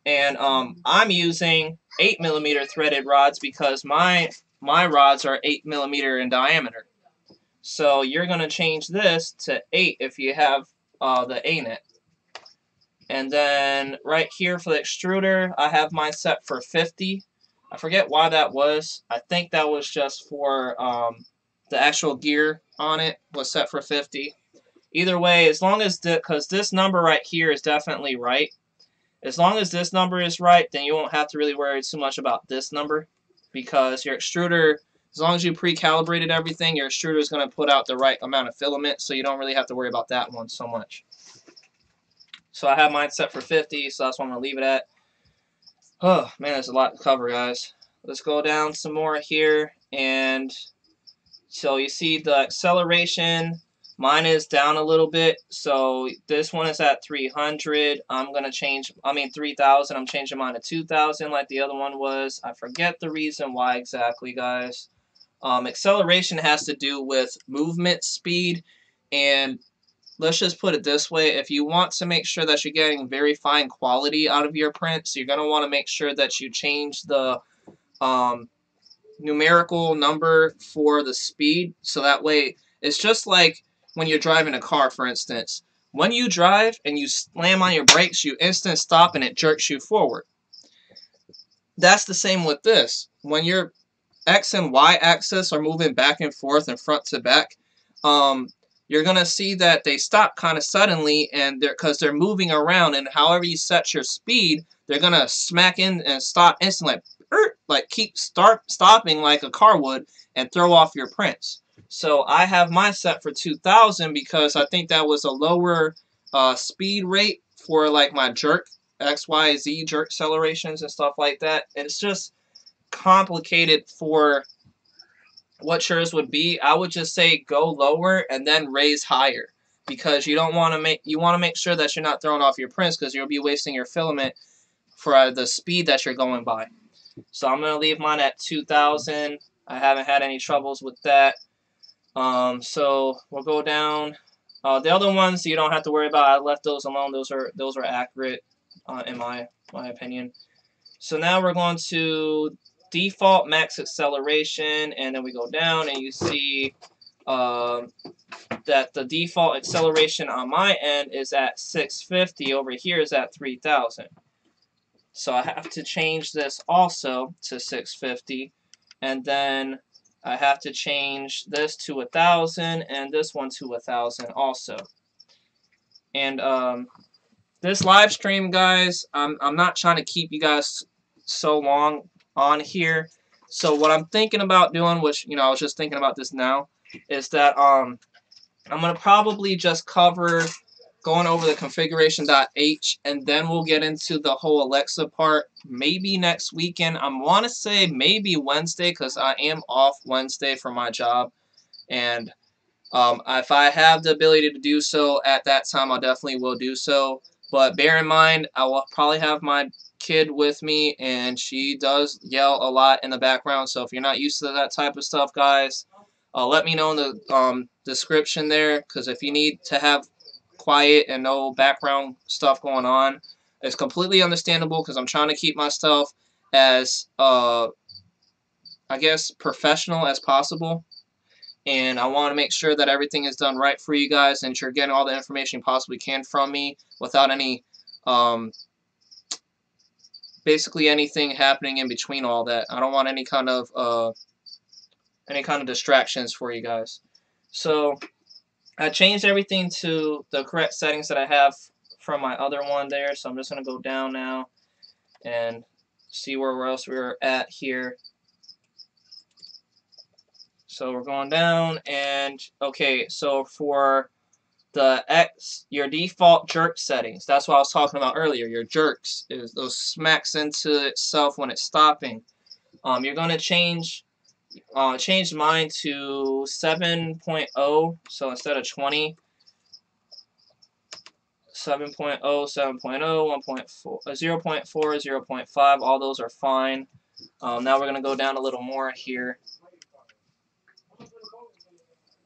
And I'm using 8mm threaded rods because my rods are 8mm in diameter. So you're going to change this to 8 if you have the Anet. And then right here for the extruder, I have mine set for 50. I forget why that was. I think that was just for the actual gear on it was set for 50. Either way, as long as because this number right here is definitely right. As long as this number is right, then you won't have to really worry too much about this number, because your extruder, as long as you pre-calibrated everything, your extruder is going to put out the right amount of filament, so you don't really have to worry about that one so much. So I have mine set for 50, so that's what I'm going to leave it at. Oh, man, there's a lot to cover, guys. Let's go down some more here, and so you see the acceleration. Mine is down a little bit, so this one is at 300. I'm going to change, 3,000. I'm changing mine to 2,000 like the other one was. I forget the reason why exactly, guys. Acceleration has to do with movement speed, and let's just put it this way. If you want to make sure that you're getting very fine quality out of your prints, you're going to want to make sure that you change the numerical number for the speed, so that way it's just like when you're driving a car, for instance. When you drive and you slam on your brakes, you instant stop and it jerks you forward. That's the same with this. When your X and Y axis are moving back and forth and front to back, you're going to see that they stop kind of suddenly, and because they're moving around, and however you set your speed, they're going to smack in and stop instantly, like keep stopping like a car would, and throw off your prints. So I have mine set for 2,000 because I think that was a lower speed rate for like my jerk, X, Y, Z jerk accelerations and stuff like that. And it's just complicated for what yours would be. I would just say go lower and then raise higher, because you don't want to make sure that you're not throwing off your prints, because you'll be wasting your filament for the speed that you're going by. So I'm going to leave mine at 2,000. I haven't had any troubles with that. So we'll go down. The other ones you don't have to worry about. I left those alone. Those are accurate in my opinion. So now we're going to default max acceleration, and then we go down and you see that the default acceleration on my end is at 650, over here is at 3000. So I have to change this also to 650, and then I have to change this to 1000 and this one to 1000 also. And this live stream, guys, I'm not trying to keep you guys so long on here. So what I'm thinking about doing, which, you know, I was just thinking about this now, is that I'm going to probably just cover going over the configuration.h, and then we'll get into the whole Alexa part maybe next weekend. I want to say maybe Wednesday, because I am off Wednesday for my job. And if I have the ability to do so at that time, I definitely will do so. But bear in mind, I will probably have my kid with me, and she does yell a lot in the background. So if you're not used to that type of stuff, guys, let me know in the description there, because if you need to have quiet and no background stuff going on, it's completely understandable, because I'm trying to keep myself as, I guess, professional as possible. And I want to make sure that everything is done right for you guys, and you're getting all the information you possibly can from me without any, basically anything happening in between all that. I don't want any kind of distractions for you guys. So I changed everything to the correct settings that I have from my other one there. So I'm just going to go down now and see where else we're at here. So we're going down, and okay, so for the your default jerk settings, that's what I was talking about earlier. Your jerks is those smacks into itself when it's stopping. You're going to change mine to 7.0, so instead of 20, 7.0, 7.0, 1.4, 0.4, 0.5, all those are fine. Now we're going to go down a little more here.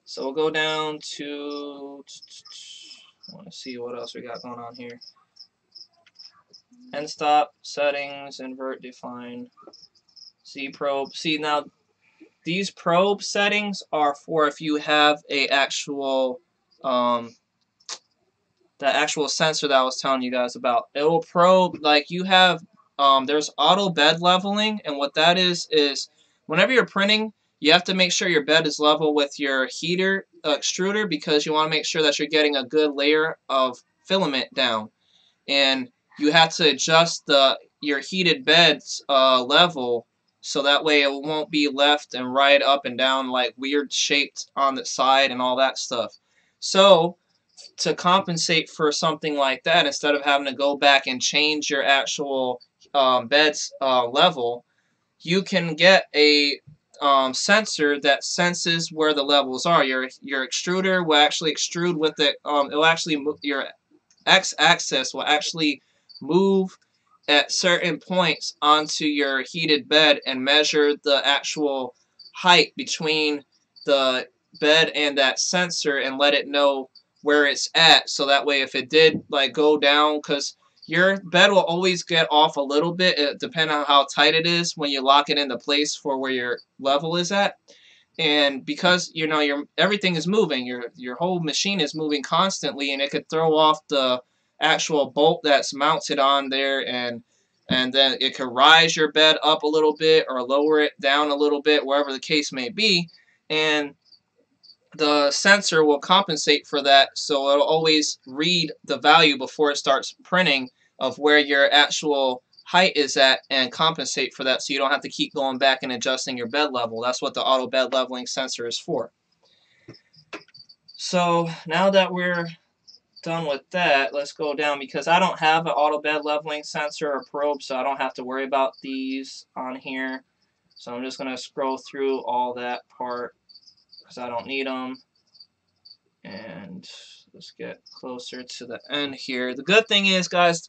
So we'll go down to, I want to see what else we got going on here. End stop, settings, invert, define, Z probe. See, now these probe settings are for if you have a actual, the actual sensor that I was telling you guys about. It will probe, like you have, there's auto bed leveling, and what that is whenever you're printing, you have to make sure your bed is level with your heater extruder, because you want to make sure that you're getting a good layer of filament down. And you have to adjust your heated bed's level, so that way it won't be left and right, up and down, like weird shaped on the side and all that stuff. So to compensate for something like that, instead of having to go back and change your actual bed's level, you can get a sensor that senses where the levels are. Your extruder will actually extrude with it. It will actually move, your x-axis will actually move at certain points onto your heated bed and measure the actual height between the bed and that sensor, and let it know where it's at. So that way, if it did like go down, because your bed will always get off a little bit, depending on how tight it is when you lock it into place for where your level is at. And because you know everything is moving, your whole machine is moving constantly, and it could throw off the actual bolt that's mounted on there, and then it could rise your bed up a little bit or lower it down a little bit, wherever the case may be. And the sensor will compensate for that, so it'll always read the value before it starts printing of where your actual height is at, and compensate for that, so you don't have to keep going back and adjusting your bed level. That's what the auto bed leveling sensor is for. So now that we're done with that, let's go down, because I don't have an auto bed leveling sensor or probe, so I don't have to worry about these on here. So I'm just going to scroll through all that part, because I don't need them. And let's get closer to the end here. The good thing is, guys,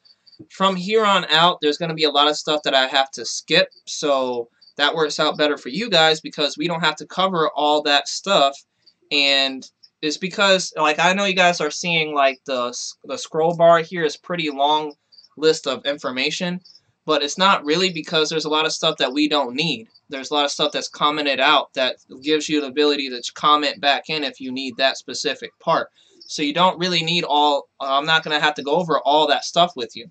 from here on out, there's going to be a lot of stuff that I have to skip. So that works out better for you guys, because we don't have to cover all that stuff. And it's because, like, I know you guys are seeing, like, the scroll bar here is pretty long list of information. But it's not really, because there's a lot of stuff that we don't need. there's a lot of stuff that's commented out that gives you the ability to comment back in if you need that specific part. So you don't really need all, I'm not going to have to go over all that stuff with you.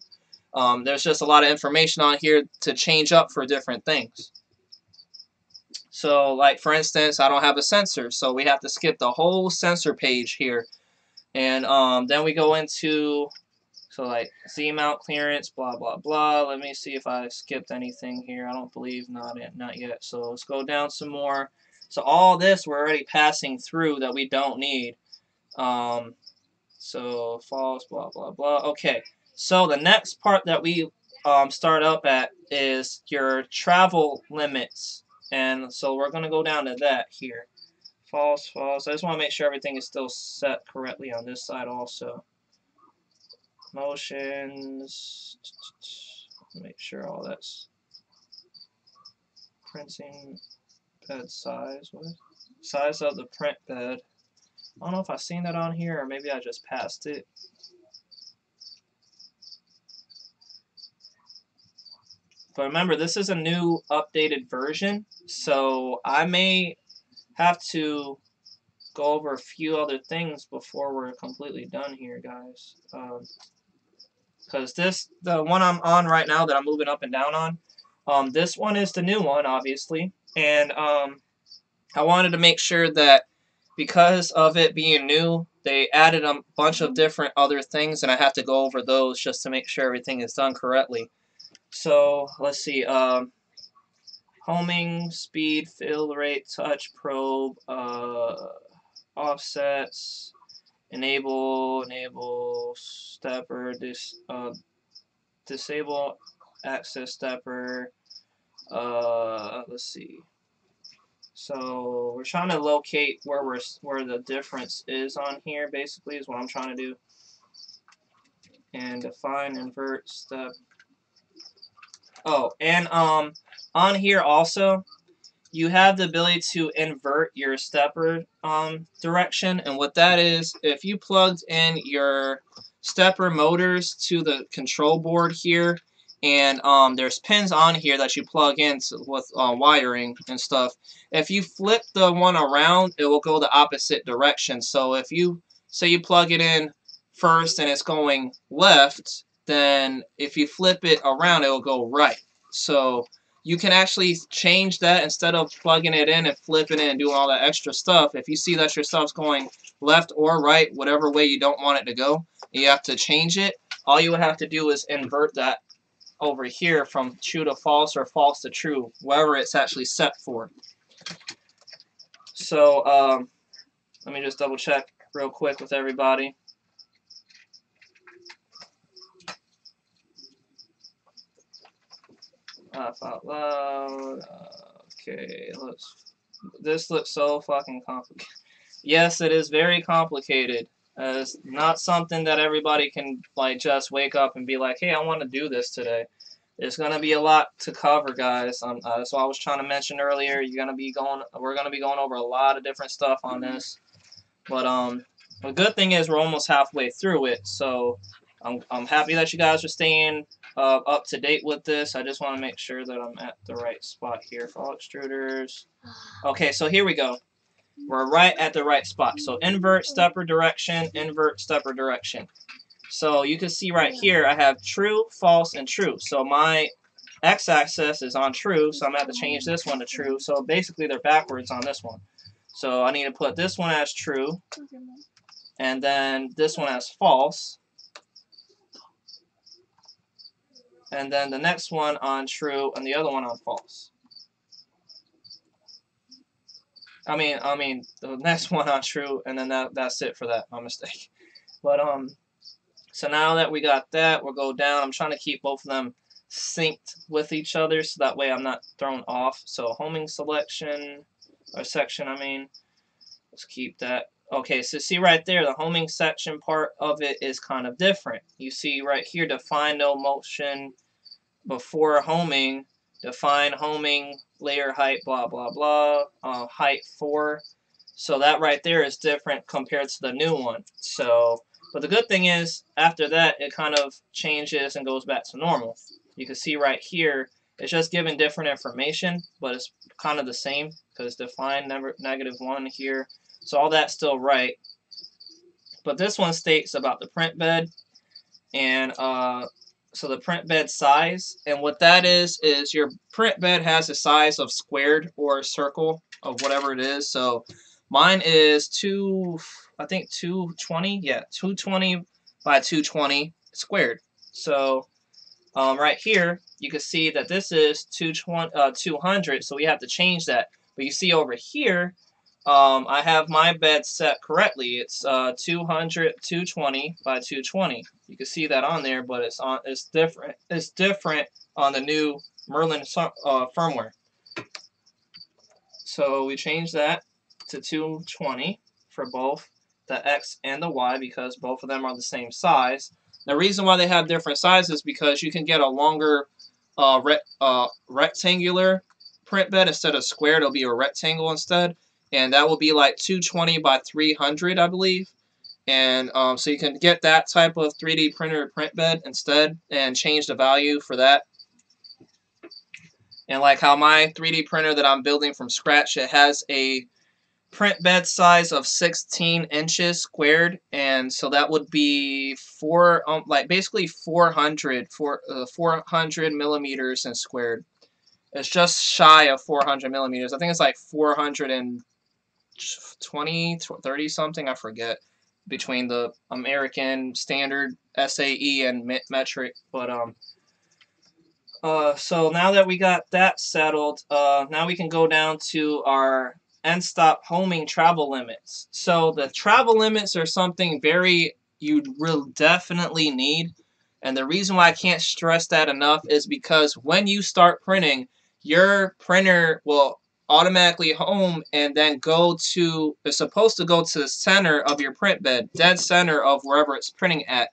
There's just a lot of information on here to change up for different things. So like for instance, I don't have a sensor, so we have to skip the whole sensor page here. And then we go into, so like Z mount clearance, blah, blah, blah. Let me see if I skipped anything here. I don't believe not yet. So let's go down some more. So all this we're already passing through that we don't need. So false, blah, blah, blah. Okay, so the next part that we start up at is your travel limits. And so we're going to go down to that here. False, false. I just want to make sure everything is still set correctly on this side also. Motions. Make sure all that's printing bed size. What? Size of the print bed. I don't know if I've seen that on here or maybe I just passed it. But remember, this is a new updated version, so I may have to go over a few other things before we're completely done here, guys. Because the one I'm on right now that I'm moving up and down on, this one is the new one, obviously. And I wanted to make sure that because of it being new, they added a bunch of different other things, and I have to go over those just to make sure everything is done correctly. So let's see, homing, speed, fill rate, touch, probe, offsets, enable stepper, disable access stepper. Let's see. So we're trying to locate where the difference is on here. Basically, is what I'm trying to do. And define invert step. Oh, and on here also, you have the ability to invert your stepper direction, and what that is, if you plugged in your stepper motors to the control board here, and there's pins on here that you plug in with wiring and stuff. If you flip the one around, it will go the opposite direction. So if you say you plug it in first and it's going left, then if you flip it around, it will go right. So you can actually change that instead of plugging it in and flipping it and doing all that extra stuff. If you see that your stuff's going left or right, whatever way you don't want it to go, you have to change it. All you would have to do is invert that over here from true to false or false to true, wherever it's actually set for. So let me just double check real quick with everybody. Laugh out loud. Okay, this looks so fucking complicated. Yes, it is very complicated. It's not something that everybody can like just wake up and be like, hey, I want to do this today. There's gonna be a lot to cover, guys. That's what I was trying to mention earlier. We're gonna be going over a lot of different stuff on this. But the good thing is we're almost halfway through it, so I'm happy that you guys are staying up to date with this. I just want to make sure that I'm at the right spot here for all extruders. Okay, so here we go. We're right at the right spot. So invert stepper direction, invert stepper direction. So you can see right here I have true, false, and true. So my x-axis is on true, so I'm going to have to change this one to true. So basically they're backwards on this one. So I need to put this one as true, and then this one as false, and then the next one on true, and the other one on false. I mean the next one on true, and then that's it for that. My mistake. But so now that we got that, we'll go down. I'm trying to keep both of them synced with each other, so that way I'm not thrown off. So homing selection, or section, I mean. Let's keep that. Okay, so see right there, the homing section part of it is kind of different. You see right here, define no motion before homing, define homing, layer height, blah, blah, blah, height 4. So that right there is different compared to the new one. So, but the good thing is, after that, it kind of changes and goes back to normal. You can see right here, It's just giving different information, but it's kind of the same because define -1 here. So all that's still right. But this one states about the print bed, and so the print bed size, and what that is your print bed has a size of squared or circle of whatever it is. So mine is I think 220, yeah, 220 by 220 squared. So right here you can see that this is 200, so we have to change that. But you see over here, I have my bed set correctly. It's 220 by 220. You can see that on there, but it's different. It's different on the new Merlin firmware. So we changed that to 220 for both the X and the Y because both of them are the same size. The reason why they have different sizes is because you can get a longer rectangular print bed instead of squared. It'll be a rectangle instead. And that will be like 220 by 300, I believe. And so you can get that type of 3D printer print bed instead and change the value for that. And like how my 3D printer that I'm building from scratch, it has a print bed size of 16 inches squared, and so that would be basically 400 millimeters and squared. It's just shy of 400 millimeters. I think it's like 420, 30 something, I forget, between the American standard SAE and metric. But so now that we got that settled, now we can go down to our end stop homing travel limits. So the travel limits are something you will definitely need. And the reason why I can't stress that enough is because when you start printing, your printer will automatically home and then it's supposed to go to the center of your print bed, dead center of wherever it's printing at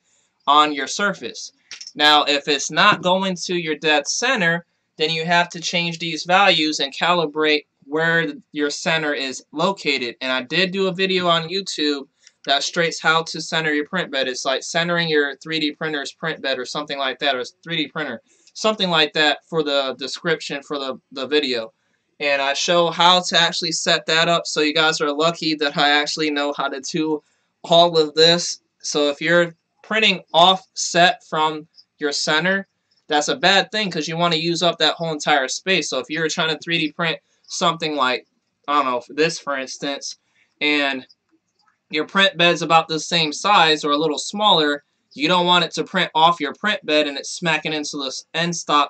on your surface. Now, if it's not going to your dead center, then you have to change these values and calibrate where your center is located. And I did do a video on YouTube that states how to center your print bed. It's like centering your 3D printer's print bed or something like that, or 3D printer, something like that for the description for the video. And I show how to actually set that up, so you guys are lucky that I actually know how to do all of this. So if you're printing offset from your center, that's a bad thing because you want to use up that whole entire space. So if you're trying to 3D print something like, I don't know, this for instance, and your print bed's about the same size or a little smaller, you don't want it to print off your print bed and it's smacking into this the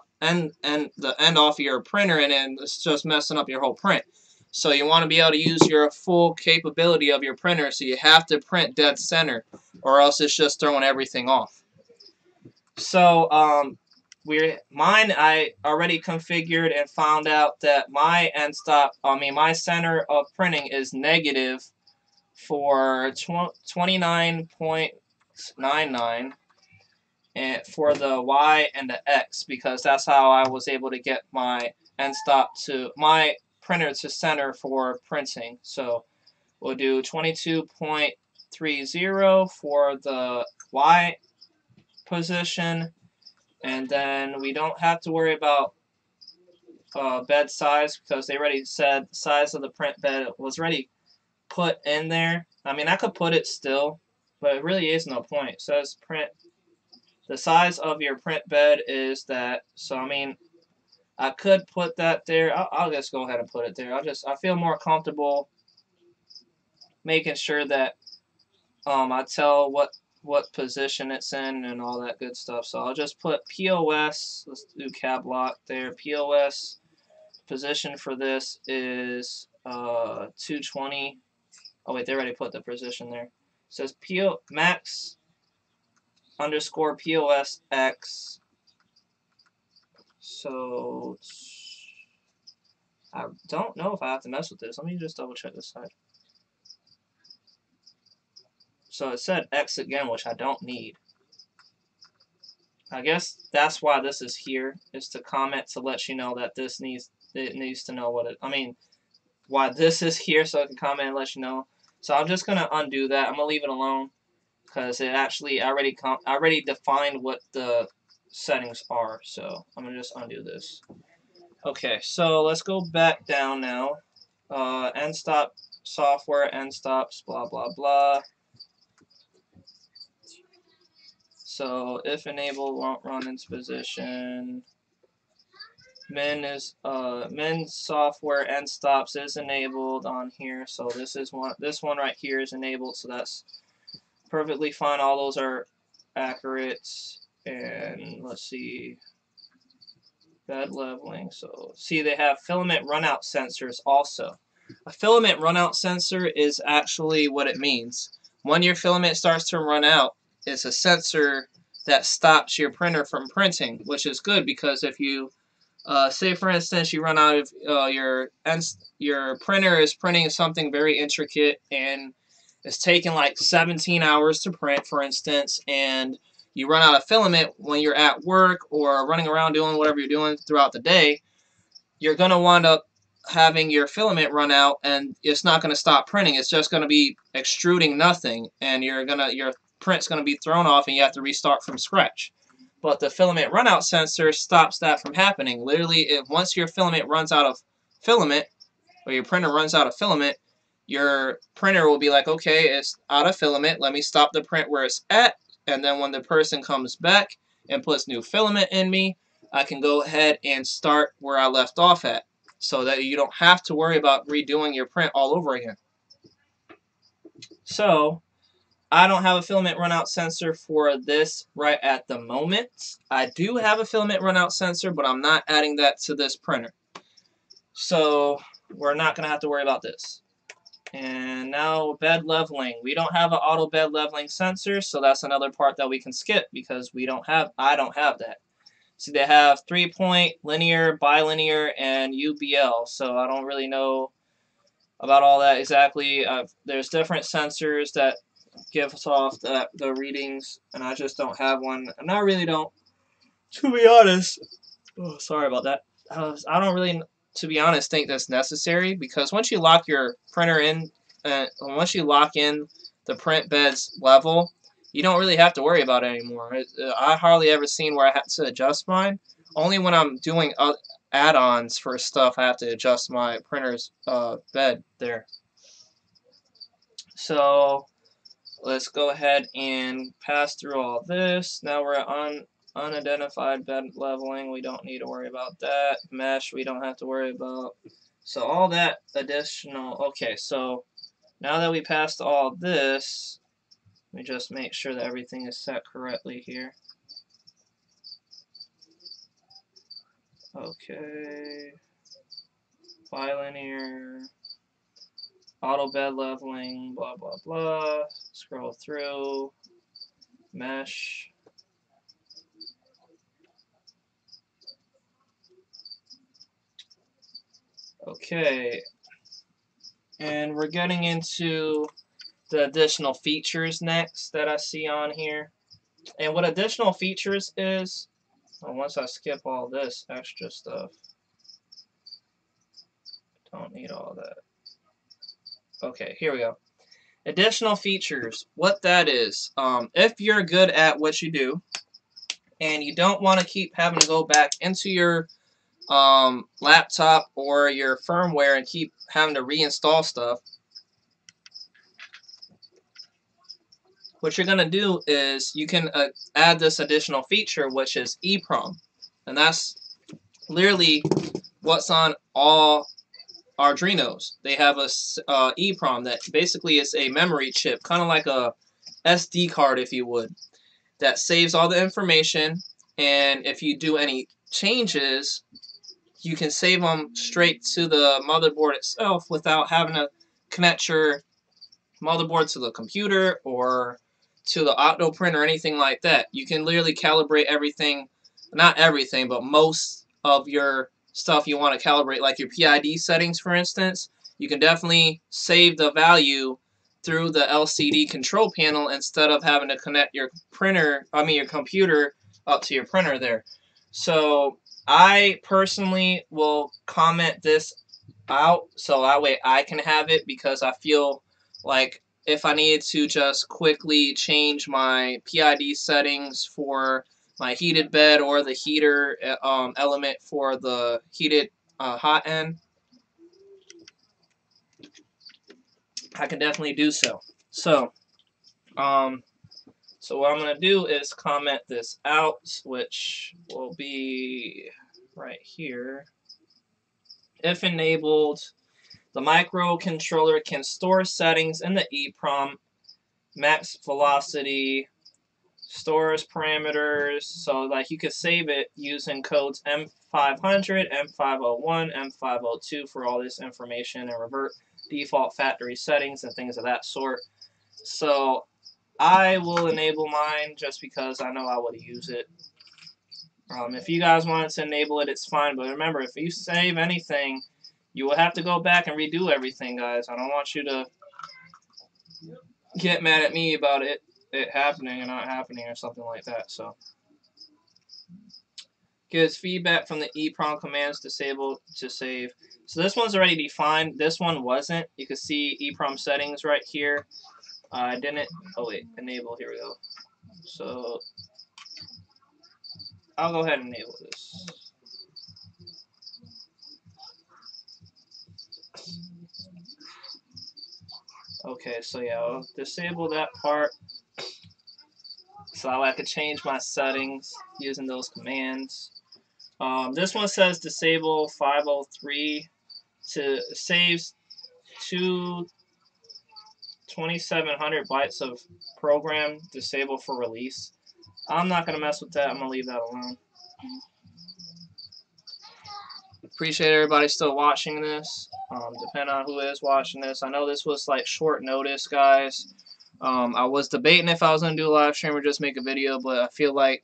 end off of your printer, and then it's just messing up your whole print. So you want to be able to use your full capability of your printer, so you have to print dead center or else it's just throwing everything off. So mine I already configured and found out that my my center of printing is negative for 29.99 and for the Y and the X, because that's how I was able to get my my printer to center for printing. So we'll do 22.30 for the Y position, and then we don't have to worry about bed size because they already said the size of the print bed was already put in there. I mean, I could put it still, but it really is no point. It says the size of your print bed is that. So I mean, I could put that there. I'll just go ahead and put it there. I feel more comfortable making sure that I tell what position it's in and all that good stuff. So I'll just put POS. Let's do cap lock there. POS position for this is 220. Oh wait, they already put the position there. It says max underscore POS X. So I don't know if I have to mess with this. Let me just double check this side. So it said X again, which I don't need. I guess that's why this is here, is to comment to let you know that it needs to know why this is here, so I can comment and let you know. So I'm just gonna undo that. I'm gonna leave it alone because it actually I already defined what the settings are. So I'm gonna just undo this. Okay, so let's go back down now. End stop software, end stops, blah blah blah. So if enabled, won't run into position. Min software end stops is enabled on here. So this one right here is enabled. So that's perfectly fine. All those are accurate. And let's see. Bed leveling. So see, they have filament runout sensors also. A filament runout sensor is actually what it means. When your filament starts to run out, it's a sensor that stops your printer from printing, which is good because if you say for instance you run out of your printer is printing something very intricate and it's taking like 17 hours to print, for instance, and you run out of filament when you're at work or running around doing whatever you're doing throughout the day, you're going to wind up having your filament run out and it's not going to stop printing. It's just going to be extruding nothing and your print's going to be thrown off and you have to restart from scratch. But the filament runout sensor stops that from happening. Literally, once your filament runs out of filament, or your printer runs out of filament, your printer will be like, okay, it's out of filament. Let me stop the print where it's at. And then when the person comes back and puts new filament in me, I can go ahead and start where I left off at so that you don't have to worry about redoing your print all over again. So I don't have a filament runout sensor for this right at the moment. I do have a filament runout sensor, but I'm not adding that to this printer. So we're not going to have to worry about this. And now bed leveling. We don't have an auto bed leveling sensor, so that's another part that we can skip because I don't have that. See, they have 3-point, linear, bilinear, and UBL, so I don't really know about all that exactly. There's different sensors that give us off the readings, and I just don't have one. And I really don't, to be honest. Oh, sorry about that. I don't really, to be honest, think that's necessary because once you lock your printer in, once you lock in the print bed's level, you don't really have to worry about it anymore. I hardly ever seen where I had to adjust mine. Only when I'm doing add-ons for stuff, I have to adjust my printer's bed there. So let's go ahead and pass through all this. Now we're on unidentified bed leveling. We don't need to worry about that. Mesh, we don't have to worry about. So all that additional. Okay, so now that we passed all this, let me just make sure that everything is set correctly here. Okay. Bilinear. Auto bed leveling, blah, blah, blah. Scroll through. Mesh. Okay, and we're getting into the additional features next that I see on here. And what additional features is, well, once I skip all this extra stuff, don't need all that. Okay, here we go. Additional features, what that is, if you're good at what you do, and you don't want to keep having to go back into your laptop or your firmware and keep having to reinstall stuff, what you're going to do is you can add this additional feature, which is EEPROM. And that's literally what's on all Arduinos. They have a EEPROM that basically is a memory chip, kind of like a SD card, if you would, that saves all the information. And if you do any changes, you can save them straight to the motherboard itself without having to connect your motherboard to the computer or to the octo print or anything like that. You can literally calibrate everything, not everything, but most of your stuff you want to calibrate, like your PID settings, for instance. You can definitely save the value through the LCD control panel instead of having to connect your your computer up to your printer there. So I personally will comment this out so that way I can have it, because I feel like if I needed to just quickly change my PID settings for my heated bed or the heater element for the heated hot end, I can definitely do so. So what I'm going to do is comment this out, which will be right here. If enabled, the microcontroller can store settings in the EEPROM, max velocity, stores parameters, so like you could save it using codes M500, M501, M502 for all this information, and revert default factory settings and things of that sort. So I will enable mine just because I know I would use it. If you guys wanted to enable it, it's fine, but remember, if you save anything, you will have to go back and redo everything, guys. I don't want you to get mad at me about it happening and not happening or something like that. So gives feedback from the EEPROM commands disabled to save. So this one's already defined. This one wasn't. You can see EEPROM settings right here. I didn't. Oh wait, enable. Here we go. So I'll go ahead and enable this. Okay, so yeah, I'll disable that part. So I could change my settings using those commands. This one says disable 503 to saves 2,700 bytes of program disable for release. I'm not going to mess with that. I'm going to leave that alone. Appreciate everybody still watching this. Depending on who is watching this. I know this was like short notice, guys. I was debating if I was going to do a live stream or just make a video, but I feel like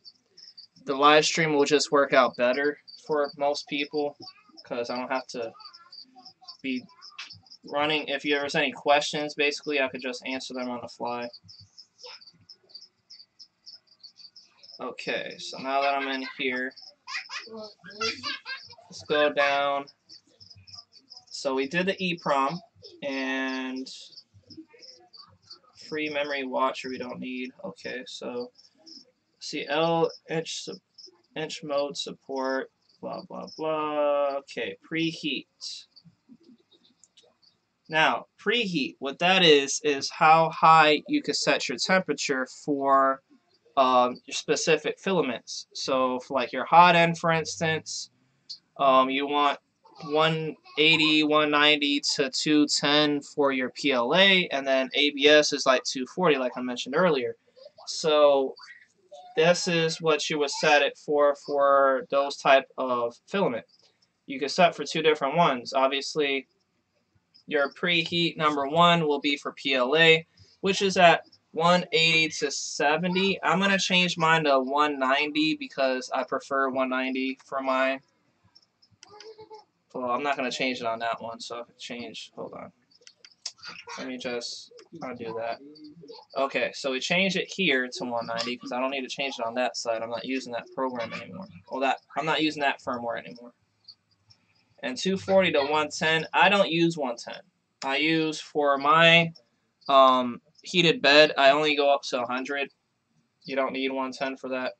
the live stream will just work out better for most people because I don't have to be running. If there's any questions, basically, I could just answer them on the fly. Okay, so now that I'm in here, let's go down. So we did the EEPROM and free memory watcher we don't need. Okay, so see L inch mode support, blah blah blah. Okay, preheat. Now, preheat, what that is how high you can set your temperature for your specific filaments. So, for like your hot end, for instance, you want 180, 190 to 210 for your PLA, and then ABS is like 240, like I mentioned earlier. So, this is what you would set it for those type of filament. You can set for two different ones. Obviously, your preheat number one will be for PLA, which is at 180 to 70. I'm going to change mine to 190 because I prefer 190 for mine. Well, I'm not going to change it on that one, so I can change. Hold on. Let me just undo that. Okay, so we change it here to 190 because I don't need to change it on that side. I'm not using that program anymore. Well, I'm not using that firmware anymore. And 240 to 110, I don't use 110. I use for my heated bed, I only go up to 100. You don't need 110 for that.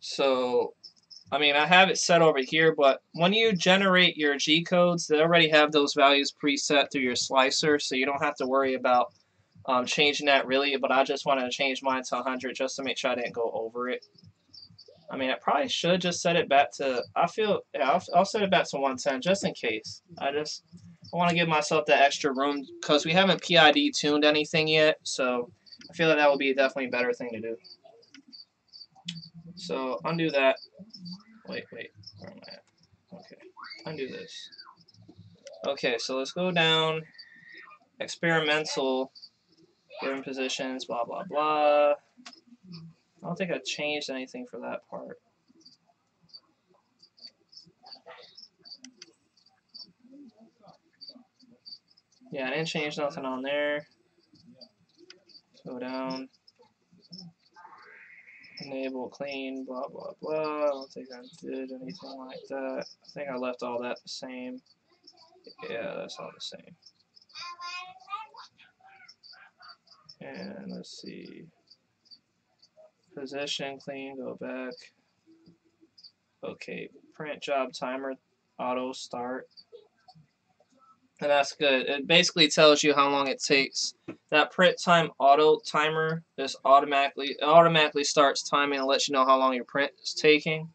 So, I mean, I have it set over here, but when you generate your G codes, they already have those values preset through your slicer, so you don't have to worry about changing that really, but I just wanted to change mine to 100 just to make sure I didn't go over it. I mean, I probably should just set it back to, yeah, I'll set it back to 110 just in case. I want to give myself that extra room because we haven't PID tuned anything yet, so I feel like that would be definitely a better thing to do. So undo that. Wait, where am I at? Okay, undo this. Okay, so let's go down. Experimental, given positions, blah, blah, blah. I don't think I changed anything for that part. Yeah, I didn't change nothing on there. Go down. Enable clean, blah, blah, blah. I don't think I did anything like that. I think I left all that the same. Yeah, that's all the same. And let's see. Position, clean, go back. Okay, print job timer, auto start. And that's good. It basically tells you how long it takes. That print time auto timer is automatically starts timing and lets you know how long your print is taking.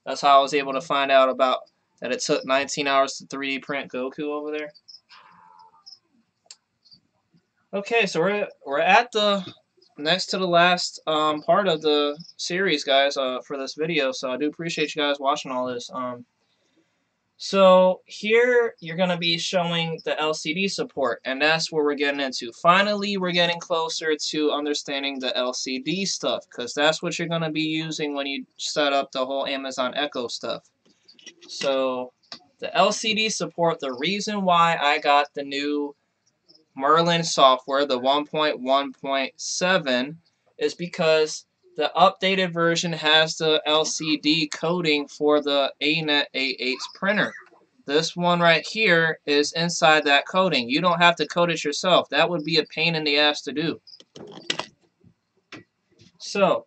That's how I was able to find out about that it took 19 hours to 3D print Goku over there. Okay, so we're at the next to the last part of the series, guys, for this video. So I do appreciate you guys watching all this. So here you're going to be showing the LCD support, and that's where we're getting into. Finally, we're getting closer to understanding the LCD stuff, because that's what you're going to be using when you set up the whole Amazon Echo stuff. So the LCD support, the reason why I got the new Merlin software, the 1.1.7, is because the updated version has the LCD coding for the Anet A8 printer. This one right here is inside that coding. You don't have to code it yourself. That would be a pain in the ass to do. So,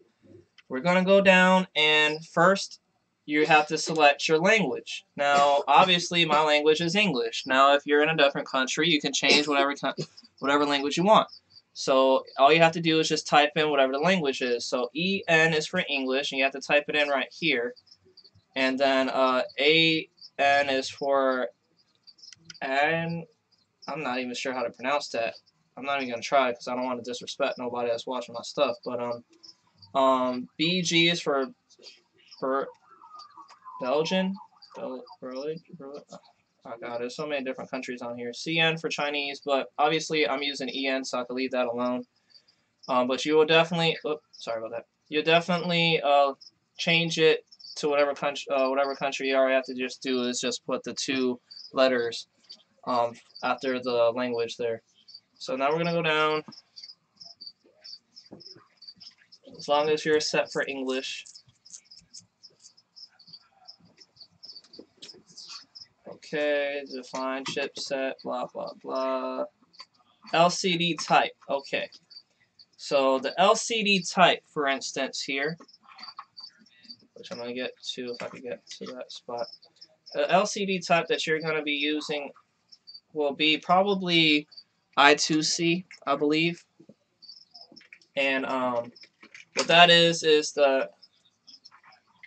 we're going to go down, and first you have to select your language. Now, obviously, my language is English. Now, if you're in a different country, you can change whatever language you want. So, all you have to do is just type in whatever the language is. So, EN is for English, and you have to type it in right here. And then AN is for, and I'm not even sure how to pronounce that. I'm not even going to try because I don't want to disrespect nobody that's watching my stuff. But, BG is for Belgian. Oh god, there's so many different countries on here. CN for Chinese, but obviously I'm using EN, so I can leave that alone. But you will definitely, sorry about that. You definitely change it to whatever country you are. You have to just do is just put the 2 letters after the language there. So now we're gonna go down. As long as you're set for English. Okay, define chipset, blah, blah, blah. LCD type, okay. So the LCD type, for instance, here, which I'm going to get to if I can get to that spot. The LCD type that you're going to be using will be probably I2C, I believe. And what that is the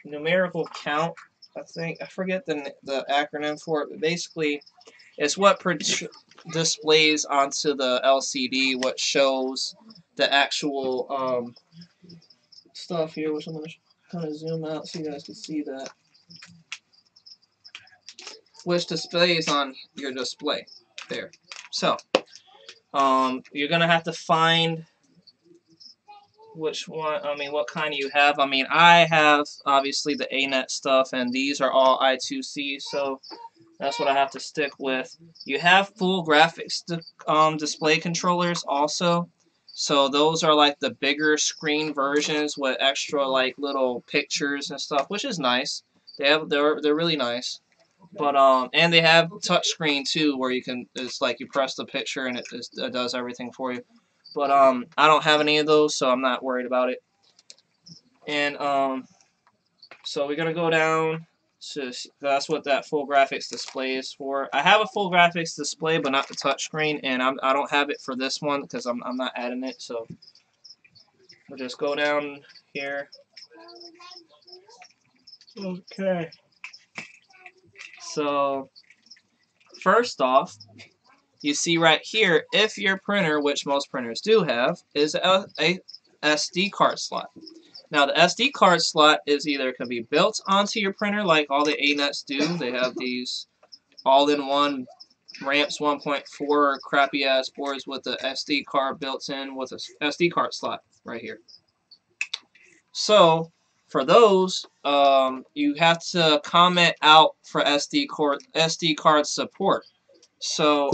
numerical count, I think. I forget the acronym for it, but basically it's what displays onto the LCD, what shows the actual stuff here, which I'm going to kind of zoom out so you guys can see that, which displays on your display there. So you're going to have to find which one, what kind you have. I have obviously the Anet stuff, and these are all I2C, so that's what I have to stick with. You have full graphics display controllers also. So those are like the bigger screen versions with extra like little pictures and stuff, which is nice. They're really nice. But and they have touchscreen too, where you can, it's like you press the picture and it does everything for you. But I don't have any of those, so I'm not worried about it. And so we're gonna go down. So that's what that full graphics display is for. I have a full graphics display, but not the touchscreen, and I don't have it for this one because I'm not adding it. So we'll just go down here. Okay. So first off, you see right here, if your printer, which most printers do have, is a SD card slot. Now, the SD card slot is either can be built onto your printer like all the Anets do. They have these all-in-one Ramps 1.4 crappy-ass boards with the SD card built in with a SD card slot right here. So, for those, you have to comment out for SD card support. So,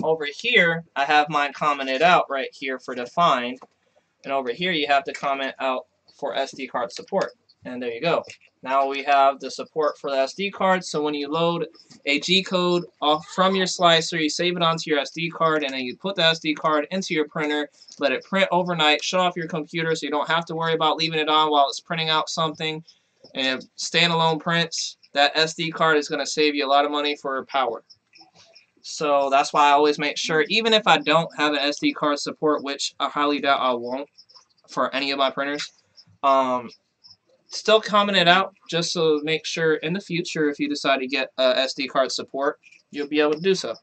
over here, I have mine commented out right here for defined. And over here, you have to comment out for SD card support. And there you go. Now we have the support for the SD card, so when you load a G-code off from your slicer, you save it onto your SD card, and then you put the SD card into your printer, let it print overnight, shut off your computer so you don't have to worry about leaving it on while it's printing out something, and standalone prints. That SD card is going to save you a lot of money for power. So that's why I always make sure, even if I don't have an SD card support, which I highly doubt I won't for any of my printers, still comment it out just so make sure in the future if you decide to get SD card support, you'll be able to do so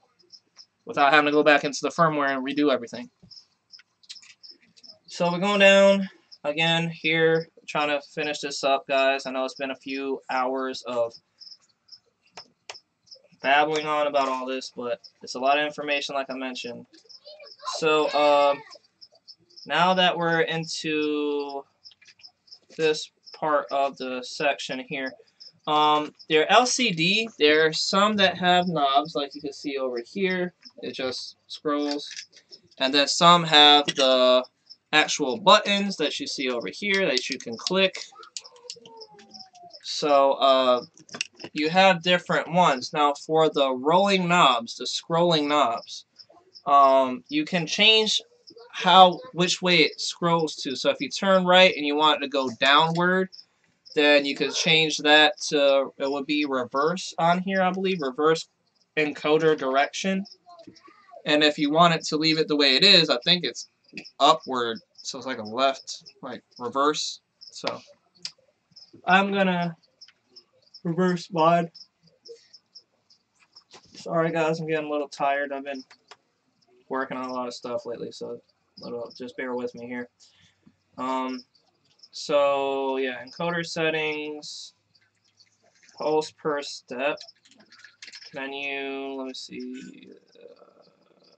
without having to go back into the firmware and redo everything. So we're going down again here, trying to finish this up, guys. I know it's been a few hours of babbling on about all this, but it's a lot of information like I mentioned. So now that we're into this part of the section here, they're LCD. There are some that have knobs, like you can see over here. It just scrolls. And then some have the actual buttons that you see over here that you can click. So you have different ones. Now for the rolling knobs, the scrolling knobs, you can change which way it scrolls to. So if you turn right and you want it to go downward, then you could change that to, it would be reverse on here, I believe, reverse encoder direction. And if you want it to leave it the way it is, I think it's upward, so it's like a left, like reverse. So I'm gonna reverse Baud. Sorry guys, I'm getting a little tired. I've been working on a lot of stuff lately, so just bear with me here. So yeah, encoder settings, pulse per step, menu, let me see.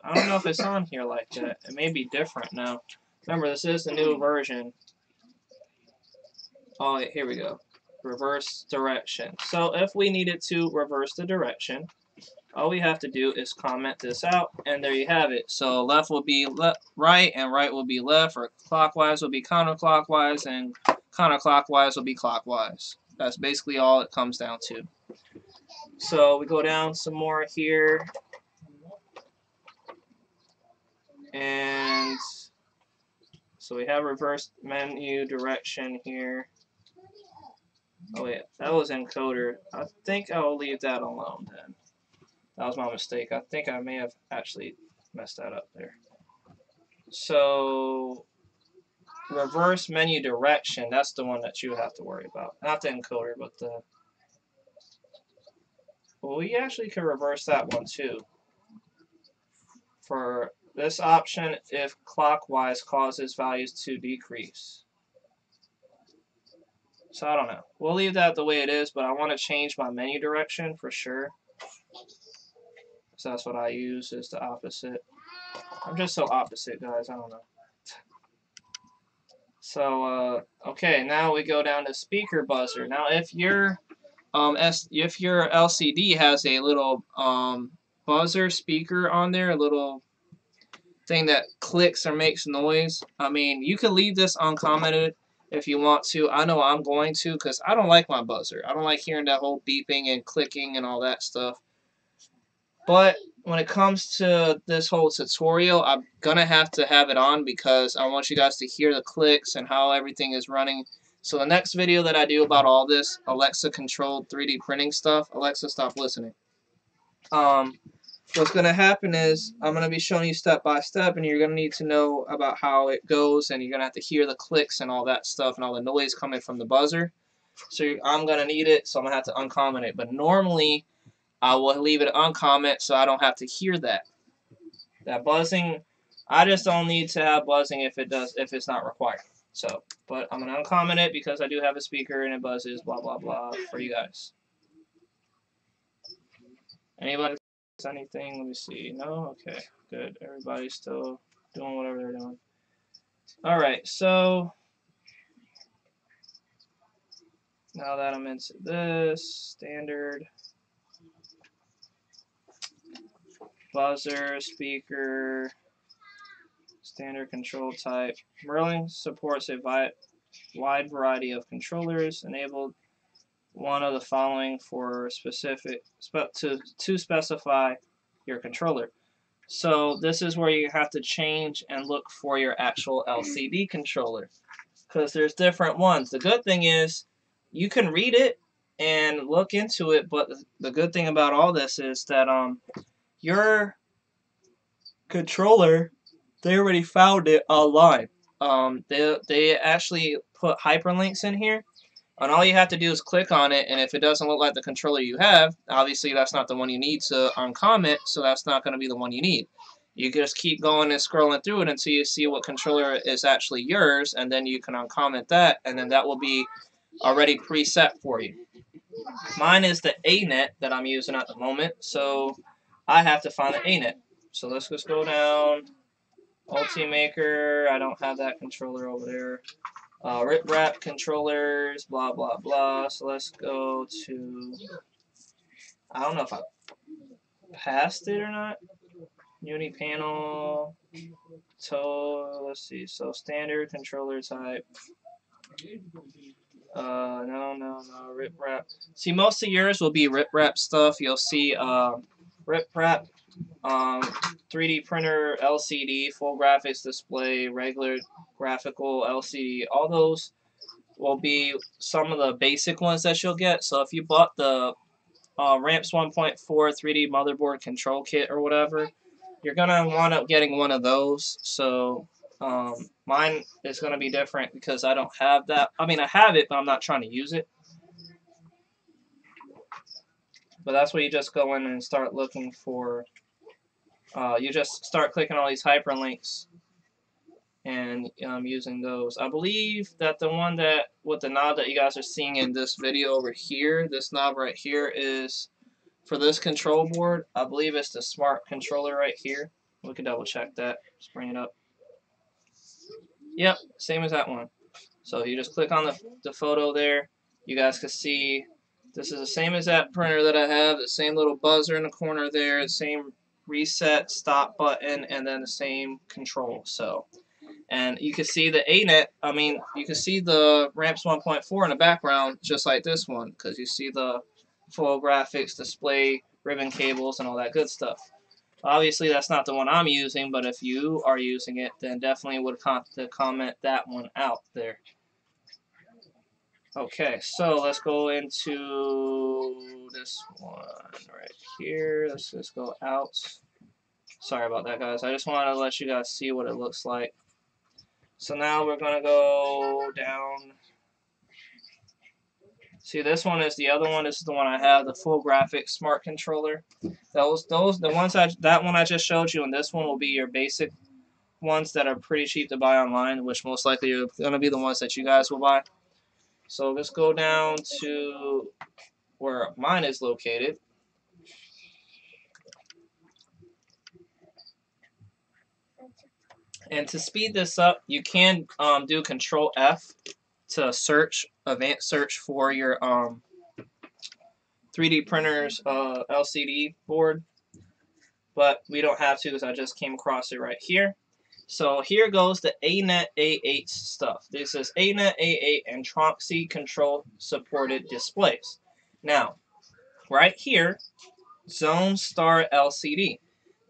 I don't know if it's on here like that. It may be different now. Remember, this is the new version. Oh, here we go. Reverse direction. So if we needed to reverse the direction, all we have to do is comment this out, and there you have it. So left will be right, and right will be left, or clockwise will be counterclockwise, and counterclockwise will be clockwise. That's basically all it comes down to. So we go down some more here, and so we have reverse menu direction here. Oh wait, that was encoder. I think I will leave that alone then. That was my mistake. I think I may have actually messed that up there. So reverse menu direction, that's the one that you have to worry about. Not the encoder, but the... Well, we actually could reverse that one too. For this option, if clockwise causes values to decrease. So I don't know. We'll leave that the way it is, but I want to change my menu direction for sure. So that's what I use, is the opposite. I'm just so opposite, guys. I don't know. So, okay, now we go down to speaker buzzer. Now, if your LCD has a little buzzer speaker on there, a little thing that clicks or makes noise, I mean, you can leave this uncommented if you want to. I know I'm going to, because I don't like my buzzer. I don't like hearing that whole beeping and clicking and all that stuff. But when it comes to this whole tutorial, I'm gonna have to have it on because I want you guys to hear the clicks and how everything is running. So the next video that I do about all this Alexa controlled 3D printing stuff, Alexa, stop listening. What's gonna happen is I'm gonna be showing you step by step, and you're gonna need to know about how it goes, and you're gonna have to hear the clicks and all that stuff and all the noise coming from the buzzer. So I'm gonna need it, so I'm gonna have to uncomment it. But normally I will leave it uncomment so I don't have to hear that. That buzzing, I just don't need to have buzzing if it's not required. So, but I'm gonna uncomment it because I do have a speaker and it buzzes, blah blah blah, for you guys. Anybody anything? Let me see. No? Okay, good. Everybody's still doing whatever they're doing. Alright, so now that I'm into this, standard, buzzer, speaker, standard control type. Merlin supports a wide variety of controllers. Enabled one of the following for specific to specify your controller. So this is where you have to change and look for your actual LCD controller, because there's different ones. The good thing is you can read it and look into it, but the good thing about all this is that your controller, they already found it online. They actually put hyperlinks in here, and all you have to do is click on it, and if it doesn't look like the controller you have, obviously that's not the one you need to uncomment, so that's not going to be the one you need. You just keep going and scrolling through it until you see what controller is actually yours, and then you can uncomment that, and then that will be already preset for you. Mine is the Anet that I'm using at the moment, so I have to find the Anet. So let's just go down. Ultimaker, I don't have that controller over there. Rip wrap controllers, blah blah blah. So let's go to, I don't know if I passed it or not. Uni panel, let's see. So standard controller type. No, rip wrap. See, most of yours will be rip wrap stuff. You'll see rip wrap, 3D printer, LCD, full graphics display, regular graphical LCD. All those will be some of the basic ones that you'll get. So if you bought the Ramps 1.4 3D motherboard control kit or whatever, you're gonna wind up getting one of those. So mine is gonna be different because I don't have that. I mean, I have it, but I'm not trying to use it. But that's where you just go in and start looking for. You just start clicking all these hyperlinks and using those. I believe that the one that with the knob that you guys are seeing in this video over here, this knob right here, is for this control board. I believe it's the smart controller right here. We can double check that. Just bring it up. Yep, same as that one. So you just click on the photo there. You guys can see this is the same as that printer that I have. The same little buzzer in the corner there. The same reset stop button, and then the same control. So, and you can see the Anet. I mean, you can see the Ramps 1.4 in the background, just like this one, because you see the full graphics display, ribbon cables, and all that good stuff. Obviously, that's not the one I'm using, but if you are using it, then definitely would comment that one out there. Okay, so let's go into this one right here. Let's just go out. Sorry about that, guys. I just wanted to let you guys see what it looks like. So now we're going to go down. See, this one is the other one. This is the one I have, the full graphics smart controller. The ones that one I just showed you, and this one will be your basic ones that are pretty cheap to buy online, which most likely are going to be the ones that you guys will buy. So let's go down to where mine is located. And to speed this up, you can do Control F to search, advanced search for your 3D printer's LCD board. But we don't have to because I just came across it right here. So here goes the Anet A8 stuff. This is Anet A8 and Tronxy control supported displays. Now, right here, Zone Star LCD.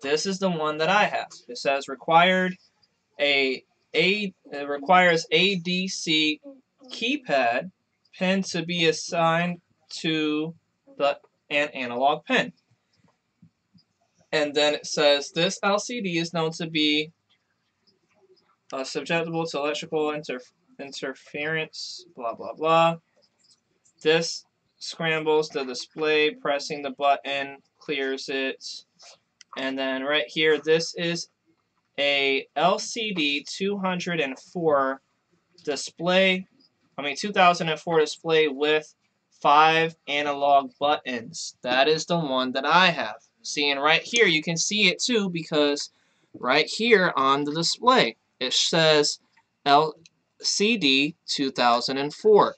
This is the one that I have. It says required it requires ADC keypad pin to be assigned to an analog pin. And then it says this LCD is known to be susceptible to electrical interference, blah, blah, blah. This scrambles the display, pressing the button clears it. And then right here, this is a LCD 2004 display with 5 analog buttons. That is the one that I have. Seeing right here, you can see it too because right here on the display, it says LCD 2004.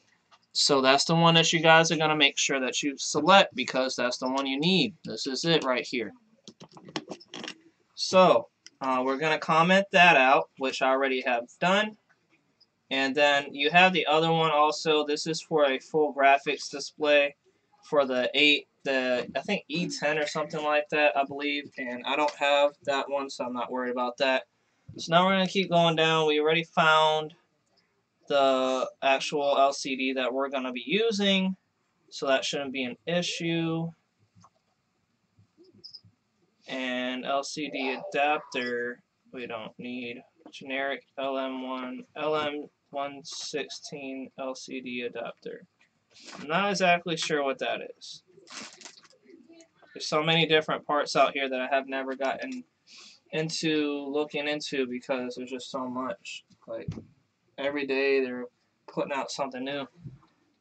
So that's the one that you guys are going to make sure that you select because that's the one you need. This is it right here. So we're going to comment that out, which I already have done. And then you have the other one also. This is for a full graphics display for the I think E10 or something like that, I believe. And I don't have that one, so I'm not worried about that. So now we're going to keep going down. We already found the actual LCD that we're going to be using, so that shouldn't be an issue. And LCD adapter, we don't need. Generic LM116 LCD adapter. I'm not exactly sure what that is. There's so many different parts out here that I have never gotten into looking into because there's just so much. Like every day they're putting out something new,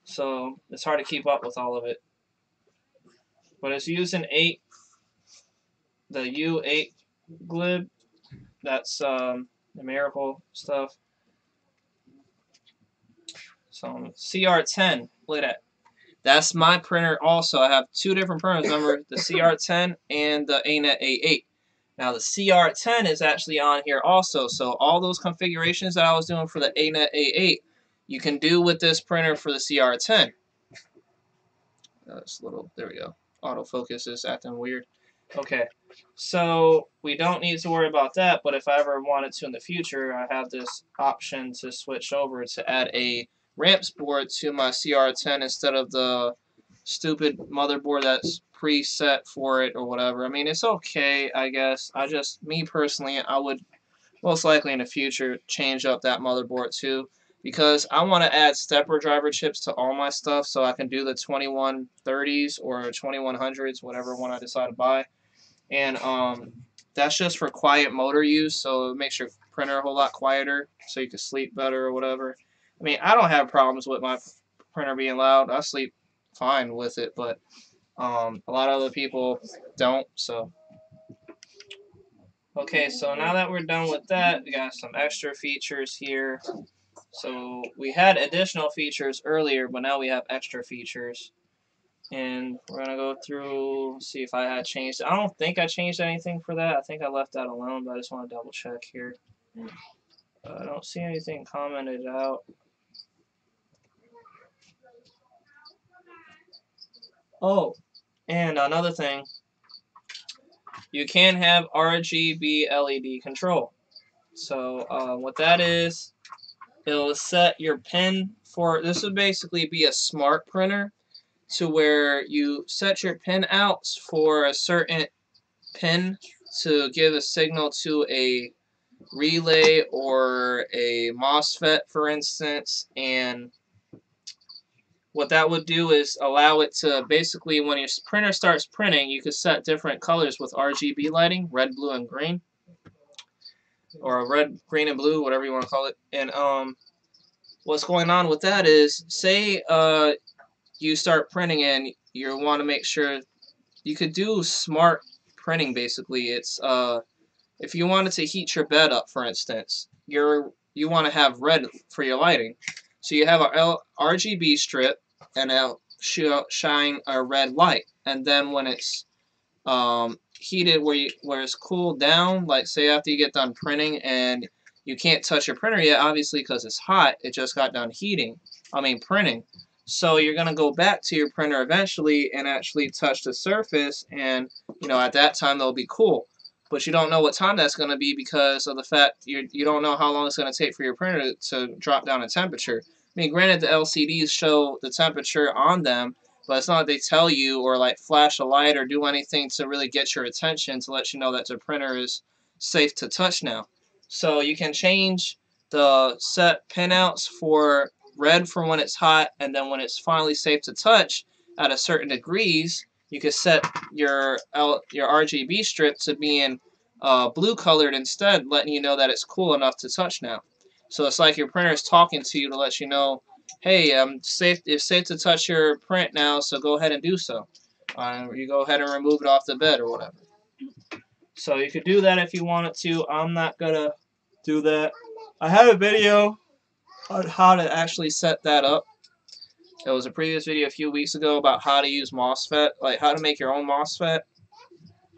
so it's hard to keep up with all of it. But it's using the U8 glib. That's numerical stuff. So CR10, look at that. That's my printer also. I have two different printers, remember, the CR10 and the Anet A8. Now the CR10 is actually on here also, so all those configurations that I was doing for the Anet A8, you can do with this printer for the CR10. It's there we go. Autofocus is acting weird. Okay, so we don't need to worry about that, but if I ever wanted to in the future, I have this option to switch over to add a ramps board to my CR10 instead of the stupid motherboard that's preset for it or whatever. I mean, it's okay, I guess. Me personally, I would most likely in the future change up that motherboard too, because I want to add stepper driver chips to all my stuff so I can do the 2130s or 2100s, whatever one I decide to buy. And that's just for quiet motor use, so it makes your printer a whole lot quieter so you can sleep better or whatever. I mean, I don't have problems with my printer being loud. I sleep fine with it, but a lot of other people don't, so. Okay, so now that we're done with that, we got some extra features here. So we had additional features earlier, but now we have extra features. And we're going to go through, see if I had changed. I don't think I changed anything for that. I think I left that alone, but I just want to double check here. I don't see anything commented out. Oh, and another thing. You can have RGB LED control. So what that is, it'll set your pin for, this would basically be a smart printer to where you set your pin outs for a certain pin to give a signal to a relay or a MOSFET, for instance, and what that would do is allow it to basically, when your printer starts printing, you can set different colors with RGB lighting, red, blue, and green, or red, green, and blue, whatever you want to call it. And what's going on with that is, say you start printing and you want to make sure you could do smart printing. Basically, it's if you wanted to heat your bed up, for instance, you want to have red for your lighting, so you have a RGB strip and it'll shine a red light, and then when it's heated, where it's cooled down, like say after you get done printing and you can't touch your printer yet, obviously because it's hot, it just got done printing. So you're going to go back to your printer eventually and actually touch the surface, and at that time they'll be cool. But you don't know what time that's going to be because of the fact you don't know how long it's going to take for your printer to drop down in temperature. I mean, granted, the LCDs show the temperature on them, but it's not like they tell you or like flash a light or do anything to really get your attention to let you know that the printer is safe to touch now. So you can change the set pinouts for red for when it's hot, and then when it's finally safe to touch at a certain degrees, you can set your RGB strip to being blue colored instead, letting you know that it's cool enough to touch now. So it's like your printer is talking to you to let you know, hey, it's safe to touch your print now, so go ahead and do so. You go ahead and remove it off the bed or whatever. So you could do that if you wanted to. I'm not going to do that. I have a video on how to actually set that up. It was a previous video a few weeks ago about how to use MOSFET, like how to make your own MOSFET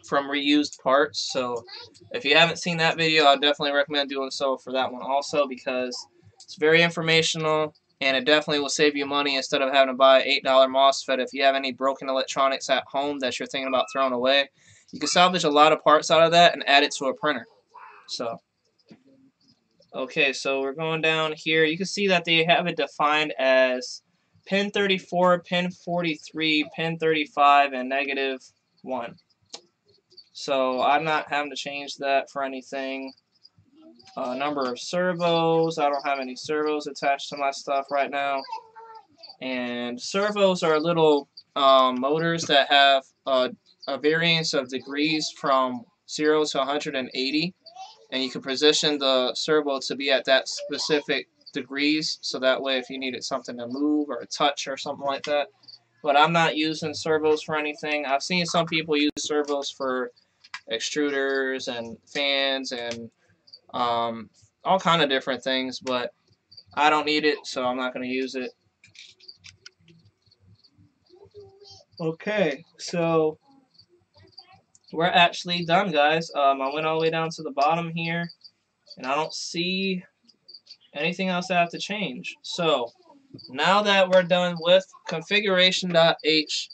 from reused parts. So if you haven't seen that video, I definitely recommend doing so for that one also, because It's very informational, and it definitely will save you money instead of having to buy an $8 MOSFET. If you have any broken electronics at home that you're thinking about throwing away, you can salvage a lot of parts out of that and add it to a printer. So, okay, so we're going down here. You can see that they have it defined as pin 34, pin 43, pin 35, and -1. So I'm not having to change that for anything. Number of servos. I don't have any servos attached to my stuff right now. And servos are little motors that have a variance of degrees from 0 to 180. And you can position the servo to be at that specific degrees, so that way if you needed something to move or touch or something like that. But I'm not using servos for anything. I've seen some people use servos for extruders and fans and all kind of different things, but I don't need it, so I'm not going to use it. Okay, so we're actually done, guys. I went all the way down to the bottom here, and I don't see anything else I have to change. So now that we're done with configuration.h,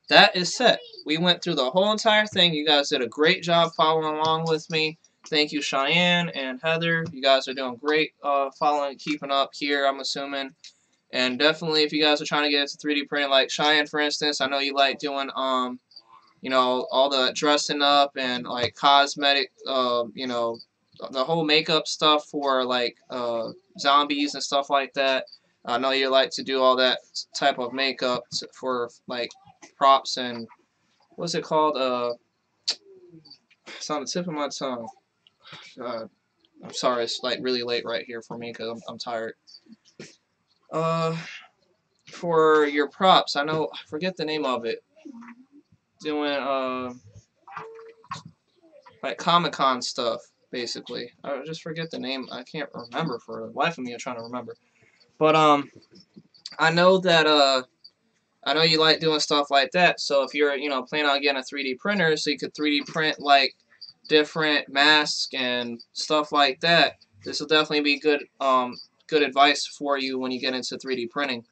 that is set. We went through the whole entire thing. You guys did a great job following along with me. Thank you, Cheyenne and Heather. You guys are doing great following, keeping up here, I'm assuming. And definitely, if you guys are trying to get into 3D printing, like Cheyenne, for instance, I know you like doing, you know, all the dressing up and, like, cosmetic, you know, the whole makeup stuff for, like, zombies and stuff like that. I know you like to do all that type of makeup for, like, props and, what's it called? It's on the tip of my tongue. I'm sorry, it's, like, really late right here for me because I'm tired. For your props, I know, I forget the name of it. Doing, like, Comic-Con stuff, basically. I just forget the name. I can't remember for the life of me. I'm trying to remember. But, I know that, I know you like doing stuff like that, so if you're, you know, planning on getting a 3D printer so you could 3D print, like, different masks and stuff like that, this will definitely be good, good advice for you when you get into 3D printing.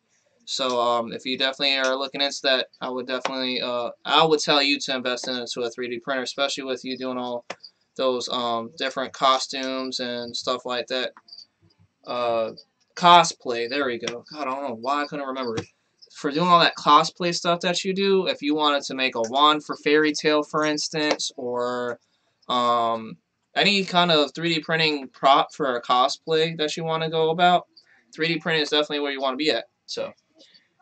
So, if you definitely are looking into that, I would definitely, I would tell you to invest into a 3D printer, especially with you doing all those, different costumes and stuff like that. Cosplay, there we go. God, I don't know why I couldn't remember it. For doing all that cosplay stuff that you do, if you wanted to make a wand for Fairy Tale, for instance, or any kind of 3D printing prop for a cosplay that you want to go about, 3D printing is definitely where you want to be at. So,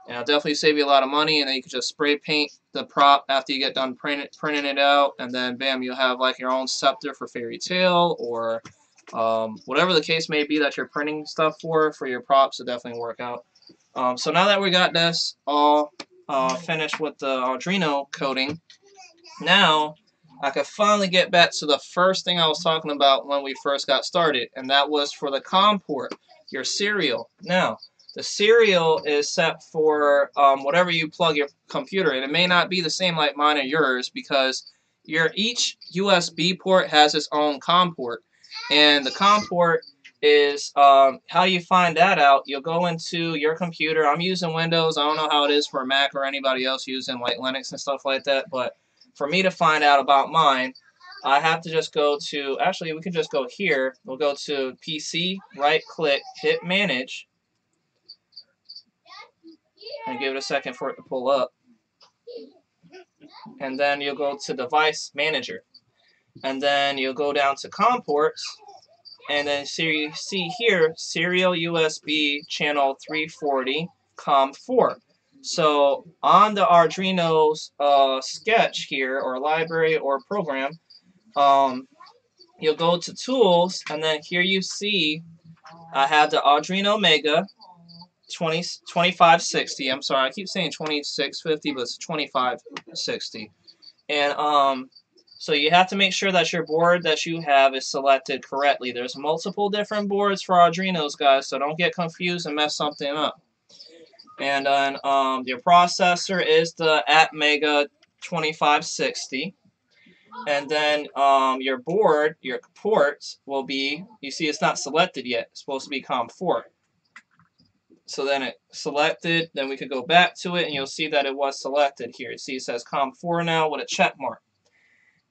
and it'll definitely save you a lot of money, and then you can just spray paint the prop after you get done printing it out, and then bam, you'll have like your own scepter for Fairy Tale, or whatever the case may be that you're printing stuff for your props, will definitely work out. So now that we got this all finished with the Arduino coding, now I can finally get back to the first thing I was talking about when we first got started, and that was for the COM port, your serial. Now, the serial is set for whatever you plug your computer in. It may not be the same like mine or yours, because each USB port has its own COM port, and the COM port is how you find that out. You'll go into your computer. I'm using Windows. I don't know how it is for Mac or anybody else using like Linux and stuff like that, but for me to find out about mine, I have to just go to, actually we can just go here. We'll go to PC, right click, hit manage, and give it a second for it to pull up. And then you'll go to device manager, and then you'll go down to COM ports. And then you see here, serial USB channel 340 COM4. So on the Arduino's sketch here, or library or program, you'll go to tools, and then here you see I have the Arduino Mega 2560. I'm sorry, I keep saying 2650, but it's 2560. And so you have to make sure that your board that you have is selected correctly. There's multiple different boards for Arduinos, guys, so don't get confused and mess something up. And then your processor is the Atmega 2560. And then your board, your ports will be, you see it's not selected yet. It's supposed to be COM4. So then it selected, then we could go back to it, and you'll see that it was selected here. See, it says COM4 now with a check mark.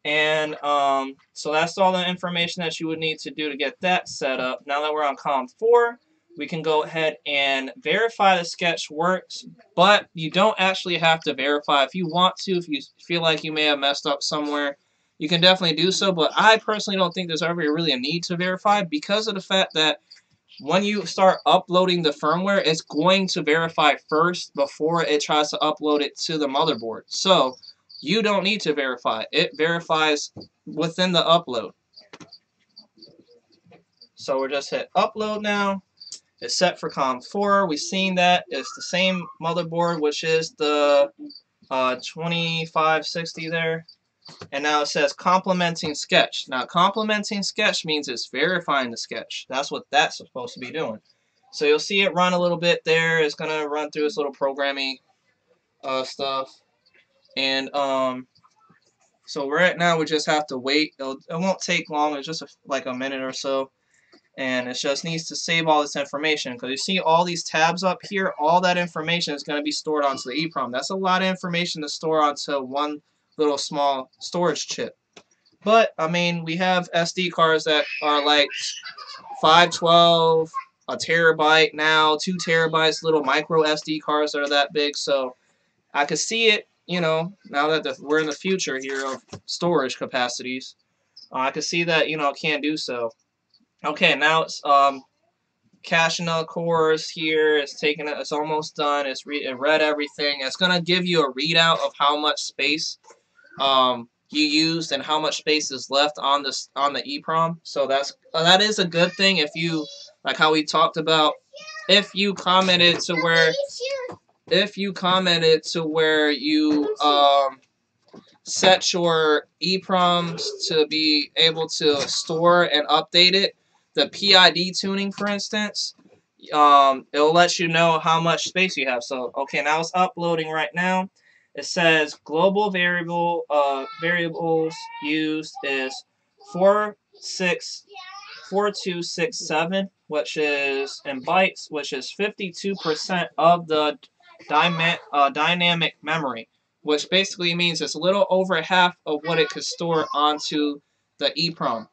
And so that's all the information that you would need to do to get that set up. Now that we're on COM4, we can go ahead and verify the sketch works, but you don't actually have to verify. If you want to, if you feel like you may have messed up somewhere, you can definitely do so, but I personally don't think there's ever really a need to verify because of the fact that when you start uploading the firmware, it's going to verify first before it tries to upload it to the motherboard. So you don't need to verify. It verifies within the upload. So we're just hit upload now. It's set for COM4. We've seen that it's the same motherboard, which is the 2560 there. And now it says complementing sketch. Now complementing sketch means it's verifying the sketch. That's what that's supposed to be doing. So you'll see it run a little bit there. It's gonna run through its little programming stuff. And so right now we just have to wait. It won't take long. It's just like a minute or so. And it just needs to save all this information. Because you see all these tabs up here, all that information is going to be stored onto the EEPROM. That's a lot of information to store onto one little small storage chip. But, I mean, we have SD cards that are like 512, a terabyte now, 2 terabytes, little micro SD cards that are that big. So I could see it, you know, now that we're in the future here of storage capacities. I could see that, you know, it can do so. Okay, now it's caching the cores here. It's taking it. It's almost done. It read everything. It's gonna give you a readout of how much space you used and how much space is left on the EEPROM. So that is a good thing if you, like how we talked about, if you commented to where you set your EEPROMs to be able to store and update it. The PID tuning, for instance, it'll let you know how much space you have. So, okay, now it's uploading right now. It says global variables used is 4267, which is in bytes, which is 52% of the dynamic memory, which basically means it's a little over half of what it could store onto the EEPROM.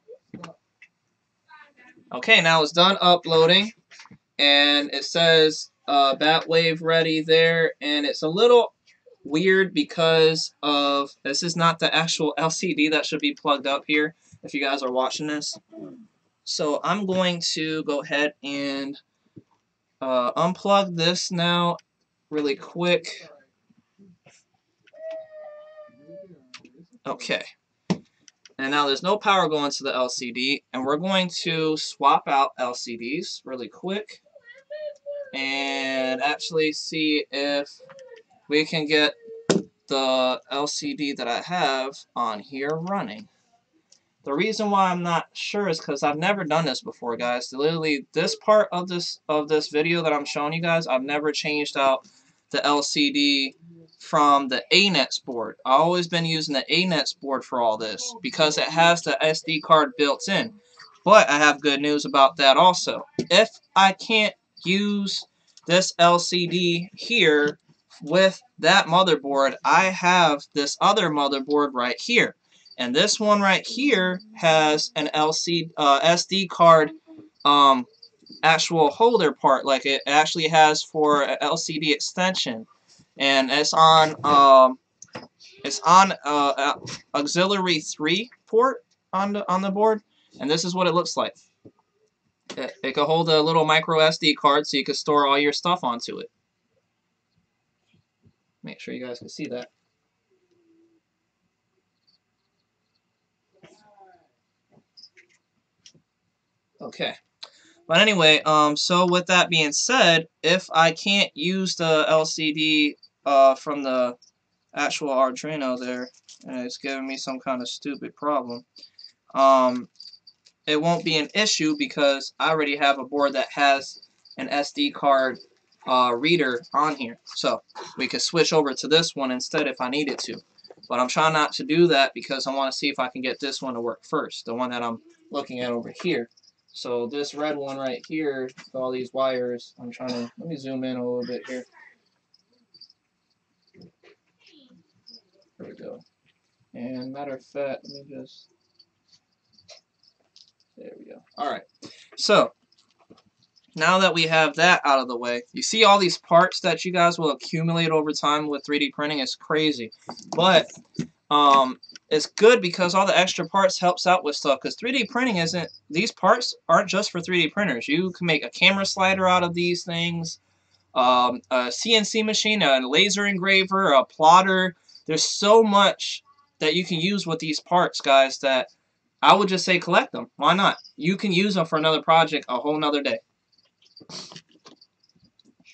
Okay, now it's done uploading, and it says bat wave ready there, and it's a little weird because of this is not the actual LCD that should be plugged up here if you guys are watching this. So I'm going to go ahead and unplug this now really quick. Okay. And now there's no power going to the LCD, and we're going to swap out LCDs really quick and actually see if we can get the LCD that I have on here running. The reason why I'm not sure is because I've never done this before, guys. Literally, this part of this video that I'm showing you guys, I've never changed out the LCD from the Anet board. I've always been using the Anet board for all this because it has the SD card built in. But I have good news about that also. If I can't use this LCD here with that motherboard, I have this other motherboard right here. And this one right here has an SD card actual holder part, like it actually has for an LCD extension, and it's on auxiliary 3 port on the board, and this is what it looks like. It can hold a little micro SD card, so you can store all your stuff onto it. Make sure you guys can see that. Okay. But anyway, so with that being said, if I can't use the LCD from the actual Arduino there, and it's giving me some kind of stupid problem, it won't be an issue because I already have a board that has an SD card reader on here. So we could switch over to this one instead if I needed to. But I'm trying not to do that because I want to see if I can get this one to work first, the one that I'm looking at over here. So this red one right here, with all these wires, I'm trying to, let me zoom in a little bit here. There we go. And matter of fact, let me just, there we go. Alright, so now that we have that out of the way, you see all these parts that you guys will accumulate over time with 3D printing. It's crazy. But it's good because all the extra parts helps out with stuff, because 3D printing isn't, these parts aren't just for 3D printers. You can make a camera slider out of these things, a CNC machine, a laser engraver, a plotter. There's so much that you can use with these parts, guys, that I would just say collect them. Why not? You can use them for another project a whole nother day.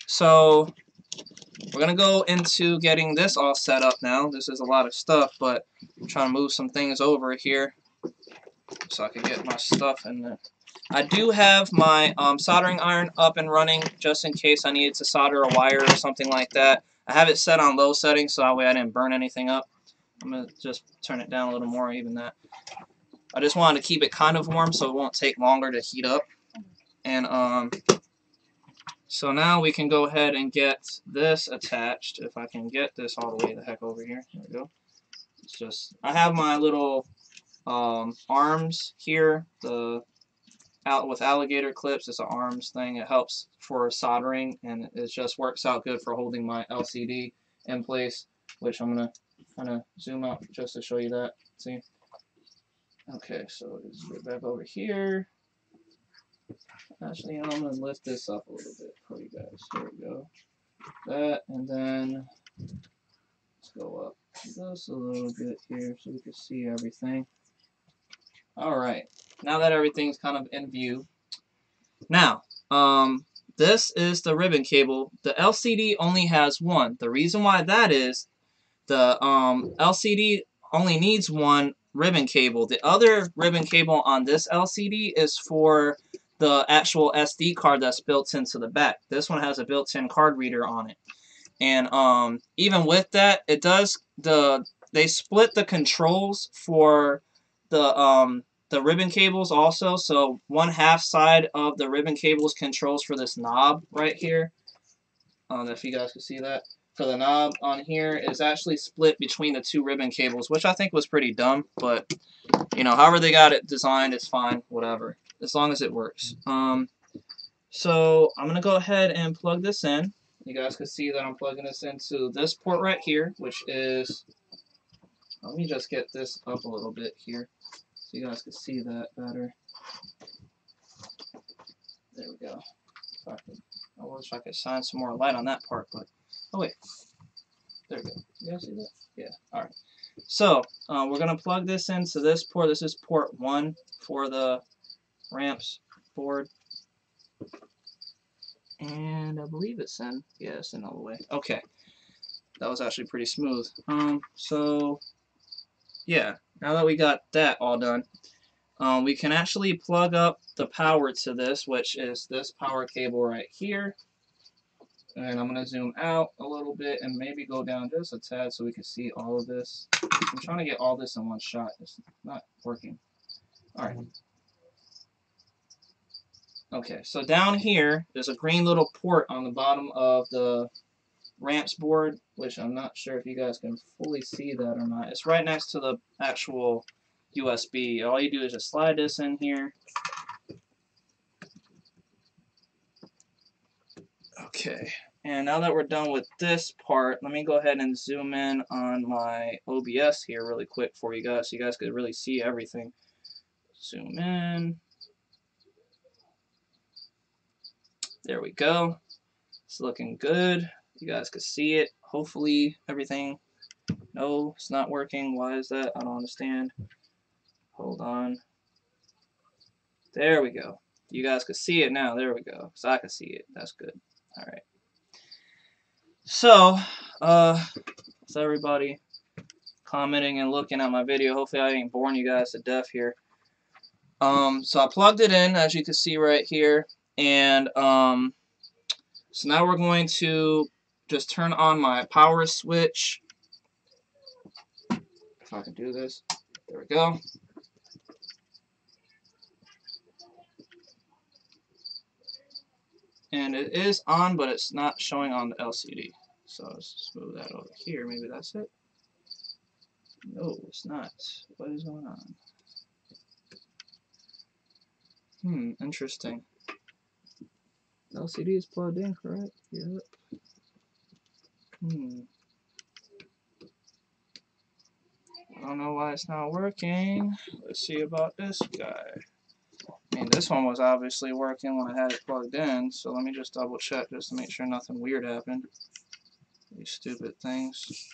So we're going to go into getting this all set up now. This is a lot of stuff, but I'm trying to move some things over here so I can get my stuff in there. I do have my soldering iron up and running just in case I needed to solder a wire or something like that. I have it set on low settings so that way I didn't burn anything up. I'm going to just turn it down a little more, even that. I just wanted to keep it kind of warm so it won't take longer to heat up. And so now we can go ahead and get this attached. If I can get this all the way the heck over here. There we go. It's just, I have my little arms here, with alligator clips. It's an arms thing. It helps for soldering, and it just works out good for holding my LCD in place, which I'm going to kind of zoom out just to show you that. See? Okay, so let's get back over here. Actually, you know, I'm going to lift this up a little bit for you guys. There we go. That, and then let's go up just a little bit here so we can see everything. Alright, now that everything's kind of in view. Now, this is the ribbon cable. The LCD only has one. The reason why that is, the LCD only needs one ribbon cable. The other ribbon cable on this LCD is for the actual SD card that's built into the back. This one has a built-in card reader on it. And even with that, it does they split the controls for the ribbon cables also. So one half side of the ribbon cables controls for this knob right here. I don't know if you guys can see that. For the knob on here is actually split between the two ribbon cables, which I think was pretty dumb, but you know, however they got it designed, it's fine, whatever, as long as it works. So I'm gonna go ahead and plug this in. You guys can see that I'm plugging this into this port right here, which is, let me just get this up a little bit here so you guys can see that better. There we go. I wish I could shine some more light on that part, but oh wait, there we go. You guys see that? Yeah. All right. So we're gonna plug this into this port. This is port 1 for the ramps board, and I believe it's in. Yeah, it's in all the way. Okay, that was actually pretty smooth. So yeah, now that we got that all done, we can actually plug up the power to this, which is this power cable right here. And I'm going to zoom out a little bit and maybe go down just a tad so we can see all of this. I'm trying to get all this in one shot. It's not working. Alright. Okay, so down here, there's a green little port on the bottom of the ramps board, which I'm not sure if you guys can fully see that or not. It's right next to the actual USB. All you do is just slide this in here. Okay, and now that we're done with this part, let me go ahead and zoom in on my OBS here really quick for you guys so you guys could really see everything. Zoom in. There we go. It's looking good. You guys can see it. Hopefully everything. No, it's not working. Why is that? I don't understand. Hold on. There we go. You guys can see it now. There we go. So I can see it. That's good. Alright. So, everybody commenting and looking at my video. Hopefully I ain't boring you guys to death here. So I plugged it in, as you can see right here, and so now we're going to just turn on my power switch. If I can do this. There we go. and it is on, but it's not showing on the LCD. So let's just move that over here. Maybe that's it. No, it's not. What is going on? Interesting. The LCD is plugged in, correct? Yep. I don't know why it's not working. Let's see about this guy. I mean, this one was obviously working when I had it plugged in, so let me just double check just to make sure nothing weird happened. These stupid things.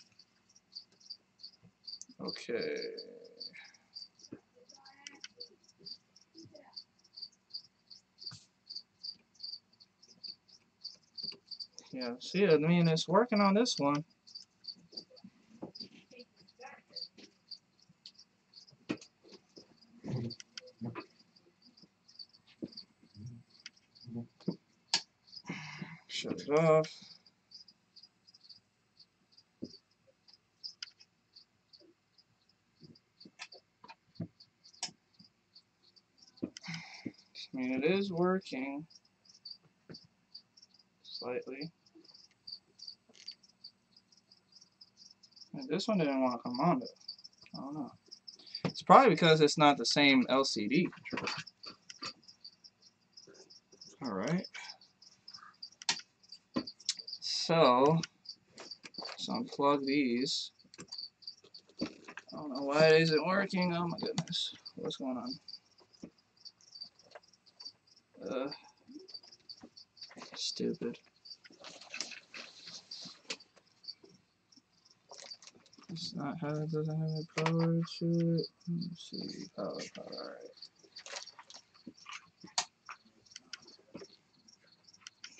Okay. Yeah, see, I mean, it's working on this one. Shut it off. I mean, it is working slightly. And this one didn't want to come on, though. I don't know. It's probably because it's not the same LCD controller. Alright. So, let's unplug these. I don't know why it isn't working. Oh my goodness. What's going on? Stupid. It's not how it doesn't have any power to it. Let's see. Power, alright.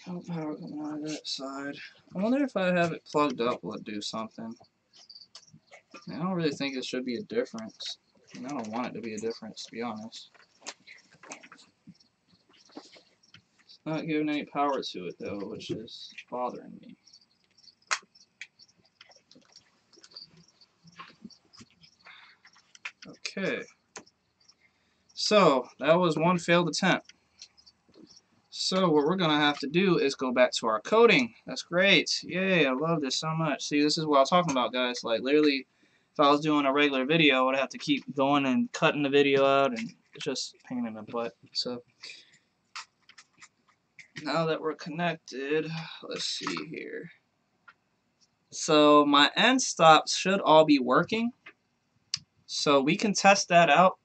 No power coming out of that side. I wonder if I have it plugged up, will it do something? I don't really think it should be a difference. I mean, I don't want it to be a difference, to be honest. It's not giving any power to it, though, which is bothering me. Okay. So, that was one failed attempt. So, what we're going to have to do is go back to our coding. That's great. Yay, I love this so much. See, this is what I was talking about, guys. Like, literally, if I was doing a regular video, I would have to keep going and cutting the video out, and it's just a pain in the butt. So, now that we're connected, let's see here. So, my end stops should all be working. So, we can test that out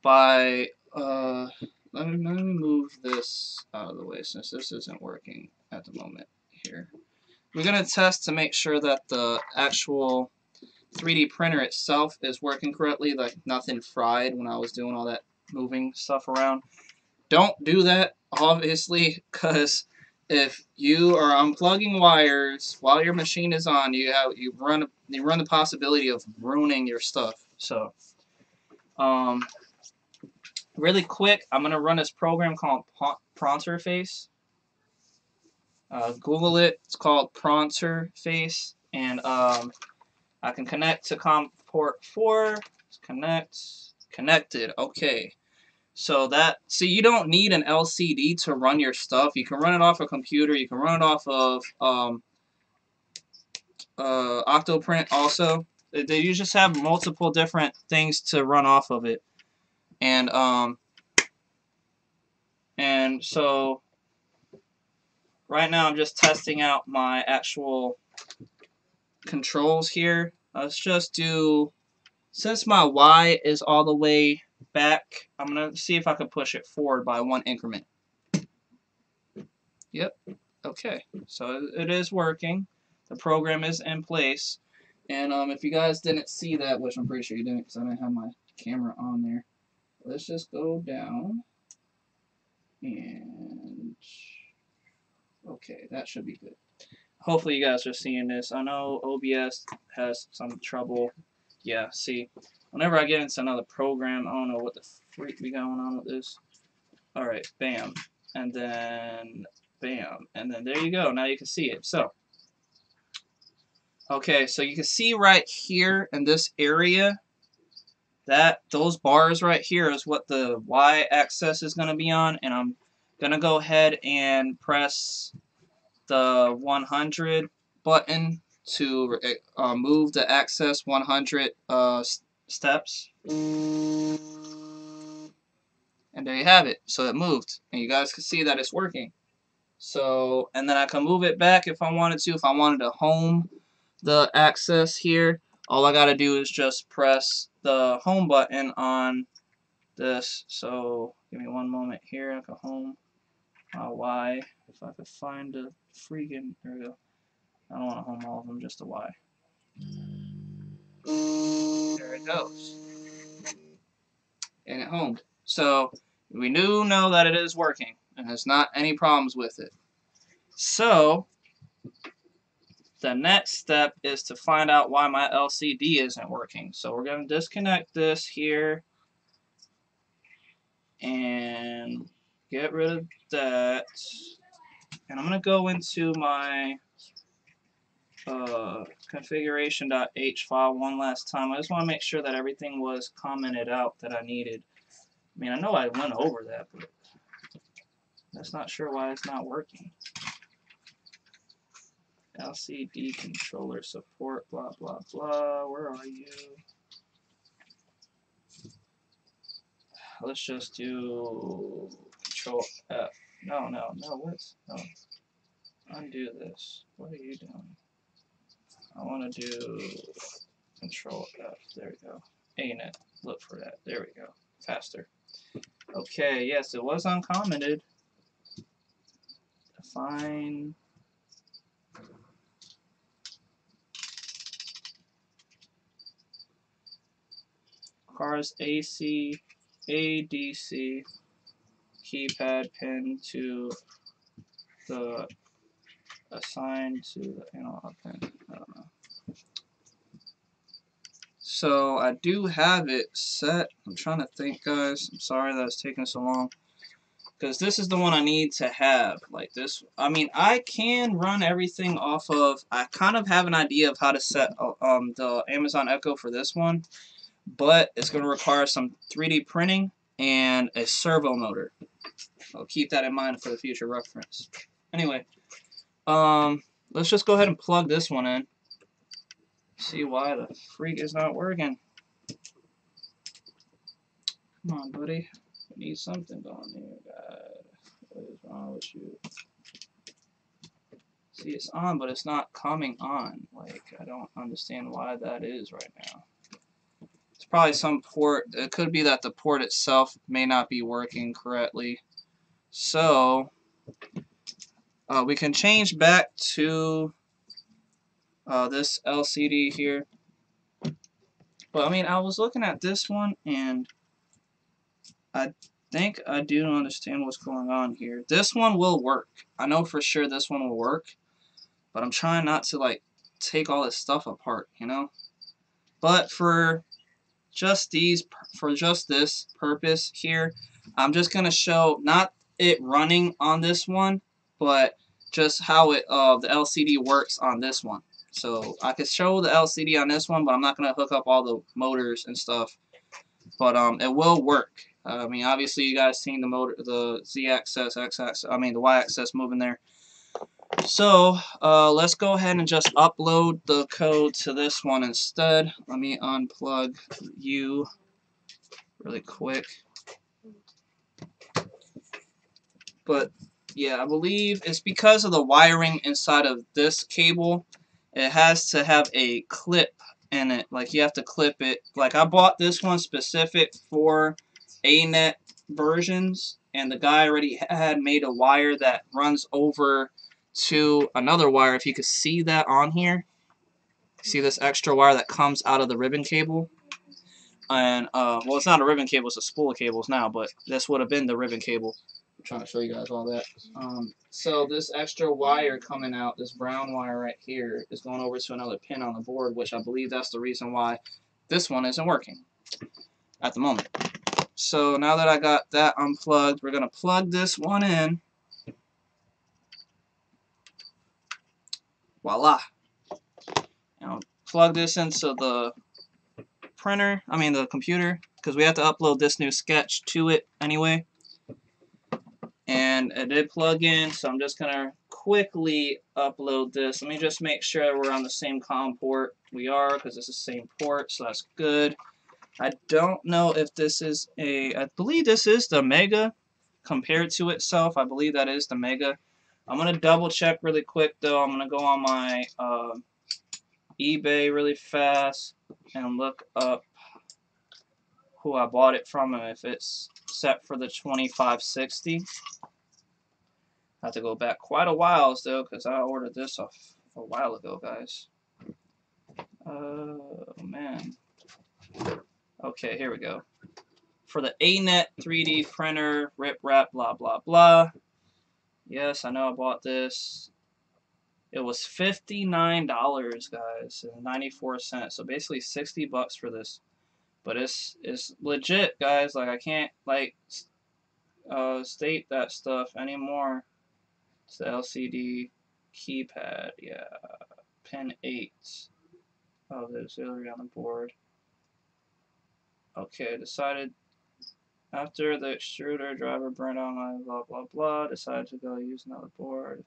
by, let me move this out of the way since this isn't working at the moment here. We're going to test to make sure that the actual 3D printer itself is working correctly, like nothing fried when I was doing all that moving stuff around. Don't do that, obviously, because if you are unplugging wires while your machine is on, you run the possibility of ruining your stuff. So, really quick, I'm gonna run this program called Pronterface. Google it. It's called Pronterface, and I can connect to COM port 4. Connected. Okay. So see, you don't need an LCD to run your stuff. You can run it off a computer. You can run it off of Octoprint also. You just have multiple different things to run off of it, and so right now I'm just testing out my actual controls here. Let's just do, since my Y is all the way back, I'm going to see if I can push it forward by 1 increment. Yep. Okay. So it is working. The program is in place. And if you guys didn't see that, which I'm pretty sure you didn't because I didn't have my camera on there, let's just go down. And okay, that should be good. Hopefully you guys are seeing this. I know OBS has some trouble. Yeah, see, whenever I get into another program, I don't know what the freak be going on with this. Alright, bam. And then, bam. And then there you go. Now you can see it. So, okay, so you can see right here in this area, those bars right here is what the Y-axis is going to be on. And I'm Gonna go ahead and press the 100 button to move the access 100 steps. And there you have it. So it moved. And you guys can see that it's working. So, and then I can move it back if I wanted to. If I wanted to home the access here, all I gotta do is just press the home button on this. So give me one moment here. I can home Y. If I could find the freaking, there we go. I don't want to home all of them, just the Y. There it goes. And it homed. So we do know that it is working and there's not any problems with it. So the next step is to find out why my LCD isn't working. So we're going to disconnect this here and get rid of that. And I'm going to go into my configuration.h file one last time. I just want to make sure that everything was commented out that I needed. I mean, I know I went over that, but that's not sure why it's not working. LCD controller support, blah, blah, blah. Where are you? Let's just do Control F. No, what's, no. Undo this. What are you doing? I want to do Control F. There we go. Anet. Look for that. There we go. Faster. Okay, yes, it was uncommented. Define. Cars AC, ADC, keypad pin to the assigned to the analog pin. I don't know. So I do have it set. I'm trying to think, guys. I'm sorry that it's taking so long. Because this is the one I need to have. Like this. I mean, I can run everything off of. I kind of have an idea of how to set the Amazon Echo for this one. But it's going to require some 3D printing and a servo motor. I'll keep that in mind for the future reference. Anyway, let's just go ahead and plug this one in. See why the freak is not working. Come on, buddy. We need something going here, God. What is wrong with you? See, it's on, but it's not coming on. Like, I don't understand why that is right now. It's probably some port. It could be that the port itself may not be working correctly. So we can change back to this LCD here. But I mean, I was looking at this one and I think I do understand what's going on here. This one will work. I know for sure this one will work. But I'm trying not to like take all this stuff apart, you know? But for just this purpose here, I'm just gonna show not it running on this one, but just how it the LCD works on this one. So I could show the LCD on this one, but I'm not gonna hook up all the motors and stuff. But it will work. I mean, obviously you guys seen the motor, the Z-axis, X-axis, I mean the Y-axis moving there. So let's go ahead and just upload the code to this one instead. Let me unplug you really quick. But yeah, I believe it's because of the wiring inside of this cable. It has to have a clip in it. Like you have to clip it. Like I bought this one specific for Anet versions, and the guy already had made a wire that runs over to another wire. If you could see that on here, see this extra wire that comes out of the ribbon cable. And well, it's not a ribbon cable, it's a spool of cables now, but this would have been the ribbon cable. I'm trying to show you guys all that. So this extra wire coming out, this brown wire right here, is going over to another pin on the board, which I believe that's the reason why this one isn't working at the moment. So now that I got that unplugged, we're going to plug this one in. Voila. And I'll plug this into the printer, I mean the computer, because we have to upload this new sketch to it anyway. and it did plug in, so I'm just gonna quickly upload this. Let me just make sure we're on the same COM port. We are, because it's the same port, so that's good. I don't know if this is I believe this is the Mega compared to itself. I believe that is the Mega. I'm gonna double check really quick though. I'm gonna go on my eBay really fast and look up who I bought it from and if it's set for the 2560. I have to go back quite a while though, because I ordered this a while ago, guys. Oh man. Okay, here we go. For the Anet 3D printer, rip wrap, blah blah blah. Yes, I know I bought this. It was $59, guys, and 94 cents. So basically 60 bucks for this. But it's legit, guys. Like I can't like state that stuff anymore. It's the LCD keypad, yeah. Pin 8 of the auxiliary on the board. Okay, decided after the extruder driver burned on my blah blah blah, decided to go use another board.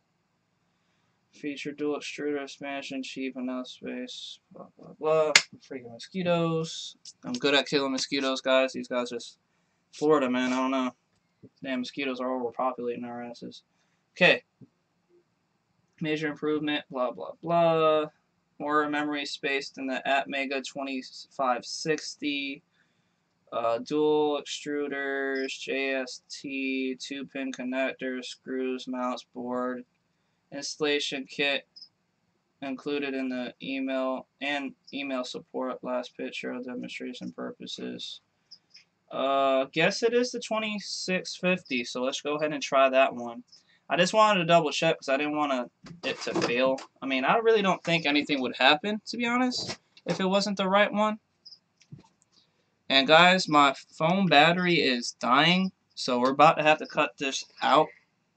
Feature dual extruder expansion, cheap, enough space, blah blah blah. Freaking mosquitoes. I'm good at killing mosquitoes, guys. These guys just Florida, man. I don't know. Damn, mosquitoes are overpopulating our asses. Okay. Major improvement, blah blah blah. More memory space than the Atmega 2560. Dual extruders, JST, 2-pin connectors, screws, mouse board. Installation kit included in the email and email support. Last picture of demonstration purposes. Guess it is the 2650, so let's go ahead and try that one. I just wanted to double check because I didn't want it to fail. I mean, I really don't think anything would happen, to be honest, if it wasn't the right one. And guys, my phone battery is dying, so we're about to have to cut this out.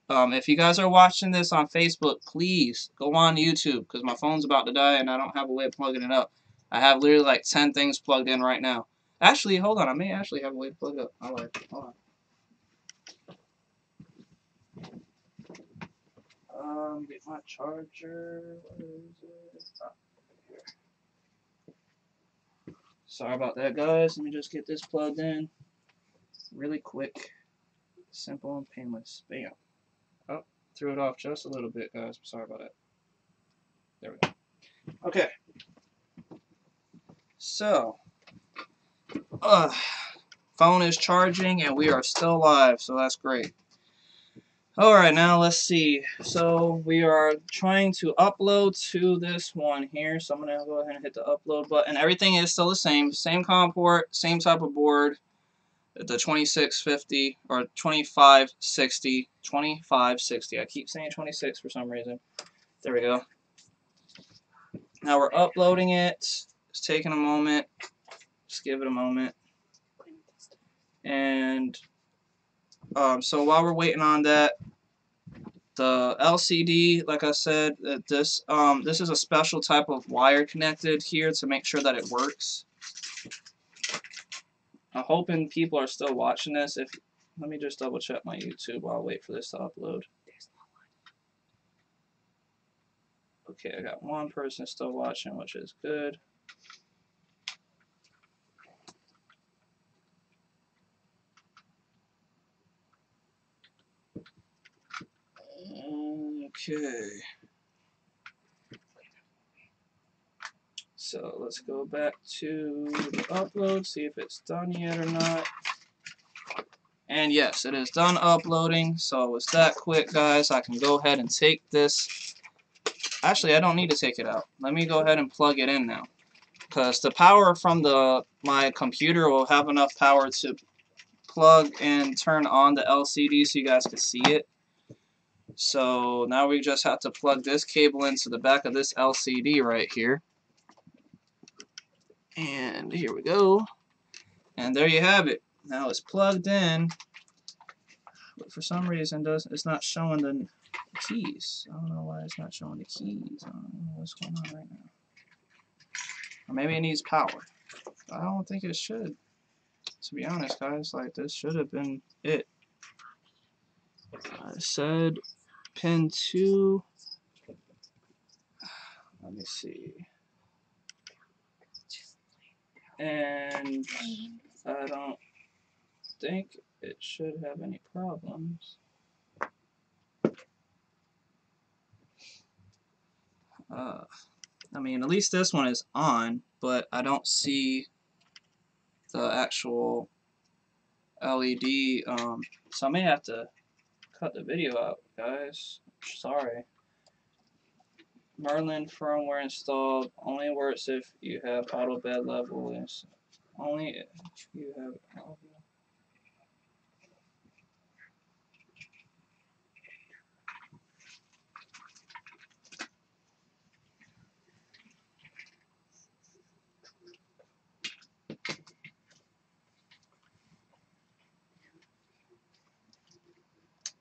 If you guys are watching this on Facebook, please go on YouTube because my phone's about to die and I don't have a way of plugging it up. I have literally like 10 things plugged in right now. Actually, hold on. I may actually have a way to plug it up. All right, hold on. Get my charger. Where is it? Oh, here. Sorry about that, guys. Let me just get this plugged in really quick. Simple and painless. Bam. Oh, threw it off just a little bit, guys. Sorry about that. There we go. Okay. So, phone is charging and we are still live, so that's great. Alright, now let's see. So we are trying to upload to this one here. So I'm going to go ahead and hit the upload button. Everything is still the same. Same COM port, same type of board. The 2650 or 2560. 2560. I keep saying 26 for some reason. There we go. Now we're uploading it. It's taking a moment. Just give it a moment. And so while we're waiting on that, the LCD, like I said, this is a special type of wire connected here to make sure that it works. I'm hoping people are still watching this. Let me just double check my YouTube while I wait for this to upload. Okay, I got one person still watching, which is good. Okay. So let's go back to the upload, see if it's done yet or not. And yes, it is done uploading. So it's that quick, guys. I can go ahead and take this. Actually, I don't need to take it out. Let me go ahead and plug it in now. Because the power from my computer will have enough power to plug and turn on the LCD so you guys can see it. So now we just have to plug this cable into the back of this LCD right here. And here we go. And there you have it. Now it's plugged in. But for some reason it's not showing the keys. I don't know why it's not showing the keys. I don't know what's going on right now. Or maybe it needs power. I don't think it should. To be honest, guys, like this should have been it. I said pin 2. Let me see. And I don't think it should have any problems. I mean, at least this one is on, but I don't see the actual LED. So I may have to cut the video out, guys. Sorry. Merlin firmware installed only works if you have auto bed level. Only if you have auto.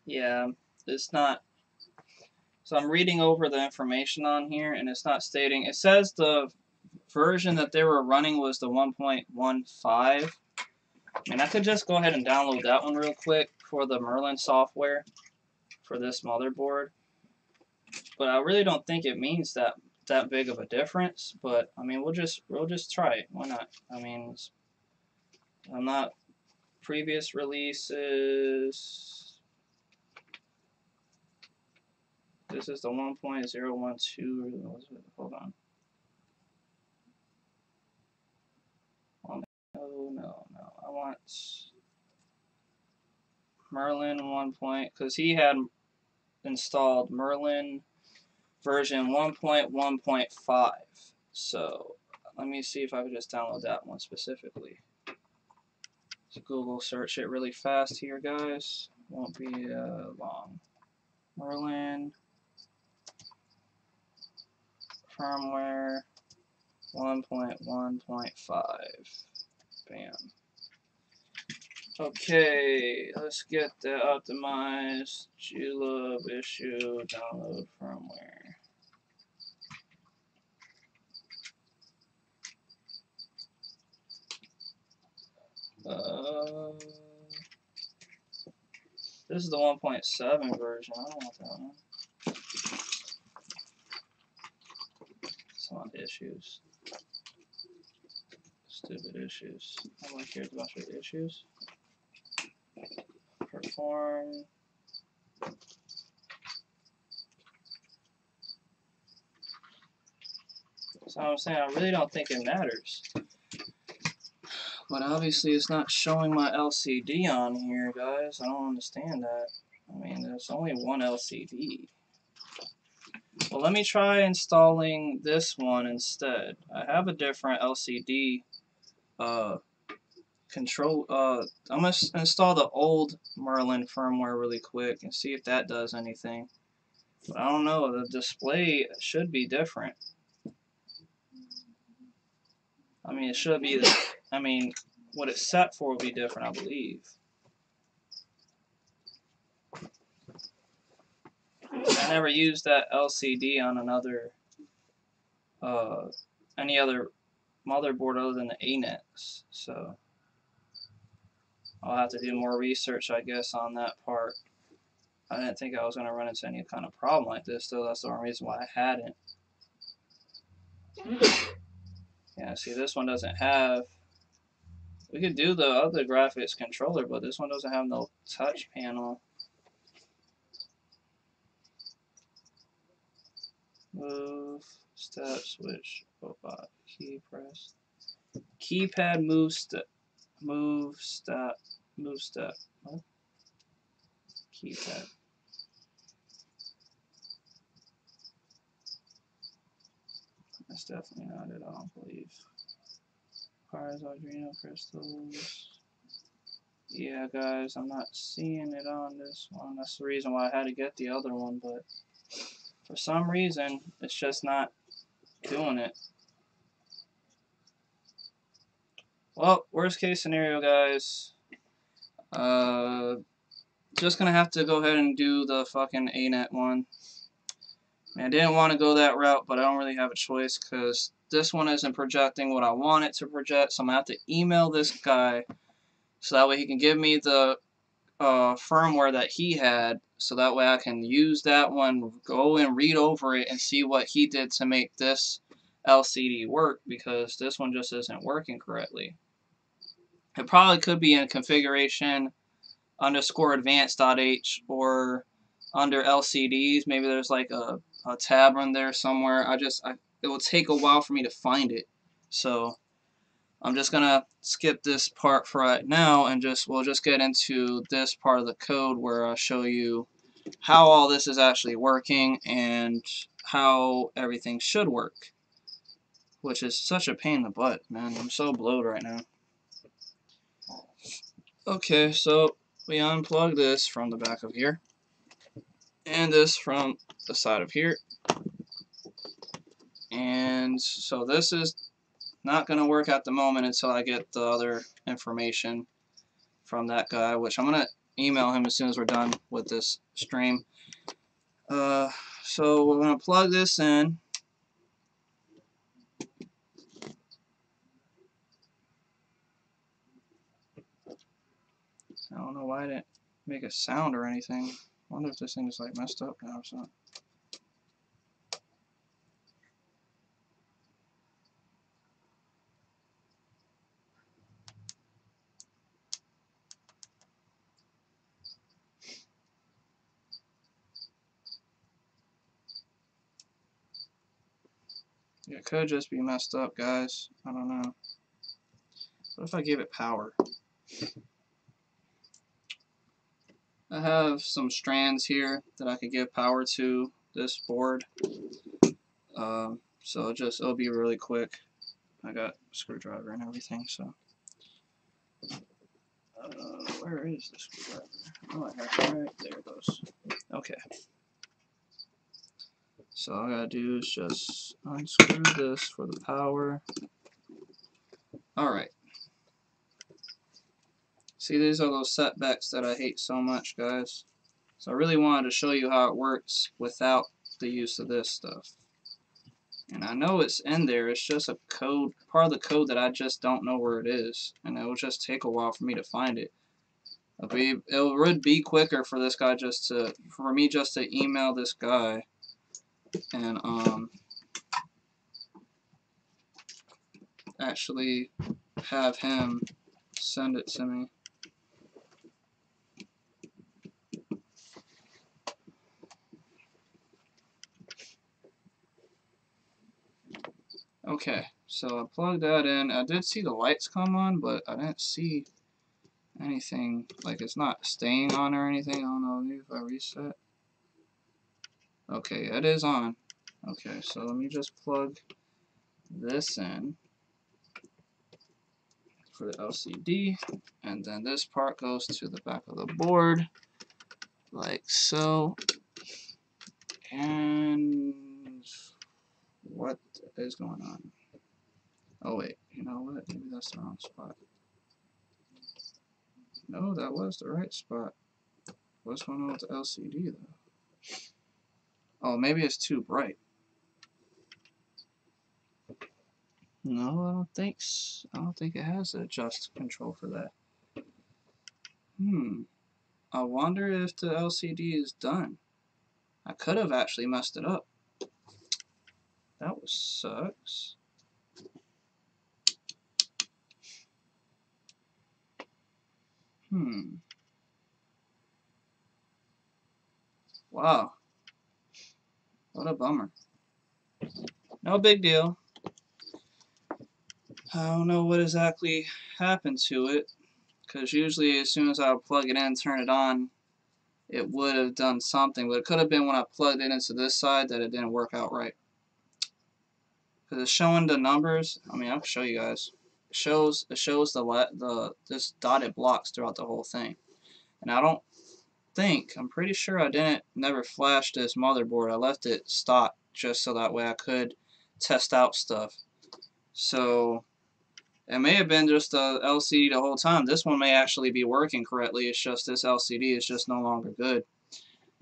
Yeah, it's not. So I'm reading over the information on here, and it's not stating. It says the version that they were running was the 1.15. And I could just go ahead and download that one real quick for the Merlin software for this motherboard. But I really don't think it means that big of a difference. But I mean, we'll just try it. Why not? I mean, I'm not previous releases. This is the 1.012. Hold on. No. I want Merlin 1. Because he had installed Merlin version 1.1.5. So let me see if I can just download that one specifically. So Google search it really fast here, guys. Won't be long. Merlin firmware 1.1.5. Bam. Okay, let's get the optimized glove issue download firmware. This is the 1.7 version. I don't want that one. Some issues. Stupid issues. I want to hear a bunch of issues. Perform. So I'm saying I really don't think it matters. But obviously it's not showing my LCD on here, guys. I don't understand that. I mean, there's only one LCD. Well, let me try installing this one instead. I have a different LCD control. I'm going to install the old Merlin firmware really quick and see if that does anything. But I don't know. The display should be different. I mean, it should be. I mean, what it's set for will be different, I believe. I never used that LCD on another, any other motherboard other than the Anets, so I'll have to do more research, I guess, on that part. I didn't think I was going to run into any kind of problem like this, though. That's the only reason why I hadn't. Yeah, see, this one doesn't have. We could do the other graphics controller, but this one doesn't have no touch panel. Move, step, switch, robot, key press. Keypad move step. Move step. What? Keypad. That's definitely not it, I don't believe. Requires Arduino crystals. Yeah, guys, I'm not seeing it on this one. That's the reason why I had to get the other one, but for some reason, it's just not doing it. Well, worst case scenario, guys. Just gonna have to go ahead and do the fucking Anet one. I didn't want to go that route, but I don't really have a choice because this one isn't projecting what I want it to project. So I'm gonna have to email this guy so that way he can give me the firmware that he had, so that way I can use that one, go and read over it and see what he did to make this LCD work, because this one just isn't working correctly. It probably could be in configuration underscore advanced.h or under LCDs. Maybe there's like a tab on there somewhere. It will take a while for me to find it. So I'm just gonna skip this part for right now and we'll just get into this part of the code where I'll show you how all this is actually working and how everything should work, which is such a pain in the butt, man. I'm so blowed right now. Okay, so we unplug this from the back of here and this from the side of here, and so this is not going to work at the moment until I get the other information from that guy, which I'm going to email him as soon as we're done with this stream. So we're going to plug this in. I don't know why I didn't make a sound or anything. I wonder if this thing is like messed up now or something. It could just be messed up, guys. I don't know. What if I give it power? I have some strands here that I could give power to this board. So it'll be really quick. I got a screwdriver and everything, so. Where is the screwdriver? Oh, I have it right there. It goes. Okay. So all I gotta do is just unscrew this for the power. Alright. See, these are those setbacks that I hate so much, guys. So I really wanted to show you how it works without the use of this stuff. And I know it's in there, it's just a code, part of the code that I just don't know where it is. And it will just take a while for me to find it. It would be quicker for this guy for me just to email this guy and actually have him send it to me. Okay, so I plugged that in. I did see the lights come on, but I didn't see anything, like it's not staying on or anything. I don't know, maybe if I reset. Okay, it is on. Okay, so let me just plug this in for the LCD, and then this part goes to the back of the board, like so. And what is going on? Oh wait, you know what? Maybe that's the wrong spot. No, that was the right spot. What's going on with the LCD though? Oh, maybe it's too bright. No, I don't think it has the adjust control for that. I wonder if the LCD is done. I could have actually messed it up. That sucks. Wow. What a bummer. No big deal. I don't know what exactly happened to it, because usually as soon as I would plug it in, turn it on, it would have done something, but it could have been when I plugged it into this side that it didn't work out right. Because it's showing the numbers. I mean, I'll show you guys. It shows this dotted blocks throughout the whole thing. And I'm pretty sure I never flashed this motherboard. I left it stock just so that way I could test out stuff. So it may have been just a LCD the whole time. This one may actually be working correctly. It's just this LCD is just no longer good.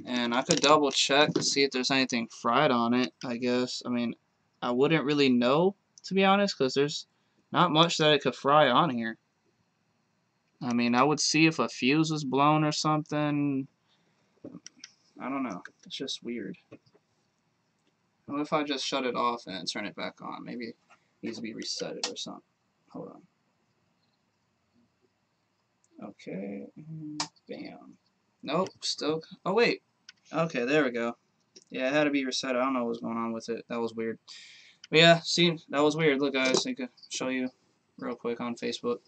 And I could double check to see if there's anything fried on it, I guess. I mean, I wouldn't really know, to be honest, because there's not much that it could fry on here. I mean, I would see if a fuse was blown or something. I don't know. It's just weird. What if I just shut it off and turn it back on? Maybe it needs to be resetted or something. Hold on. Okay. Bam. Nope. Still. Oh, wait. Okay, there we go. Yeah, it had to be reset. I don't know what was going on with it. That was weird. But yeah, see, that was weird. Look, guys, I can show you real quick on Facebook.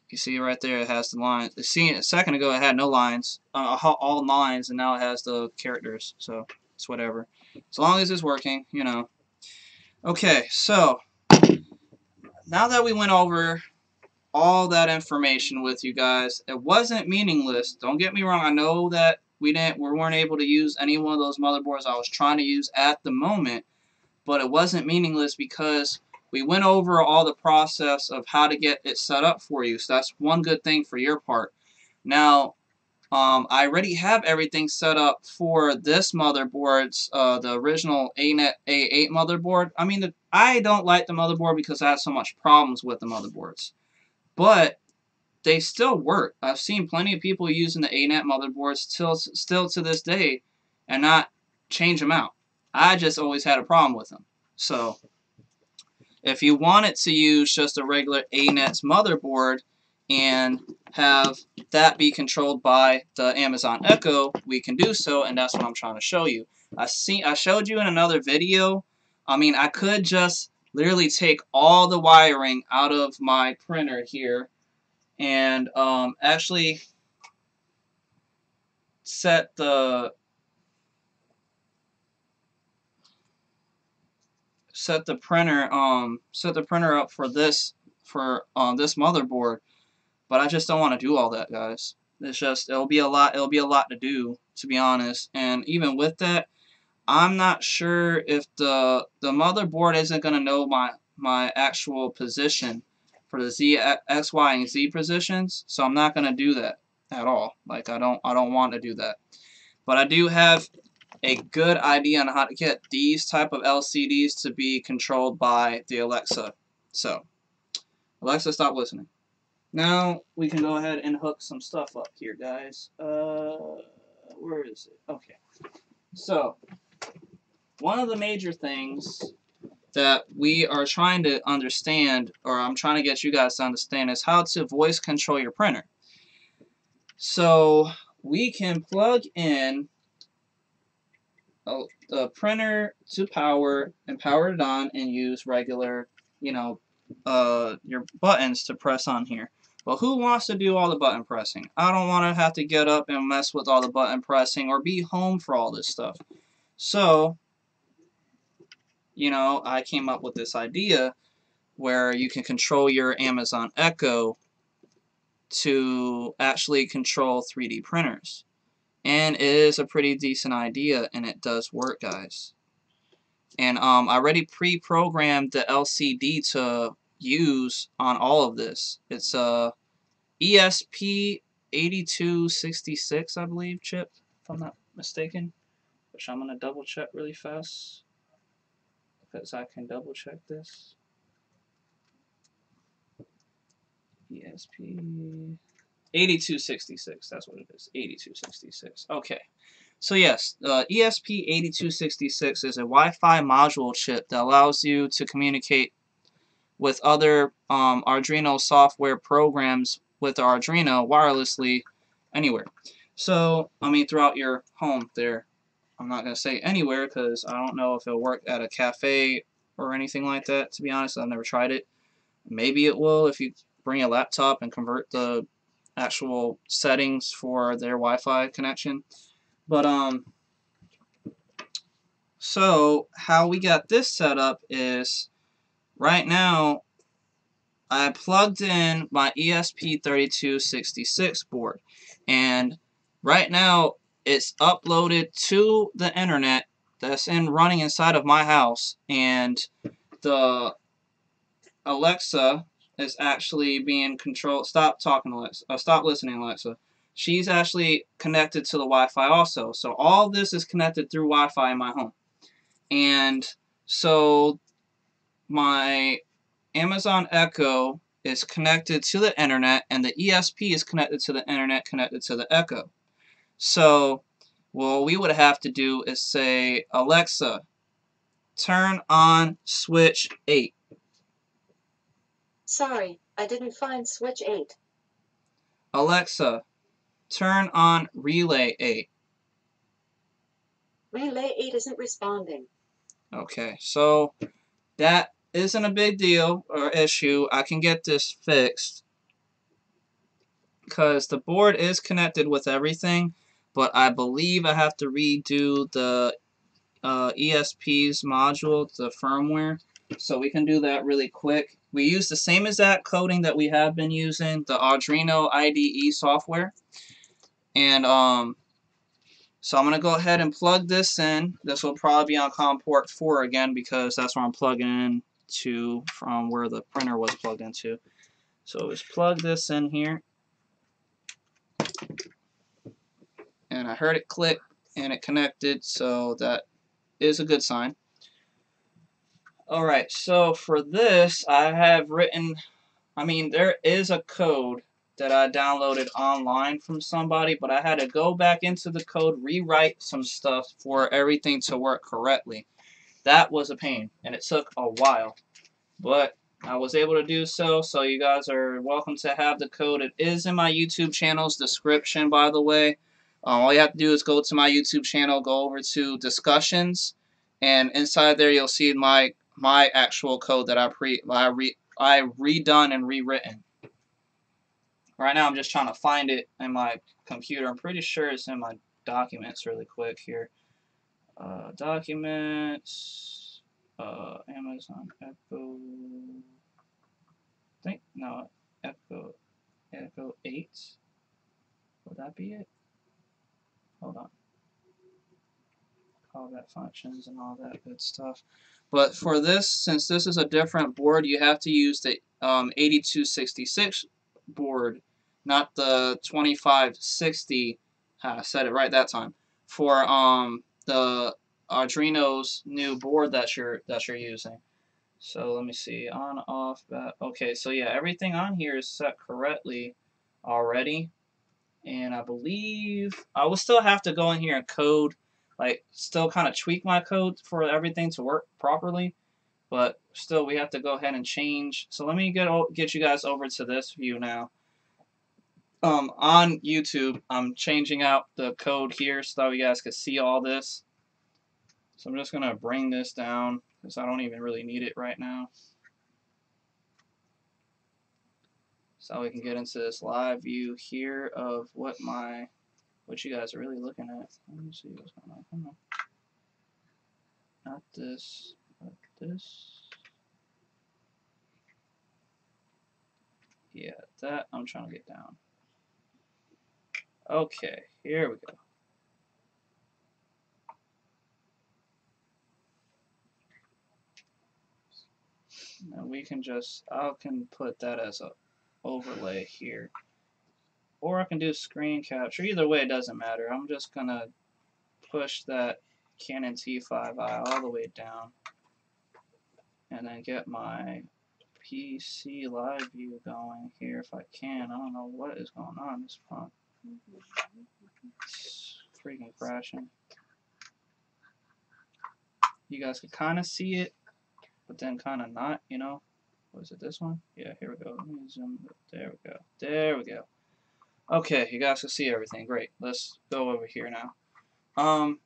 You see right there, it has the lines. See, a second ago, it had no lines, all lines, and now it has the characters. So it's whatever. As long as it's working, you know. Okay, so now that we went over all that information with you guys, it wasn't meaningless. Don't get me wrong. I know that we weren't able to use any one of those motherboards I was trying to use at the moment, but it wasn't meaningless because we went over all the process of how to get it set up for you. So that's one good thing for your part. Now, I already have everything set up for this motherboard's, the original Anet A8 motherboard. I mean, I don't like the motherboard because I have so much problems with the motherboards. But they still work. I've seen plenty of people using the Anet motherboards still to this day and not change them out. I just always had a problem with them. So if you wanted to use just a regular Anet's motherboard and have that be controlled by the Amazon Echo, we can do so, and that's what I'm trying to show you. I showed you in another video. I mean, I could just literally take all the wiring out of my printer here and actually set the printer up for this motherboard, but I just don't want to do all that, guys. It'll be a lot to do, to be honest. And even with that, I'm not sure if the motherboard isn't going to know my actual position for the Z, X, Y, and Z positions, so I'm not going to do that at all. Like, I don't want to do that. But I do have a good idea on how to get these type of LCDs to be controlled by the Alexa. So, Alexa, stop listening. Now we can go ahead and hook some stuff up here, guys. Where is it? Okay. So, one of the major things that we are trying to understand, or I'm trying to get you guys to understand, is how to voice control your printer. So, we can plug in the printer to power and power it on and use regular, you know, your buttons to press on here. But who wants to do all the button pressing? I don't want to have to get up and mess with all the button pressing or be home for all this stuff. So, you know, I came up with this idea where you can control your Amazon Echo to actually control 3D printers. And it is a pretty decent idea, and it does work, guys. And I already pre-programmed the LCD to use on all of this. It's a ESP8266, I believe, chip, if I'm not mistaken. Which I'm going to double check really fast, because I can double check this. ESP8266, that's what it is, 8266. Okay. So yes, ESP8266 is a Wi-Fi module chip that allows you to communicate with other Arduino software programs with the Arduino wirelessly anywhere. So, I mean, throughout your home there. I'm not going to say anywhere because I don't know if it'll work at a cafe or anything like that, to be honest. I've never tried it. Maybe it will if you bring a laptop and convert the actual settings for their Wi-Fi connection. But, so how we got this set up is right now I plugged in my ESP3266 board, and right now it's uploaded to the internet that's running inside of my house, and the Alexa is actually being controlled. Stop talking, Alexa. Stop listening, Alexa. She's actually connected to the Wi-Fi also. So all this is connected through Wi-Fi in my home. And so my Amazon Echo is connected to the internet, and the ESP is connected to the internet, connected to the Echo. So what we would have to do is say, Alexa, turn on switch 8. Sorry, I didn't find switch 8. Alexa, turn on relay 8. Relay 8 isn't responding. Okay, so that isn't a big deal or issue. I can get this fixed because the board is connected with everything, but I believe I have to redo the ESP's module, the firmware. So we can do that really quick. We use the same exact coding that we have been using, the Arduino IDE software. And so I'm going to go ahead and plug this in. This will probably be on COM port 4 again because that's where I'm plugging in to from where the printer was plugged into. So just plug this in here. And I heard it click and it connected, so that is a good sign. Alright, so for this I have written, there is a code that I downloaded online from somebody, but I had to go back into the code, rewrite some stuff for everything to work correctly. That was a pain, and it took a while, but I was able to do so, so you guys are welcome to have the code. It is in my YouTube channel's description, by the way. All you have to do is go to my YouTube channel, go over to discussions, and inside there you'll see my actual code that I redone and rewritten. Right now I'm just trying to find it in my computer. I'm pretty sure it's in my documents really quick here. Documents, Amazon Echo, Echo 8. Would that be it? Hold on. Callback functions and all that good stuff. But for this, since this is a different board, you have to use the 8266 board, not the 2560. I said it right that time. For the Arduino's new board that you're using. So let me see, on, off, back. Okay, so yeah, everything on here is set correctly already. And I believe I will still have to go in here and code, like still kind of tweak my code for everything to work properly. But still, we have to go ahead and change. So let me get you guys over to this view now. On YouTube, I'm changing out the code here so that you guys can see all this. So I'm just going to bring this down because I don't even really need it right now. So we can get into this live view here of what you guys are really looking at. Let me see what's going on. Come on. Not this, but this. Yeah, that I'm trying to get down. Okay, here we go. And we can I can put that as a overlay here. Or I can do screen capture. Either way, it doesn't matter. I'm just going to push that Canon T5i all the way down. And then get my PC live view going here if I can. I don't know what is going on. This phone. It's freaking crashing. You guys can kind of see it, but then kind of not, you know. Was it this one? Yeah, here we go. Let me zoom. There we go. There we go. Okay, you guys can see everything. Great. Let's go over here now.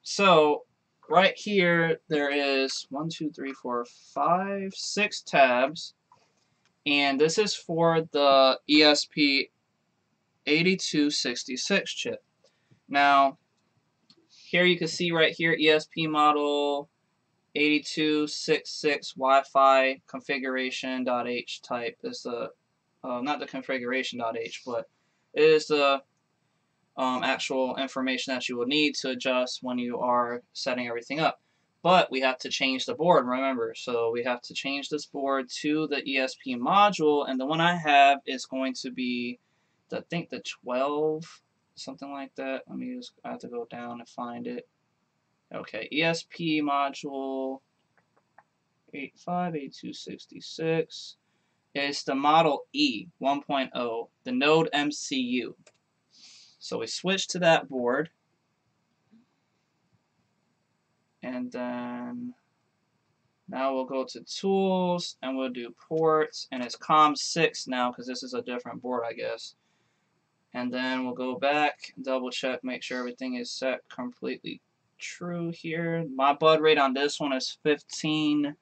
So right here there is 1, 2, 3, 4, 5, 6 tabs, and this is for the ESP 8266 chip. Now, here you can see right here ESP model 8266 Wi-Fi configuration.h type is the not the configuration.h, but it is the actual information that you will need to adjust when you are setting everything up. But we have to change the board, remember. So we have to change this board to the ESP module, and the one I have is going to be, I think, the 12, something like that. I have to go down and find it. Okay, ESP module 858266. is the Model E 1.0, the Node MCU. So we switch to that board, and then now we'll go to Tools, and we'll do Ports, and it's COM6 now because this is a different board, I guess. And then we'll go back, double check, make sure everything is set completely true here. My baud rate on this one is 15,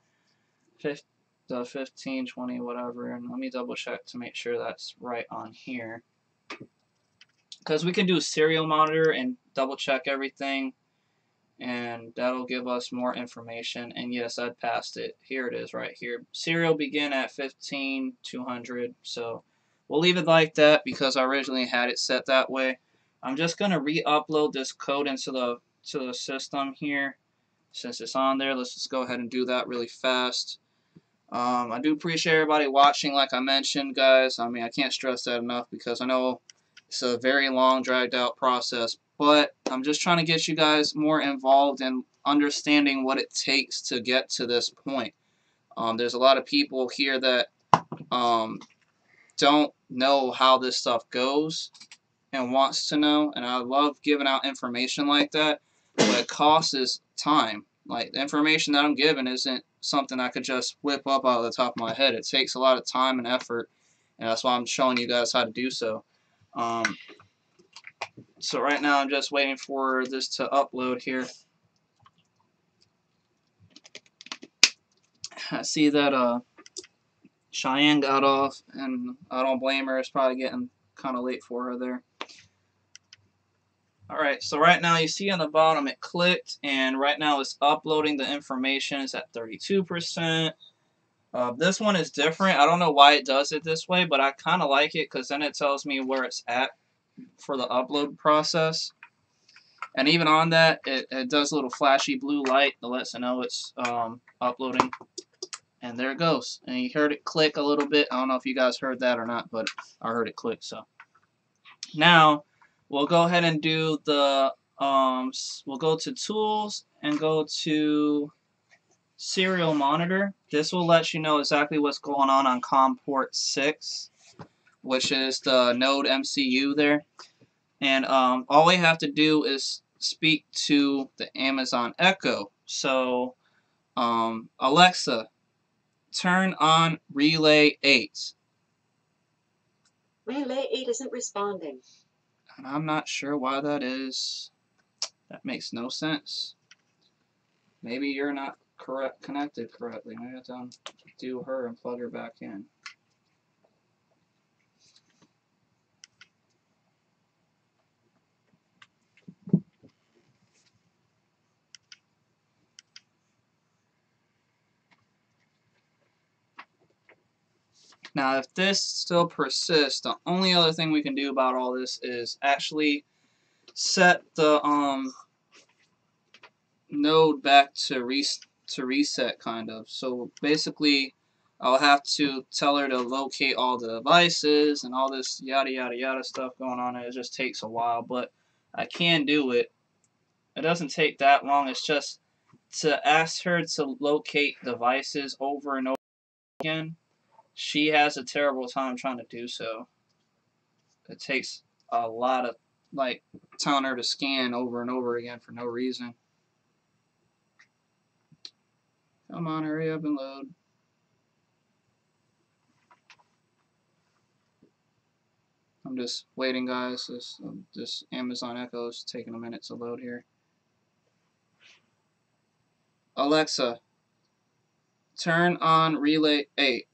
20, whatever. And let me double check to make sure that's right on here. Because we can do serial monitor and double check everything, and that'll give us more information. And yes, I passed it. Here it is right here. Serial begin at 15,200. So we'll leave it like that because I originally had it set that way. I'm just going to re-upload this code into the system here. Since it's on there, let's just go ahead and do that really fast. I do appreciate everybody watching, like I mentioned, guys. I mean, I can't stress that enough because I know it's a very long, dragged-out process. But I'm just trying to get you guys more involved in understanding what it takes to get to this point. There's a lot of people here that don't know how this stuff goes and wants to know, and I love giving out information like that, but it costs time. Like, the information that I'm giving isn't something I could just whip up out of the top of my head. It takes a lot of time and effort, and that's why I'm showing you guys how to do so. So right now I'm just waiting for this to upload here. I see that Cheyenne got off, and I don't blame her. It's probably getting kind of late for her there. Alright, so right now you see on the bottom it clicked, and right now it's uploading the information. It's at 32%. This one is different. I don't know why it does it this way, but I kind of like it because then it tells me where it's at for the upload process. And even on that, it does a little flashy blue light that lets it know it's uploading. And there it goes. And you heard it click a little bit. I don't know if you guys heard that or not, but I heard it click. So now we'll go ahead and do the, we'll go to Tools and go to Serial Monitor. This will let you know exactly what's going on COM port 6, which is the Node MCU there. And all we have to do is speak to the Amazon Echo. So, Alexa, turn on Relay 8. Relay 8 isn't responding. And I'm not sure why that is. That makes no sense. Maybe you're not connected correctly. Maybe I have to undo her and plug her back in. Now, if this still persists, the only other thing we can do about all this is actually set the node back to reset, kind of. So basically, I'll have to tell her to locate all the devices and all this yada yada yada stuff going on. It just takes a while, but I can do it. It doesn't take that long. It's just to ask her to locate devices over and over again. She has a terrible time trying to do so. It takes a lot of, like, telling her to scan over and over again for no reason. Come on, hurry up and load. I'm just waiting, guys. This Amazon Echo is taking a minute to load here. Alexa, turn on Relay 8.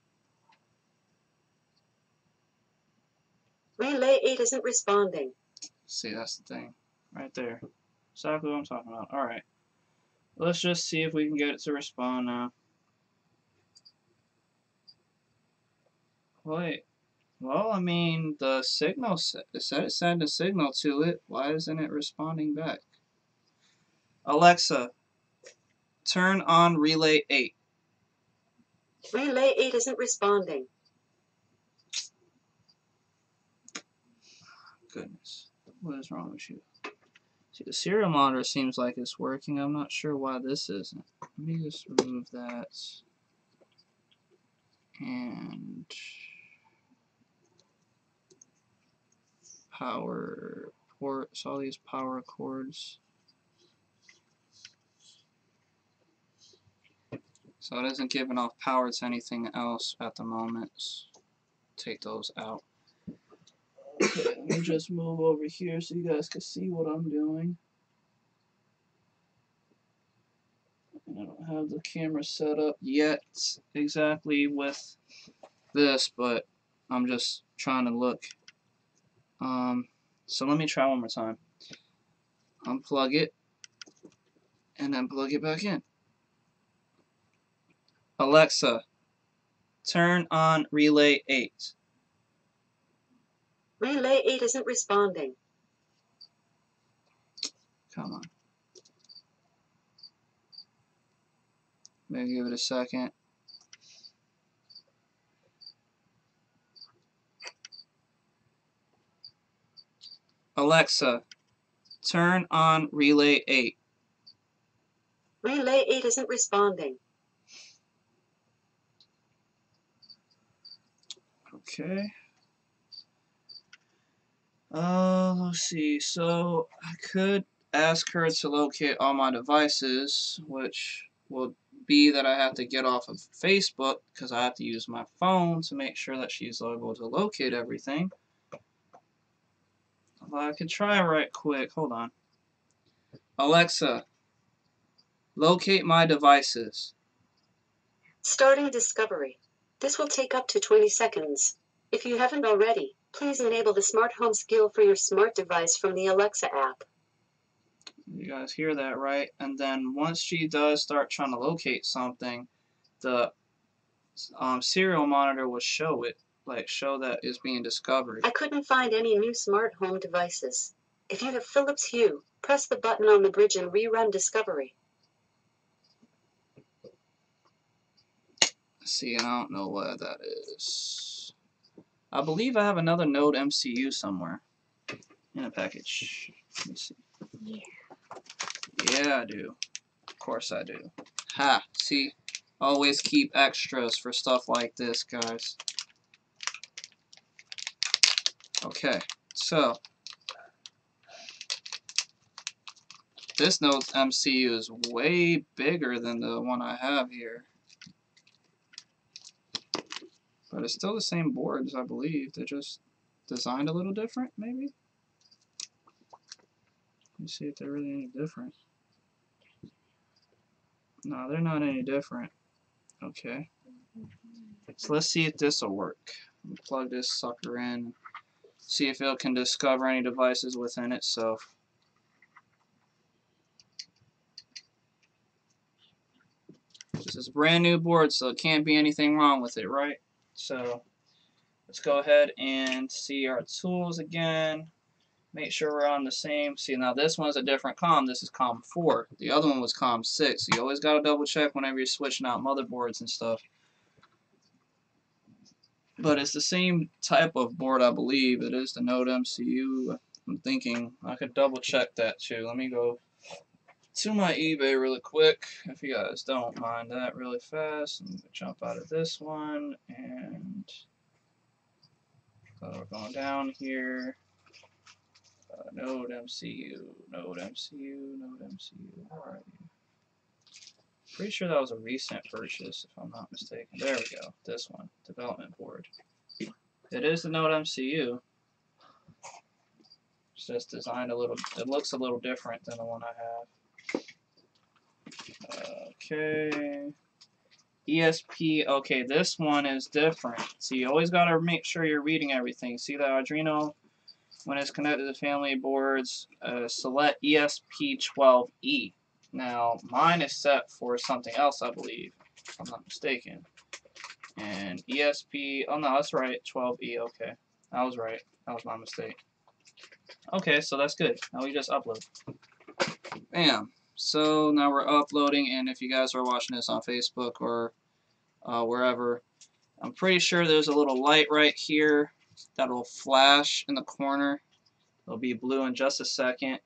Relay 8 isn't responding. See, that's the thing. Right there. Exactly what I'm talking about. Alright. Let's just see if we can get it to respond now. Wait. Well, I mean, the signal, it said it sent a signal to it. Why isn't it responding back? Alexa, turn on Relay 8. Relay 8 isn't responding. Goodness. What is wrong with you? See, the serial monitor seems like it's working. I'm not sure why this isn't. Let me just remove that. and power ports, all these power cords. So it isn't giving off power to anything else at the moment. Take those out. Okay, let me just move over here so you guys can see what I'm doing. I don't have the camera set up yet exactly with this, but I'm just trying to look. So let me try one more time. Unplug it and then plug it back in. Alexa, turn on Relay 8. Relay 8 isn't responding. Come on. Maybe give it a second. Alexa, turn on Relay 8. Relay 8 isn't responding. Okay. Let's see. So I could ask her to locate all my devices, which will be that I have to get off of Facebook because I have to use my phone to make sure that she's able to locate everything. Well, I could try right quick. Hold on. Alexa, locate my devices. Starting discovery. This will take up to 20 seconds. If you haven't already, please enable the smart home skill for your smart device from the Alexa app. You guys hear that, right? And then once she does start trying to locate something, the serial monitor will show it, like show that it's being discovered. I couldn't find any new smart home devices. If you have Philips Hue, press the button on the bridge and rerun discovery. See, I don't know what that is. I believe I have another Node MCU somewhere in a package. Let me see. Yeah, I do. Of course I do. Ha! See? Always keep extras for stuff like this, guys. Okay, so this Node MCU is way bigger than the one I have here. But it's still the same boards, I believe. They're just designed a little different, maybe? Let me see if they're really any different. No, they're not any different. Okay. So let's see if this will work. Plug this sucker in. See if it can discover any devices within itself. This is a brand new board, so it can't be anything wrong with it, right? So let's go ahead and see our tools again. Make sure we're on the same. See, now this one's a different COM. This is COM 4. The other one was COM 6. So you always got to double check whenever you're switching out motherboards and stuff. But it's the same type of board, I believe. It is the Node MCU. I'm thinking I could double check that too. Let me go to my eBay really quick, if you guys don't mind that really fast. I'm going to jump out of this one, and we're going down here. Node MCU, Node MCU, Node MCU. Where are you? Pretty sure that was a recent purchase, if I'm not mistaken. There we go. This one, development board. It is the Node MCU. It's just designed a little. It looks a little different than the one I have. Okay. ESP. Okay, this one is different. So you always gotta make sure you're reading everything. See the Arduino? When it's connected to family boards, select ESP12E. Now, mine is set for something else, I believe, if I'm not mistaken. And ESP, oh no, that's right, 12E, okay. I was right. That was my mistake. Okay, so that's good. Now we just upload. Bam. So now we're uploading, and if you guys are watching this on Facebook or wherever, I'm pretty sure there's a little light right here that'll flash in the corner. It'll be blue in just a second.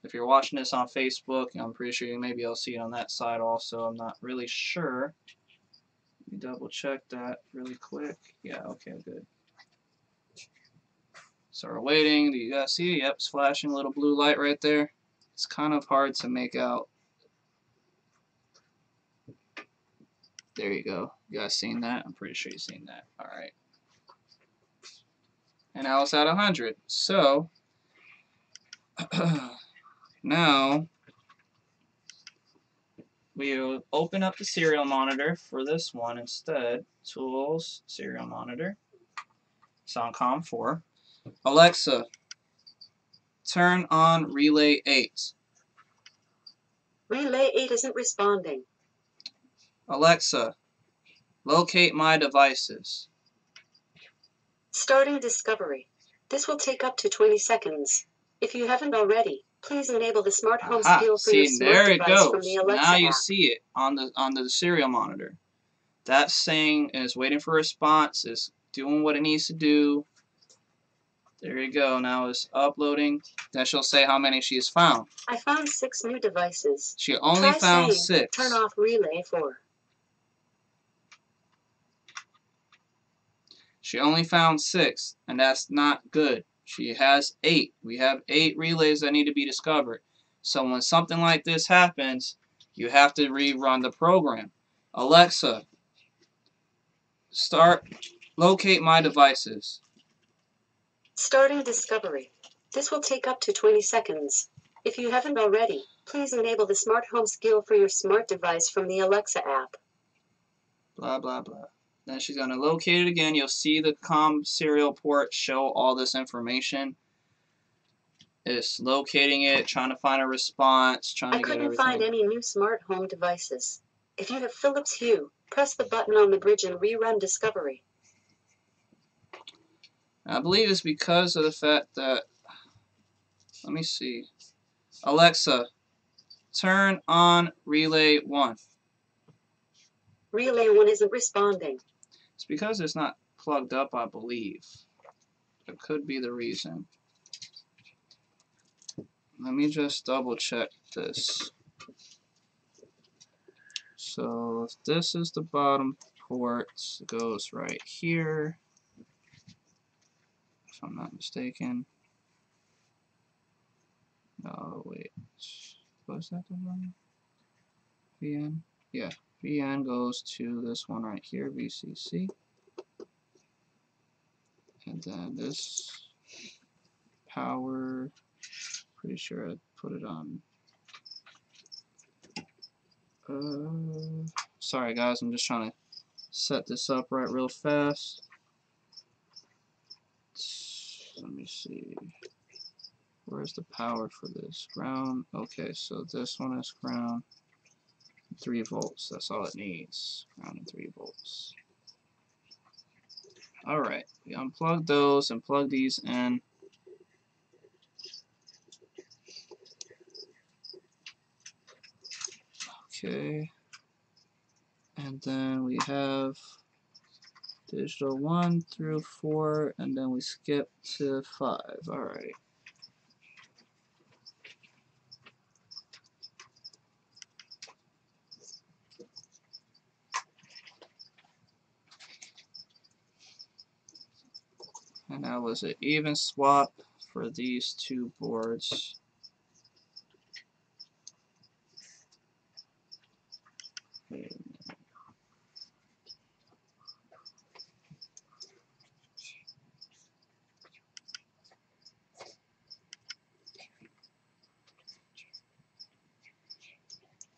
If you're watching this on Facebook, I'm pretty sure maybe I'll see it on that side also. I'm not really sure. Let me double check that really quick. Yeah, okay, good. So we're waiting. Do you guys see? Yep, it's flashing a little blue light right there. It's kind of hard to make out. There you go. You guys seen that? I'm pretty sure you've seen that. Alright. And now it's at 100. So, now, we'll open up the serial monitor for this one instead. Tools, serial monitor. It's on COM 4. Alexa, turn on Relay 8. Relay 8 isn't responding. Alexa, locate my devices. Starting discovery. This will take up to 20 seconds. If you haven't already, please enable the smart home Aha, skill for your see, smart there it device from the goes. Alexa Now you app. see it on the serial monitor. That saying is waiting for a response, is doing what it needs to do. There you go. Now it's uploading. Then she'll say how many she has found. I found 6 new devices. She only Try found saying, 6. turn off Relay 4. She only found 6, and that's not good. She has 8. We have 8 relays that need to be discovered. So when something like this happens, you have to rerun the program. Alexa, locate my devices. Starting discovery. This will take up to 20 seconds. If you haven't already, please enable the smart home skill for your smart device from the Alexa app. Blah, blah, blah. Then she's going to locate it again. You'll see the COM serial port show all this information. It's locating it, trying to find a response, trying to get everything. I couldn't find any new smart home devices. If you have Philips Hue, press the button on the bridge and rerun discovery. I believe it's because of the fact that, let me see. Alexa, turn on Relay 1. Relay 1 isn't responding. It's because it's not plugged up, I believe. That could be the reason. Let me just double check this. So if this is the bottom port, it goes right here, if I'm not mistaken. Oh wait, was that the one? VN? Yeah, VN goes to this one right here, VCC. And then this power, pretty sure I put it on. Sorry guys, I'm just trying to set this up right real fast. Let me see. Where's the power for this? Ground. Okay, so this one is ground. 3 volts. That's all it needs. Ground and 3 volts. Alright, we unplug those and plug these in. Okay. And then we have digital 1 through 4, and then we skip to 5. Alright. And that was an even swap for these 2 boards.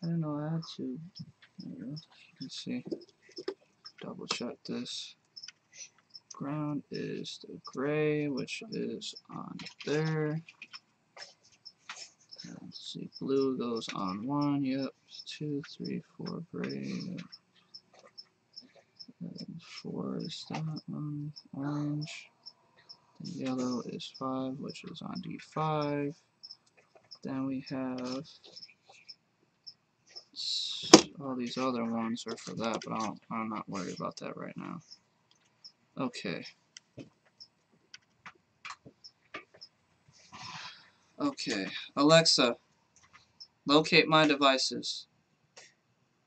I don't know, I had to. Let's see. Double check this. Ground is the gray, which is on there. Let's see, blue goes on 1, yep. 2, 3, 4, gray. Yep. And 4 is that one, orange. And yellow is 5, which is on D5. Then we have all these other ones are for that, but I'm not worried about that right now. Okay. Okay, Alexa, locate my devices.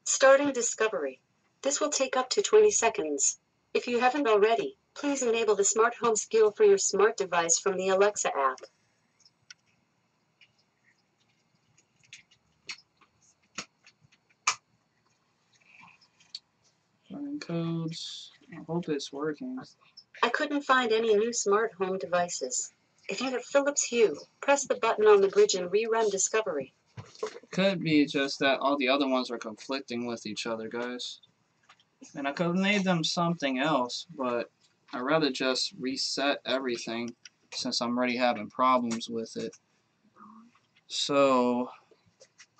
Starting discovery. This will take up to 20 seconds. If you haven't already, please enable the smart home skill for your smart device from the Alexa app. Running codes. I hope it's working. I couldn't find any new smart home devices. If you have Philips Hue, press the button on the bridge and rerun Discovery. Could be just that all the other ones are conflicting with each other, guys. And I could have made them something else, but I'd rather just reset everything since I'm already having problems with it. So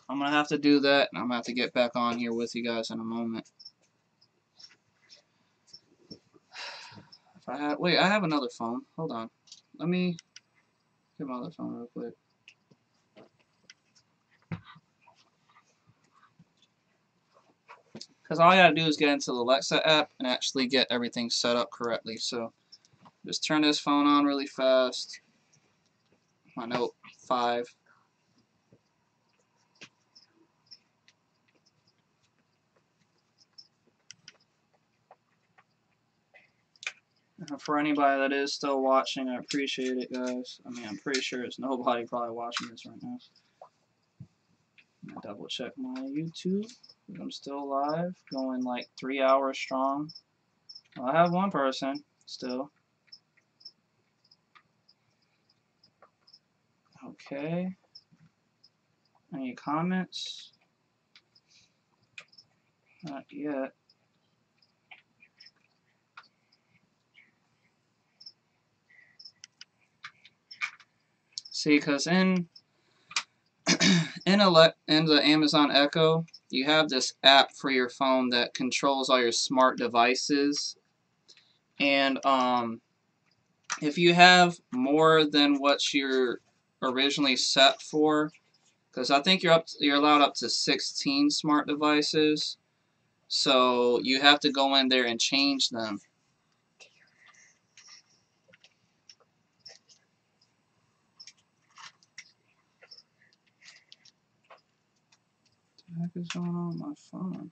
I'm going to have to do that, and I'm going to have to get back on here with you guys in a moment. Wait, I have another phone. Hold on. Let me get my other phone real quick. Because all I gotta do is get into the Alexa app and actually get everything set up correctly. So just turn this phone on really fast. My Note 5. And for anybody that is still watching, I appreciate it, guys. I mean, I'm pretty sure there's nobody probably watching this right now. I'm gonna double check my YouTube. I'm still live, going like 3 hours strong. Well, I have one person still. Okay. Any comments? Not yet. See, because in the Amazon Echo, you have this app for your phone that controls all your smart devices. And if you have more than what you're originally set for, because I think you're allowed up to 16 smart devices, so you have to go in there and change them. What the heck is going on with my phone?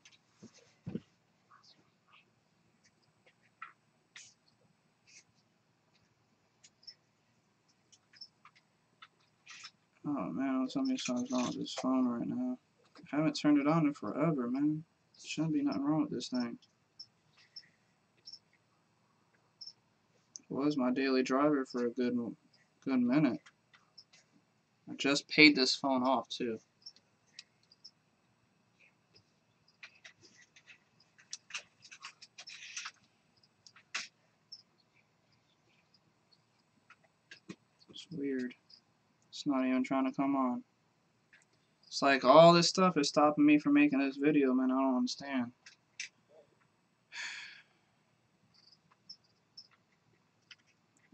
Oh man, something's wrong with this phone right now. I haven't turned it on in forever, man. Shouldn't be nothing wrong with this thing. It was my daily driver for a good minute. I just paid this phone off too. It's weird. It's not even trying to come on. It's like all this stuff is stopping me from making this video, man. I don't understand.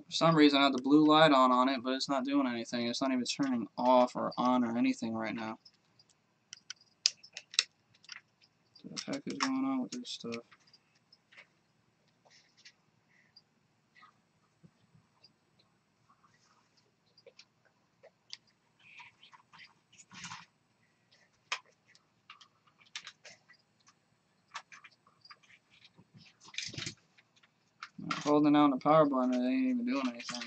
For some reason I have the blue light on it, but it's not doing anything. It's not even turning off or on or anything right now. What the heck is going on with this stuff? Holding down the power button, it ain't even doing anything.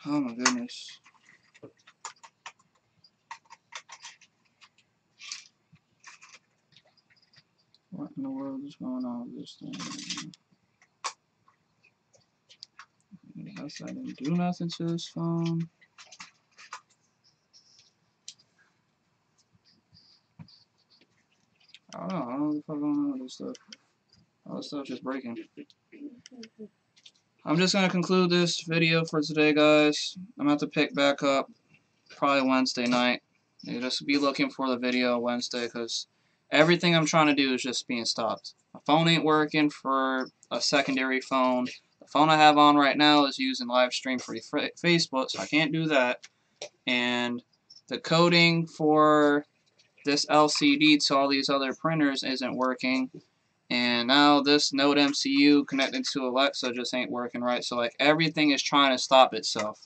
Oh my goodness. What in the world is going on with this thing? I guess I didn't do nothing to this phone. I don't know what the fuck going on with this stuff. All this stuff just breaking. I'm just going to conclude this video for today, guys. I'm going to have to pick back up probably Wednesday night. You just be looking for the video Wednesday because everything I'm trying to do is just being stopped. My phone ain't working for a secondary phone. The phone I have on right now is using live stream for Facebook, so I can't do that. And the coding for this LCD to all these other printers isn't working. And now this Node MCU connected to Alexa just ain't working right. So like everything is trying to stop itself.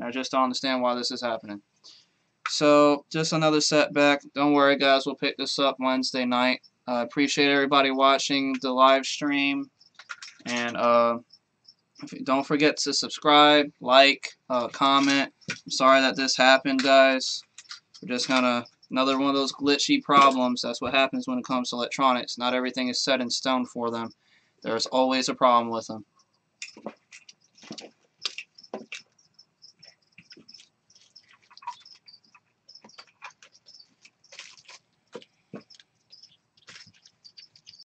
I just don't understand why this is happening. So, just another setback. Don't worry, guys. We'll pick this up Wednesday night. I appreciate everybody watching the live stream. And don't forget to subscribe, like, comment. I'm sorry that this happened, guys. We're just gonna another one of those glitchy problems. That's what happens when it comes to electronics. Not everything is set in stone for them. There's always a problem with them.